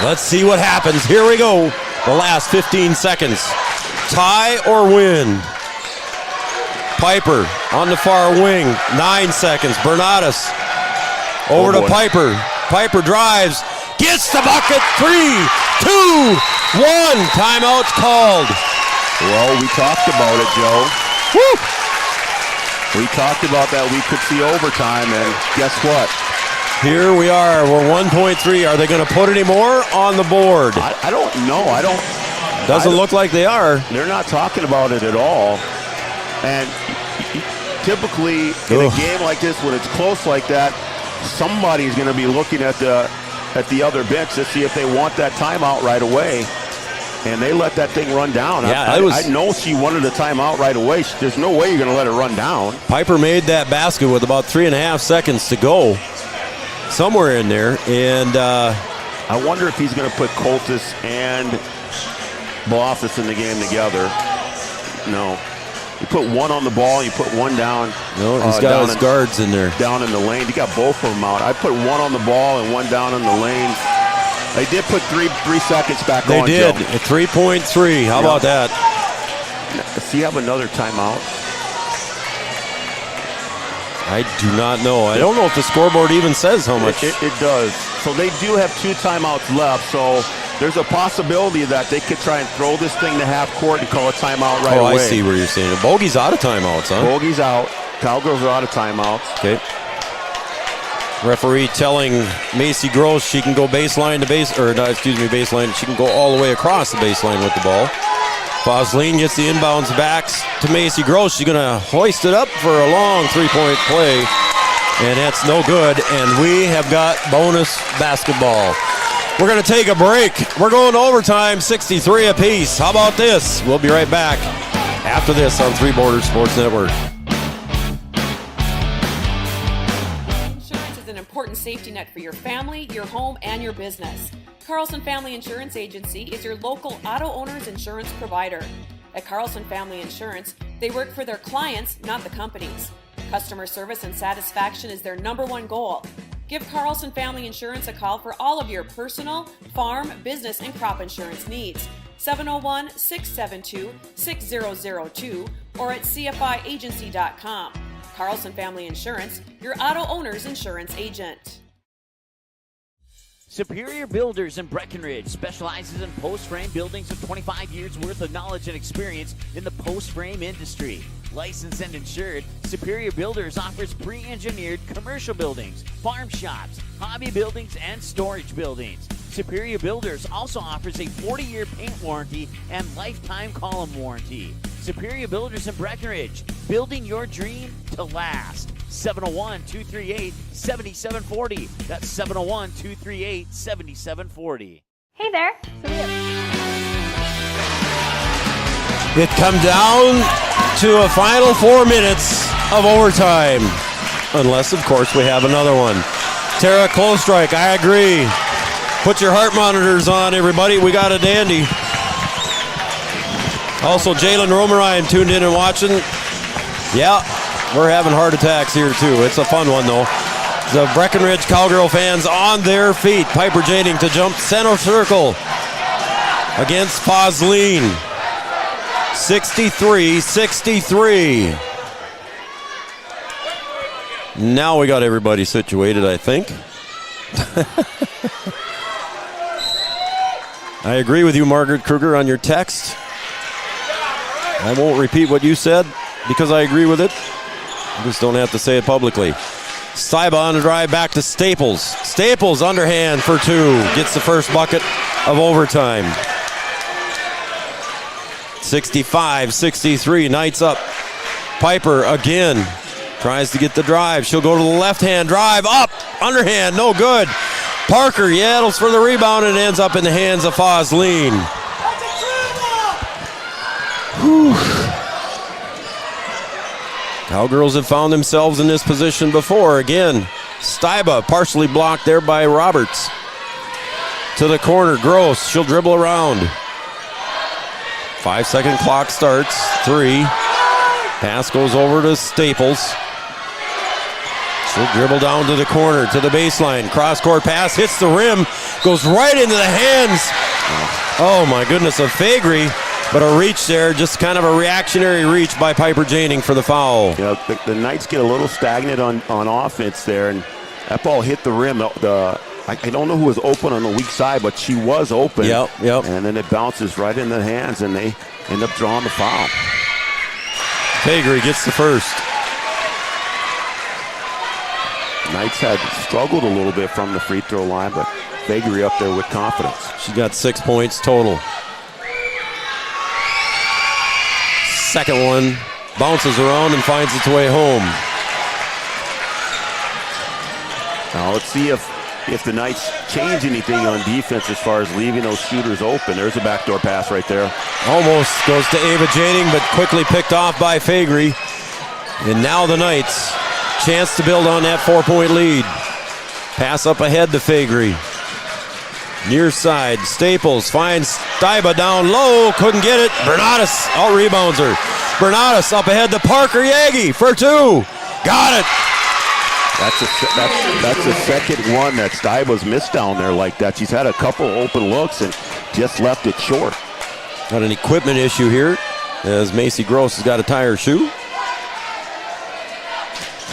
Let's see what happens. Here we go. The last 15 seconds. Tie or win. Piper on the far wing. 9 seconds. Bernatus over to Piper. Piper drives. Gets the bucket. 3, 2, 1. Timeout's called. Well, we talked about it, Joe. Woo! We talked about that we could see overtime, and guess what? Here we are. We're 1.3. Are they going to put any more on the board? I don't know. Doesn't look like they are. They're not talking about it at all. And typically in a game like this, when it's close like that, somebody's going to be looking at the other bench to see if they want that timeout right away. And they let that thing run down. Yeah, I know she wanted a timeout right away. There's no way you're going to let it run down. Piper made that basket with about 3.5 seconds to go. Somewhere in there. And I wonder if he's going to put Coltis and Blofis in the game together. No. You put one on the ball, you put one down. No, he's got his guards in there. Down in the lane. He got both of them out. I put one on the ball and one down in the lane. They did put three seconds back on. They did. 3.3. How about that? Does he have another timeout? I do not know. I don't know if the scoreboard even says how much. It does. So they do have 2 timeouts left. So there's a possibility that they could try and throw this thing to half court and call a timeout right away. Oh, I see where you're saying it. Bogey's out of timeouts, huh? Bogey's out. Cowgirls are out of timeouts. Okay. Referee telling Macy Gross she can go baseline to baseline. She can go all the way across the baseline with the ball. Fosline gets the inbounds backs to Macy Gross. She's going to hoist it up for a long three-point play, and that's no good, and we have got bonus basketball. We're going to take a break. We're going to overtime, 63 apiece. How about this? We'll be right back after this on Three Borders Sports Network. Insurance is an important safety net for your family, your home, and your business. Carlson Family Insurance Agency is your local auto owner's insurance provider. At Carlson Family Insurance, they work for their clients, not the companies. Customer service and satisfaction is their /1 goal. Give Carlson Family Insurance a call for all of your personal, farm, business, and crop insurance needs. 701-672-6002 or at cfiagency.com. Carlson Family Insurance, your auto owner's insurance agent. Superior Builders in Breckenridge specializes in post-frame buildings with 25 years worth of knowledge and experience in the post-frame industry. Licensed and insured, Superior Builders offers pre-engineered commercial buildings, farm shops, hobby buildings, and storage buildings. Superior Builders also offers a 40-year paint warranty and lifetime column warranty. Superior Builders in Breckenridge, building your dream to last. 701-238-7740. That's 701-238-7740. Hey there. It come down to a final 4 minutes of overtime. Unless, of course, we have another one. Tara close strike, I agree. Put your heart monitors on, everybody. We got a dandy. Also, Jalen Romerine tuned in and watching. Yeah, we're having heart attacks here, too. It's a fun one, though. The Breckenridge Cowgirl fans on their feet. Piper Jading to jump center circle against Fosline. 63-63. Now we got everybody situated, I think. I agree with you, Margaret Kruger, on your text. I won't repeat what you said because I agree with it. I just don't have to say it publicly. Steiba on the drive back to Staples. Staples underhand for 2. Gets the first bucket of overtime. 65-63. Knights up. Piper again. Tries to get the drive. She'll go to the left-hand drive. Up. Underhand. No good. Parker yaddles for the rebound and ends up in the hands of Fosline. Whew. Cowgirls have found themselves in this position before. Again, Steiba partially blocked there by Roberts. To the corner, Gross. She'll dribble around. 5-second clock starts. 3. Pass goes over to Staples. She'll dribble down to the corner, to the baseline. Cross-court pass, hits the rim, goes right into the hands. Oh my goodness, of Fagry. But a reach there, just kind of a reactionary reach by Piper Janing for the foul. Yeah, the Knights get a little stagnant on offense there, and that ball hit the rim. I don't know who was open on the weak side, but she was open. Yep. And then it bounces right in the hands, and they end up drawing the foul. Fagry gets the first. Knights had struggled a little bit from the free throw line, but Fagry up there with confidence. She got 6 points total. Second one bounces around and finds its way home. Now let's see if the Knights change anything on defense as far as leaving those shooters open. There's a backdoor pass right there. Almost goes to Ava Janing, but quickly picked off by Fagry. And now the Knights, chance to build on that 4-point lead. Pass up ahead to Fagry. Near side, Staples finds Staiba down low, couldn't get it. Bernatus out-rebounds her. Bernatus up ahead to Parker Yagi for 2. Got it. That's the second one that Staiba's missed down there like that. She's had a couple open looks and just left it short. Got an equipment issue here as Macy Gross has got to tie her shoe.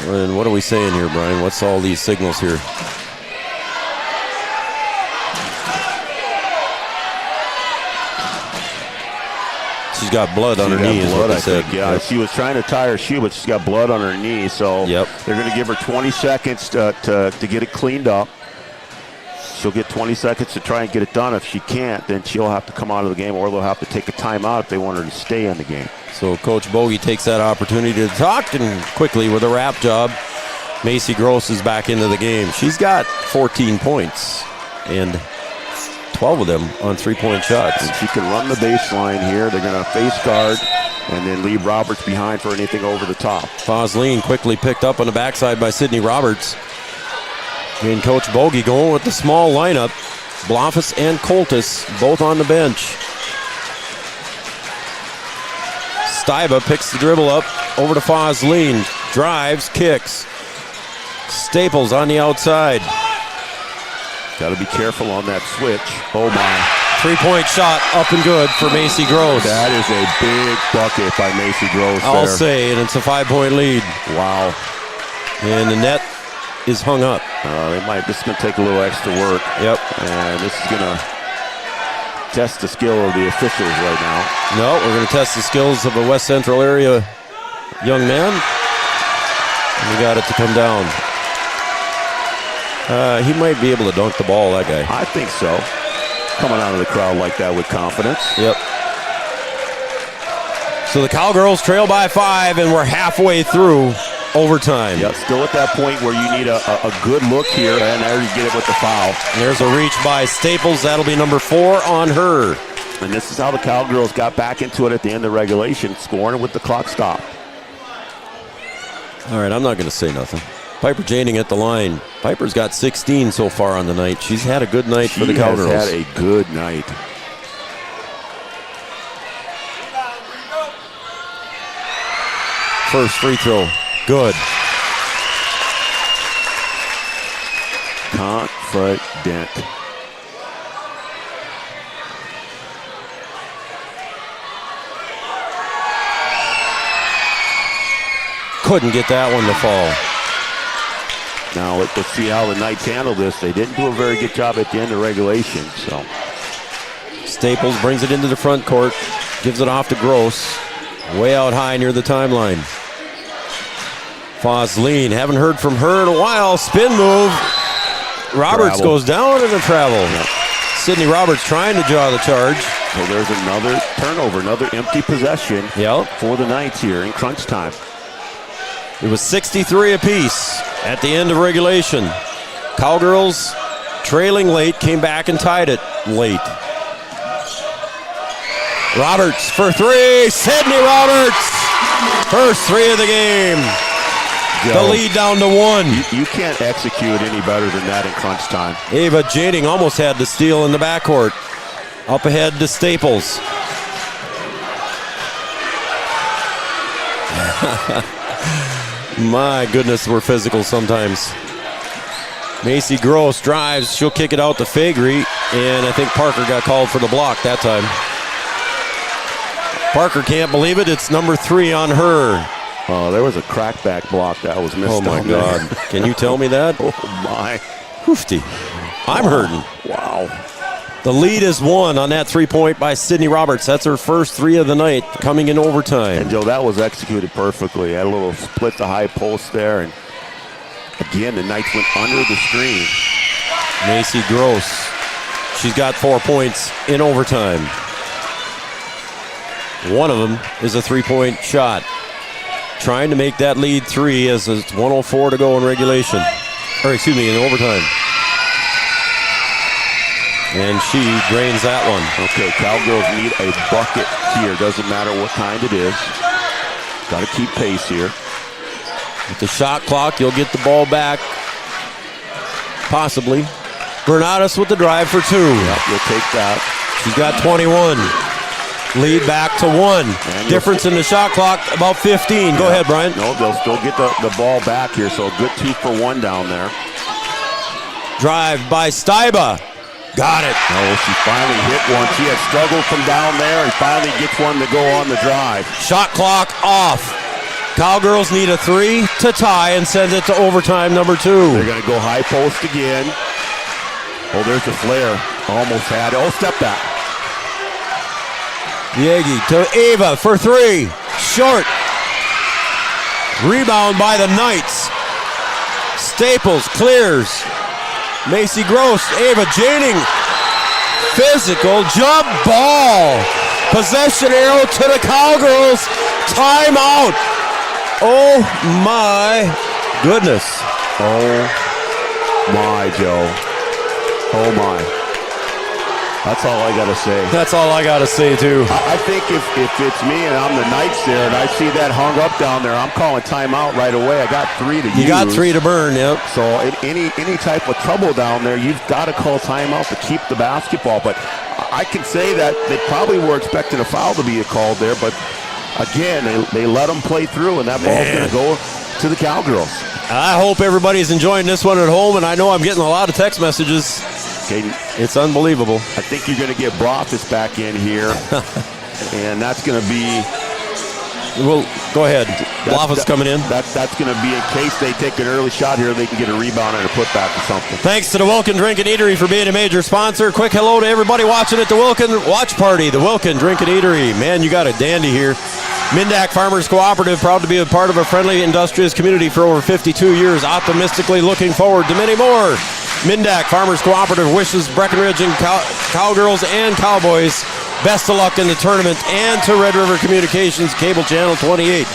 And what are we saying here, Brian? What's all these signals here? She's got blood on her knee, is what they said. Yeah, she was trying to tie her shoe, but she's got blood on her knee, so they're going to give her 20 seconds to get it cleaned up. She'll get 20 seconds to try and get it done. If she can't, then she'll have to come out of the game, or they'll have to take a timeout if they want her to stay in the game. So Coach Bogey takes that opportunity to talk, and quickly with a wrap job, Macy Gross is back into the game. She's got 14 points, and 12 of them on 3-point shots. And she can run the baseline here. They're going to face guard and then leave Roberts behind for anything over the top. Fosleen quickly picked up on the backside by Sydney Roberts. And Coach Bogey going with the small lineup. Blofus and Coltis both on the bench. Staiba picks the dribble up over to Fosleen. Drives, kicks. Staples on the outside. Got to be careful on that switch. Oh my. 3-point shot up and good for Macy Gross. That is a big bucket by Macy Gross. I'll say, and it's a 5-point lead. Wow. And the net is hung up. This is going to take a little extra work. Yep. And this is going to test the skill of the officials right now. No, we're going to test the skills of a West Central area young man. And we got it to come down. He might be able to dunk the ball, that guy. I think so. Coming out of the crowd like that with confidence. Yep. So the Cowgirls trail by 5, and we're halfway through overtime. Yep, still at that point where you need a good look here, and there you get it with the foul. There's a reach by Staples. That'll be number 4 on her. And this is how the Cowgirls got back into it at the end of regulation, scoring with the clock stopped. All right, I'm not going to say nothing. Piper Janing at the line. Piper's got 16 so far on the night. She's had a good night for the Cowgirls. She has had a good night. First free throw, good. Confident. Couldn't get that one to fall. Now let's see how the Knights handle this. They didn't do a very good job at the end of regulation. So Staples brings it into the front court, gives it off to Gross, way out high near the timeline. Fosleen, haven't heard from her in a while. Spin move. Roberts goes down and a travel. Yep. Sydney Roberts trying to draw the charge. So there's another turnover, another empty possession for the Knights here in crunch time. It was 63 apiece at the end of regulation. Cowgirls trailing late, came back and tied it late. Roberts for 3. Sydney Roberts. First 3 of the game. the lead down to 1. You can't execute any better than that in crunch time. Ava Jading almost had the steal in the backcourt. Up ahead to Staples. My goodness, we're physical sometimes. Macy Gross drives. She'll kick it out to Fagry, and I think Parker got called for the block that time. Parker can't believe it. It's number 3 on her. Oh, there was a crackback block that was missed. Oh, my God. Can you tell me that? Oh, my. Hoofty. I'm hurting. Wow. The lead is 1 on that 3-point by Sydney Roberts. That's her first 3 of the night, coming in overtime. And, Joe, that was executed perfectly. Had a little split the high post there, and again, the Knights went under the screen. Macy Gross. She's got 4 points in overtime. One of them is a 3-point shot. Trying to make that lead 3 as it's 1:04 to go in regulation. Or, excuse me, in overtime. And she drains that one. Okay, Cowgirls need a bucket here. Doesn't matter what kind it is. Got to keep pace here. With the shot clock, you'll get the ball back. Possibly. Bernadas with the drive for 2. Yep, you'll take that. She's got 21. Lead back to 1. Difference in the shot clock, about 15. Go ahead, Brian. No, they'll still get the ball back here, so a good 2 for 1 down there. Drive by Steiba. Got it. Oh, she finally hit one. She had struggled from down there and finally gets one to go on the drive. Shot clock off. Cowgirls need a 3 to tie and send it to overtime number 2. They're going to go high post again. Oh, there's the flare. Almost had it. Oh, step back. Yegi to Ava for 3. Short. Rebound by the Knights. Staples clears. Macy Gross, Ava Jading. Physical jump ball. Possession arrow to the Cowgirls. Timeout. Oh my goodness. Oh my, Joe. Oh my. That's all I got to say. That's all I got to say, too. I think if it's me and I'm the Knights there and I see that hung up down there, I'm calling timeout right away. I got 3 to use. You got 3 to burn, yep. So any type of trouble down there, you've got to call timeout to keep the basketball. But I can say that they probably were expecting a foul to be called there. But, again, they let them play through, and that ball's going to go to the Cowgirls. I hope everybody's enjoying this one at home, and I know I'm getting a lot of text messages. It's unbelievable. I think you're going to get Brothis back in here, and that's going to be... Well, go ahead. Brothis coming in. That's going to be in case they take an early shot here, they can get a rebound and a putback or something. Thanks to the Wilkin Drink and Eatery for being a major sponsor. Quick hello to everybody watching at the Wilkin Watch Party. The Wilkin Drink and Eatery. Man, you got a dandy here. Mindak Farmers Cooperative, proud to be a part of a friendly, industrious community for over 52 years. Optimistically looking forward to many more. Mindak Farmers Cooperative wishes Breckenridge and Cowgirls and Cowboys best of luck in the tournament, and to Red River Communications, Cable Channel 28,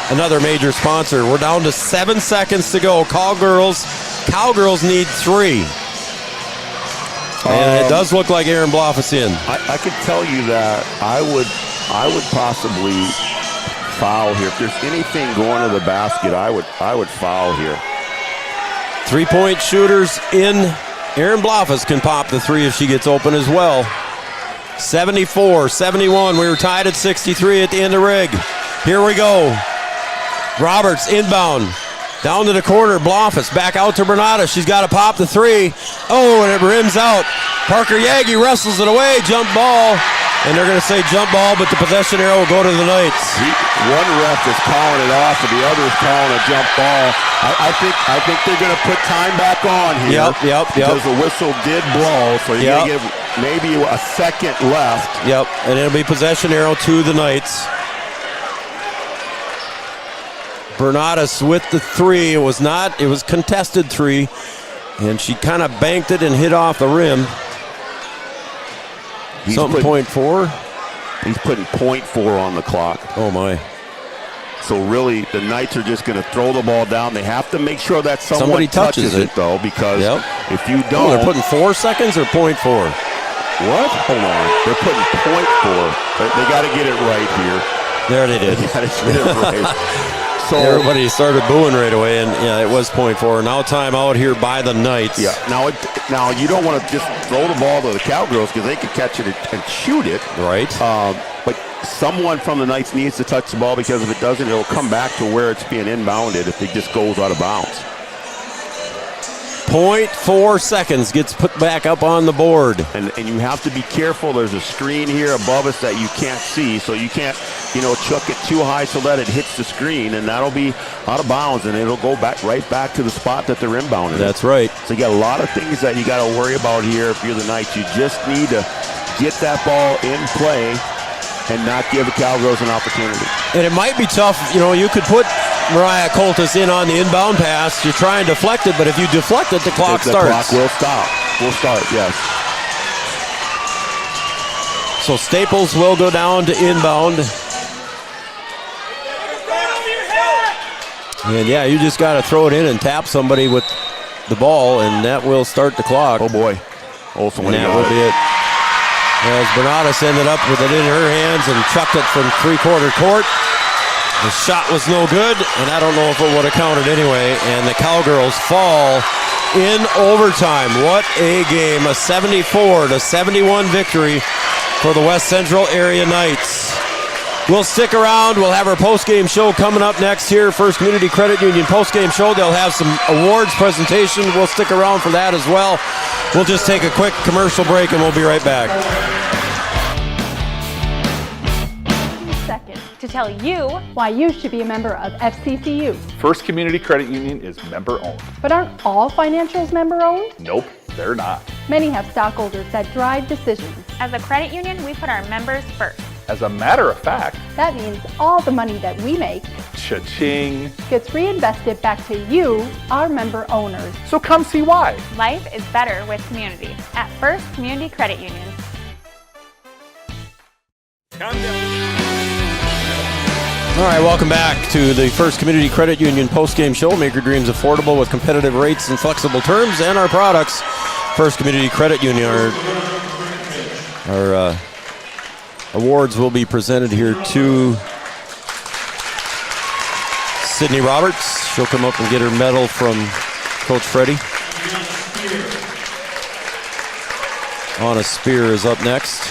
another major sponsor. We're down to 7 seconds to go. Cowgirls need 3. And it does look like Aaron Bloff is in. I could tell you that I would possibly foul here. If there's anything going to the basket, I would foul here. 3-point shooters in. Aaron Bloffus can pop the 3 if she gets open as well. 74-71. We were tied at 63 at the end of rig. Here we go. Roberts inbound. Down to the corner. Bloffus back out to Bernada. She's got to pop the 3. Oh, and it rims out. Parker Yagi wrestles it away. Jump ball. And they're going to say jump ball, but the possession arrow will go to the Knights. One ref is calling it off, and the other is calling a jump ball. I think they're going to put time back on here. Yep. Because the whistle did blow, so you're going to give maybe a second left. Yep, and it'll be possession arrow to the Knights. Bernadas with the 3. It was contested 3, and she kind of banked it and hit off the rim. He's Something putting, .4? He's putting .4 on the clock. Oh, my. So, really, the Knights are just going to throw the ball down. They have to make sure that somebody touches it, though, because if you don't... they're putting 4 seconds or .4? What? Hold on. They're putting .4. They got to get it right here. There they did. They got to get it right. So everybody started booing right away, and yeah, it was point four. Now timeout here by the Knights. Yeah. Now you don't want to just throw the ball to the Cowgirls because they could catch it and shoot it. Right. But someone from the Knights needs to touch the ball, because if it doesn't, it'll come back to where it's being inbounded if it just goes out of bounds. 0.4 seconds gets put back up on the board. And you have to be careful. There's a screen here above us that you can't see, so you can't, chuck it too high so that it hits the screen, and that'll be out of bounds, and it'll go right back to the spot that they're inbounding. That's right. So you got a lot of things that you got to worry about here if you're the Knights. You just need to get that ball in play and not give the Cowgirls an opportunity. And it might be tough. You could put Mariah Coltis in on the inbound pass. You try and deflect it, but if you deflect it, the clock starts. The clock will stop. Will start, yes. So Staples will go down to inbound. And yeah, you just got to throw it in and tap somebody with the ball, and that will start the clock. Oh boy. Also, and that will be it. As Bernadas ended up with it in her hands and chucked it from three-quarter court. The shot was no good, and I don't know if it would have counted anyway. And the Cowgirls fall in overtime. What a game. A 74-71 victory for the West Central Area Knights. We'll stick around. We'll have our post-game show coming up next here. First Community Credit Union post-game show. They'll have some awards presentation. We'll stick around for that as well. We'll just take a quick commercial break, and we'll be right back. Seconds to tell you why you should be a member of FCCU. First Community Credit Union is member-owned. But aren't all financials member-owned? Nope, they're not. Many have stockholders that drive decisions. As a credit union, we put our members first. As a matter of fact, that means all the money that we make, cha-ching, gets reinvested back to you, our member owners. So come see why. Life is better with community at First Community Credit Union. All right, welcome back to the First Community Credit Union post-game show. Make your dreams affordable with competitive rates and flexible terms and our products. First Community Credit Union, our awards will be presented here to Sydney Roberts. She'll come up and get her medal from Coach Freddie. Anna Spear is up next.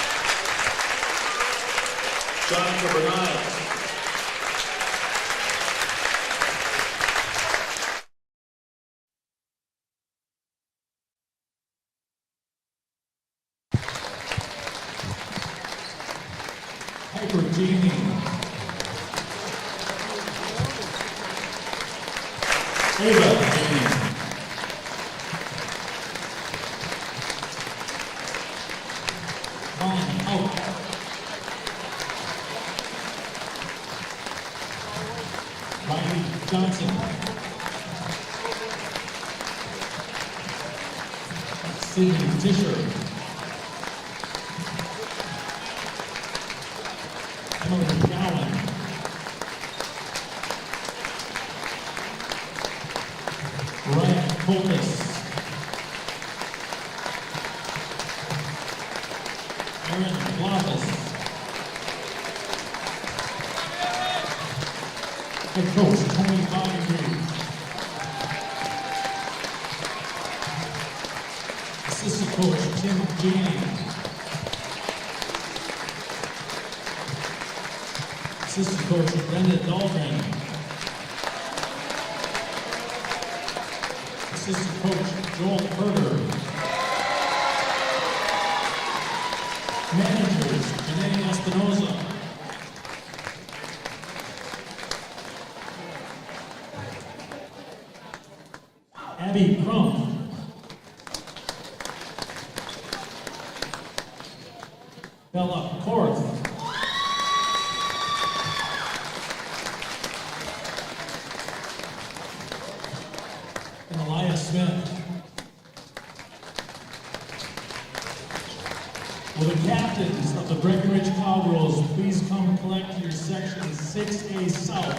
Will the captains of the Breckenridge Cowgirls please come collect your Section 6A South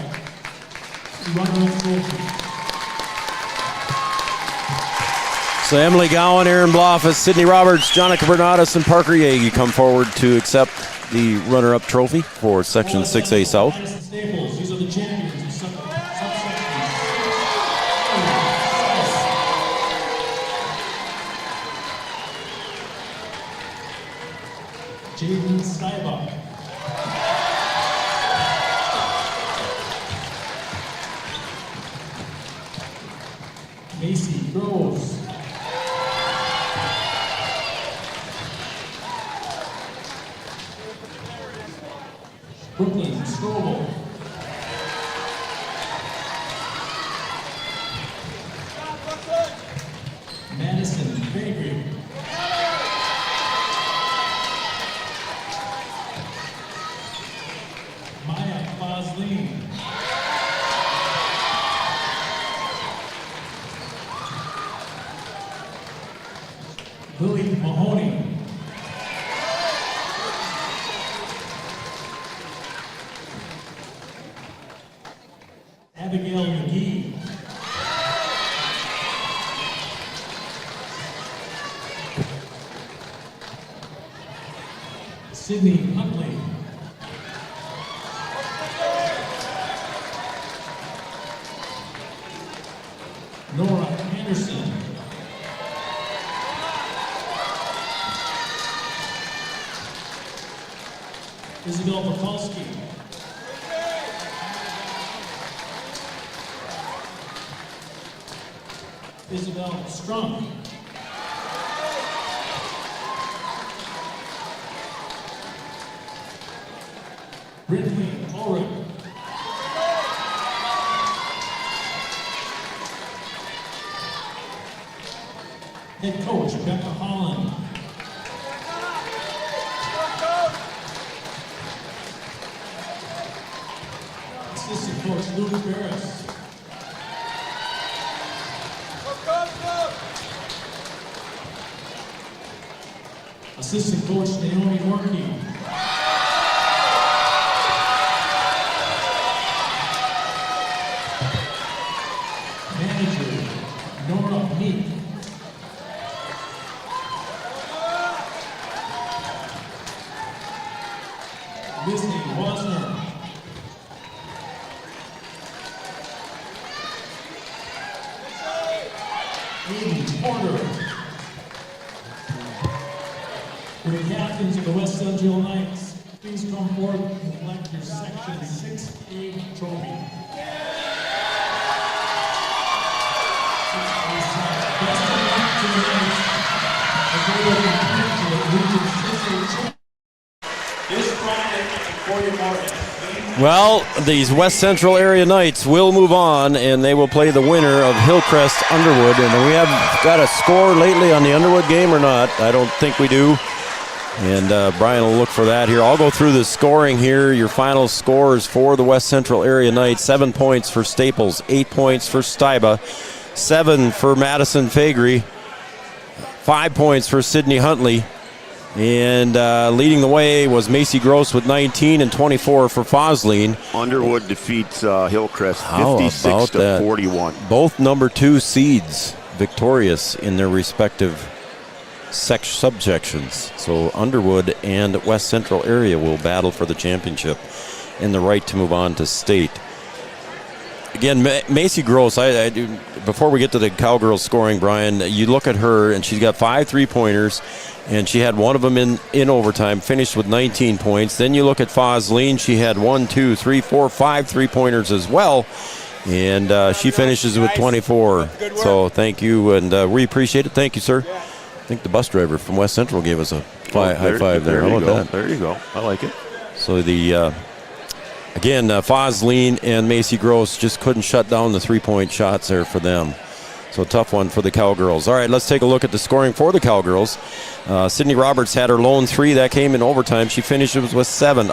runner-up trophy. So Emily Gowan, Aaron Bloffus, Sydney Roberts, Jonica Bernadas, and Parker Yagi come forward to accept the runner-up trophy for Section 6A South. Staples, these are the champions. Jaden Steinbach. Macy Groves. Brooklyn Strobel. Madison Fairview. Maya Bosley. Lily Mahoney. Abigail McGee. Sydney Huntley. Nora Anderson. Isabel Mikulski. Isabel Strunk. Brittany Ulrich. Head coach Becca Holland. Assistant coach Luke Barris. Assistant coach Naomi Norkey. Manager Nora Meek. Disney Wasner. Aiden Porter. With the captains of the West Central Knights, please come forward and collect your Section 6A trophy. Best of luck to the Knights as they will compete for the Region 6A championship. This Friday before your morning. Well, these West Central area Knights will move on, and they will play the winner of Hillcrest Underwood. And we have got a score lately on the Underwood game or not? I don't think we do. And Brian will look for that here. I'll go through the scoring here. Your final scores for the West Central area Knights: 7 points for Staples, 8 points for Stuyba, 7 for Madison Faegre, 5 points for Sydney Huntley. And leading the way was Macy Gross with 19 and 24 for Fosline. Underwood defeats Hillcrest 56 to 41. Both number 2 seeds victorious in their respective subsections. So Underwood and West Central area will battle for the championship and the right to move on to state. Again, Macy Gross, I do, before we get to the Cowgirls scoring, Brian, you look at her and she's got 5 3-pointers, and she had one of them in overtime, finished with 19 points. Then you look at Fosline, she had 1, 2, 3, 4, 5 3-pointers as well, and she finishes with 24. So thank you, and we appreciate it. Thank you, sir. I think the bus driver from West Central gave us a high five there. How about that? There you go. I like it. So the again, Fosline and Macy Gross just couldn't shut down the 3-point shots there for them. So a tough one for the Cowgirls. All right, let's take a look at the scoring for the Cowgirls. Sydney Roberts had her lone 3. That came in overtime. She finishes with 7.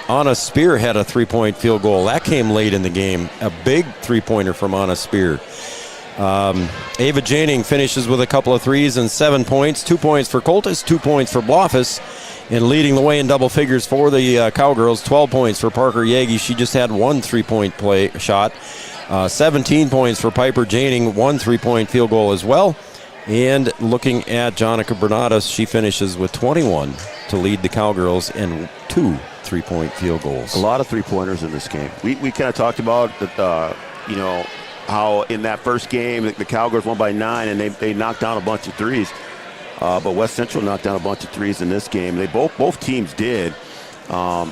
Anna Spear had a 3-point field goal. That came late in the game. A big 3-pointer from Anna Spear. Ava Janing finishes with a couple of 3s and 7 points. 2 points for Coltis, 2 points for Blofus. And leading the way in double figures for the Cowgirls, 12 points for Parker Yagi. She just had 1 3-point shot. 17 points for Piper Janing, 1 3-point field goal as well. And looking at Jonica Bernadas, she finishes with 21 to lead the Cowgirls and 2 3-point field goals. A lot of 3-pointers in this game. We kind of talked about that, how in that first game the Cowgirls won by 9 and they knocked down a bunch of 3s. but West Central knocked down a bunch of threes in this game. They both teams did.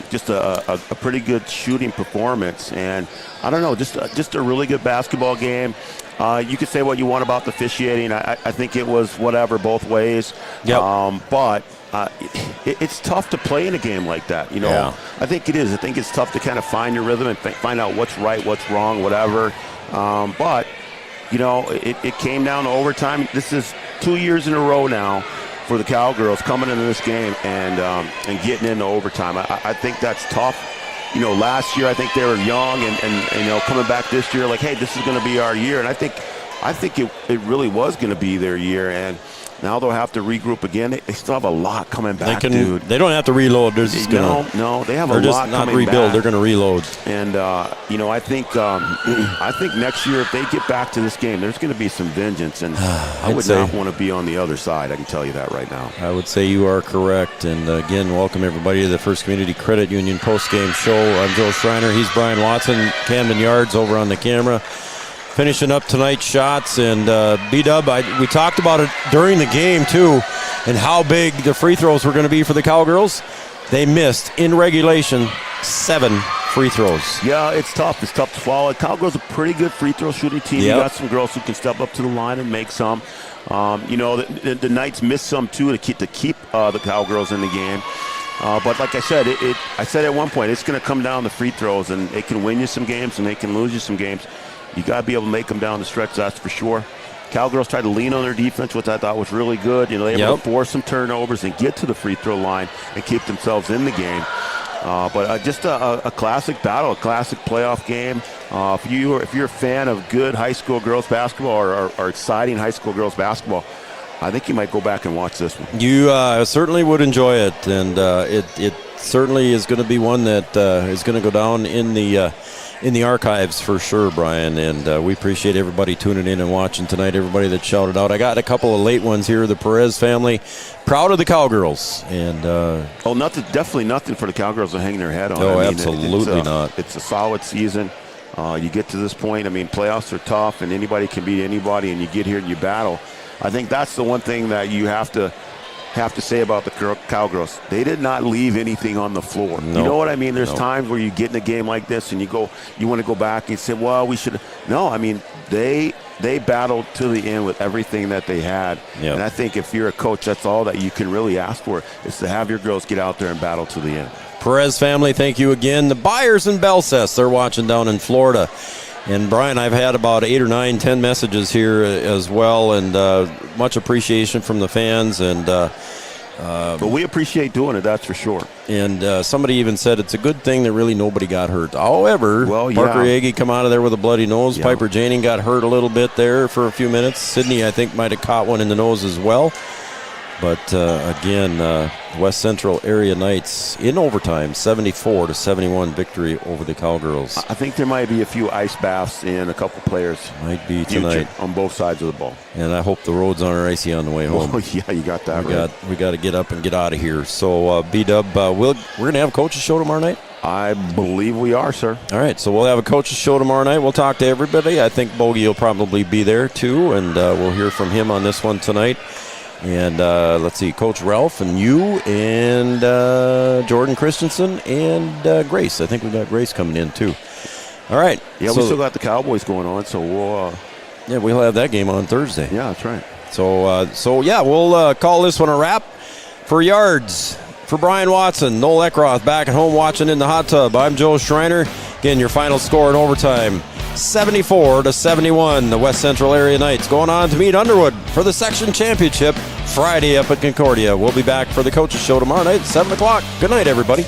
Just a pretty good shooting performance, and I don't know, just a really good basketball game. You could say what you want about the officiating. I think it was whatever both ways. Yep. But it's tough to play in a game like that. You know, Yeah. I think it is. I think it's tough to kind of find your rhythm and find out what's right, what's wrong, whatever. But you know, it came down to overtime. This is 2 years in a row now for the Cowgirls coming into this game and getting into overtime. I think that's tough. You know, last year I think they were young and you know, coming back this year like, hey, this is going to be our year. And I think it really was going to be their year. And now they'll have to regroup again. They still have a lot coming back, dude. They don't have to reload. They're just gonna no. They have a lot just not coming rebuild. back. They're going to reload. And you know, I think next year if they get back to this game, there's going to be some vengeance. And I would not want to be on the other side. I can tell you that right now. I would say you are correct. And again, welcome everybody to the First Community Credit Union post-game show. I'm Joe Schreiner. He's Brian Watson. Camden Yards over on the camera. Finishing up tonight's shots, and B-Dub, we talked about it during the game too, and how big the free throws were going to be for the Cowgirls. They missed, in regulation, 7 free throws. Yeah, it's tough. It's tough to follow. Cowgirls a pretty good free throw shooting team. Yep. You got some girls who can step up to the line and make some. You know, the Knights missed some too to keep the Cowgirls in the game. But like I said, I said at one point, it's going to come down to free throws, and they can win you some games and they can lose you some games. You got to be able to make them down the stretch, that's for sure. Cowgirls tried to lean on their defense, which I thought was really good. You know, they were able to force some turnovers and get to the free throw line and keep themselves in the game. But just a classic battle, a classic playoff game. If you're a fan of good high school girls basketball or exciting high school girls basketball, I think you might go back and watch this one. You certainly would enjoy it, and it certainly is going to be one that is going to go down in the archives for sure, Brian. And we appreciate everybody tuning in and watching tonight, everybody that shouted out. I got a couple of late ones here. The Perez family, proud of the Cowgirls. And definitely nothing for the Cowgirls to hang their head on. No, absolutely not. It's a solid season. You get to this point, I mean, playoffs are tough, and anybody can beat anybody, and you get here and you battle. I think that's the one thing that you have to say about the Cowgirls. They did not leave anything on the floor. No. You know what I mean? There's times where you get in a game like this and you want to go back and say, well, we should. No, I mean, they battled to the end with everything that they had. Yep. And I think if you're a coach, that's all that you can really ask for, is to have your girls get out there and battle to the end. Perez family, thank you again. The Byers in Belcess, they're watching down in Florida. And Brian, I've had about 8 or 9, 10 messages here as well, and much appreciation from the fans. And but we appreciate doing it, that's for sure. And somebody even said it's a good thing that really nobody got hurt. However, Parker Yagi come out of there with a bloody nose. Yeah. Piper Janing got hurt a little bit there for a few minutes. Sydney, I think, might have caught one in the nose as well. But again, West Central area Knights in overtime, 74-71 victory over the Cowgirls. I think there might be a few ice baths in a couple players. Might be tonight on both sides of the ball. And I hope the roads aren't icy on the way home. Oh, yeah, you got that right. We got to get up and get out of here. So B-Dub, we're going to have a coach's show tomorrow night? I believe we are, sir. All right, so we'll have a coach's show tomorrow night. We'll talk to everybody. I think Bogey will probably be there too, and we'll hear from him on this one tonight. And let's see, Coach Ralph and you and Jordan Christensen and Grace. I think we got Grace coming in too. All right. Yeah, we still got the Cowboys going on, so we'll... we'll have that game on Thursday. Yeah, that's right. So we'll call this one a wrap. For Yards, for Brian Watson, Noel Eckroth back at home watching in the hot tub. I'm Joe Schreiner. Again, your final score in overtime, 74-71. The West Central area Knights going on to meet Underwood for the section championship Friday up at Concordia. We'll be back for the coaches show tomorrow night at 7 o'clock. Good night, everybody.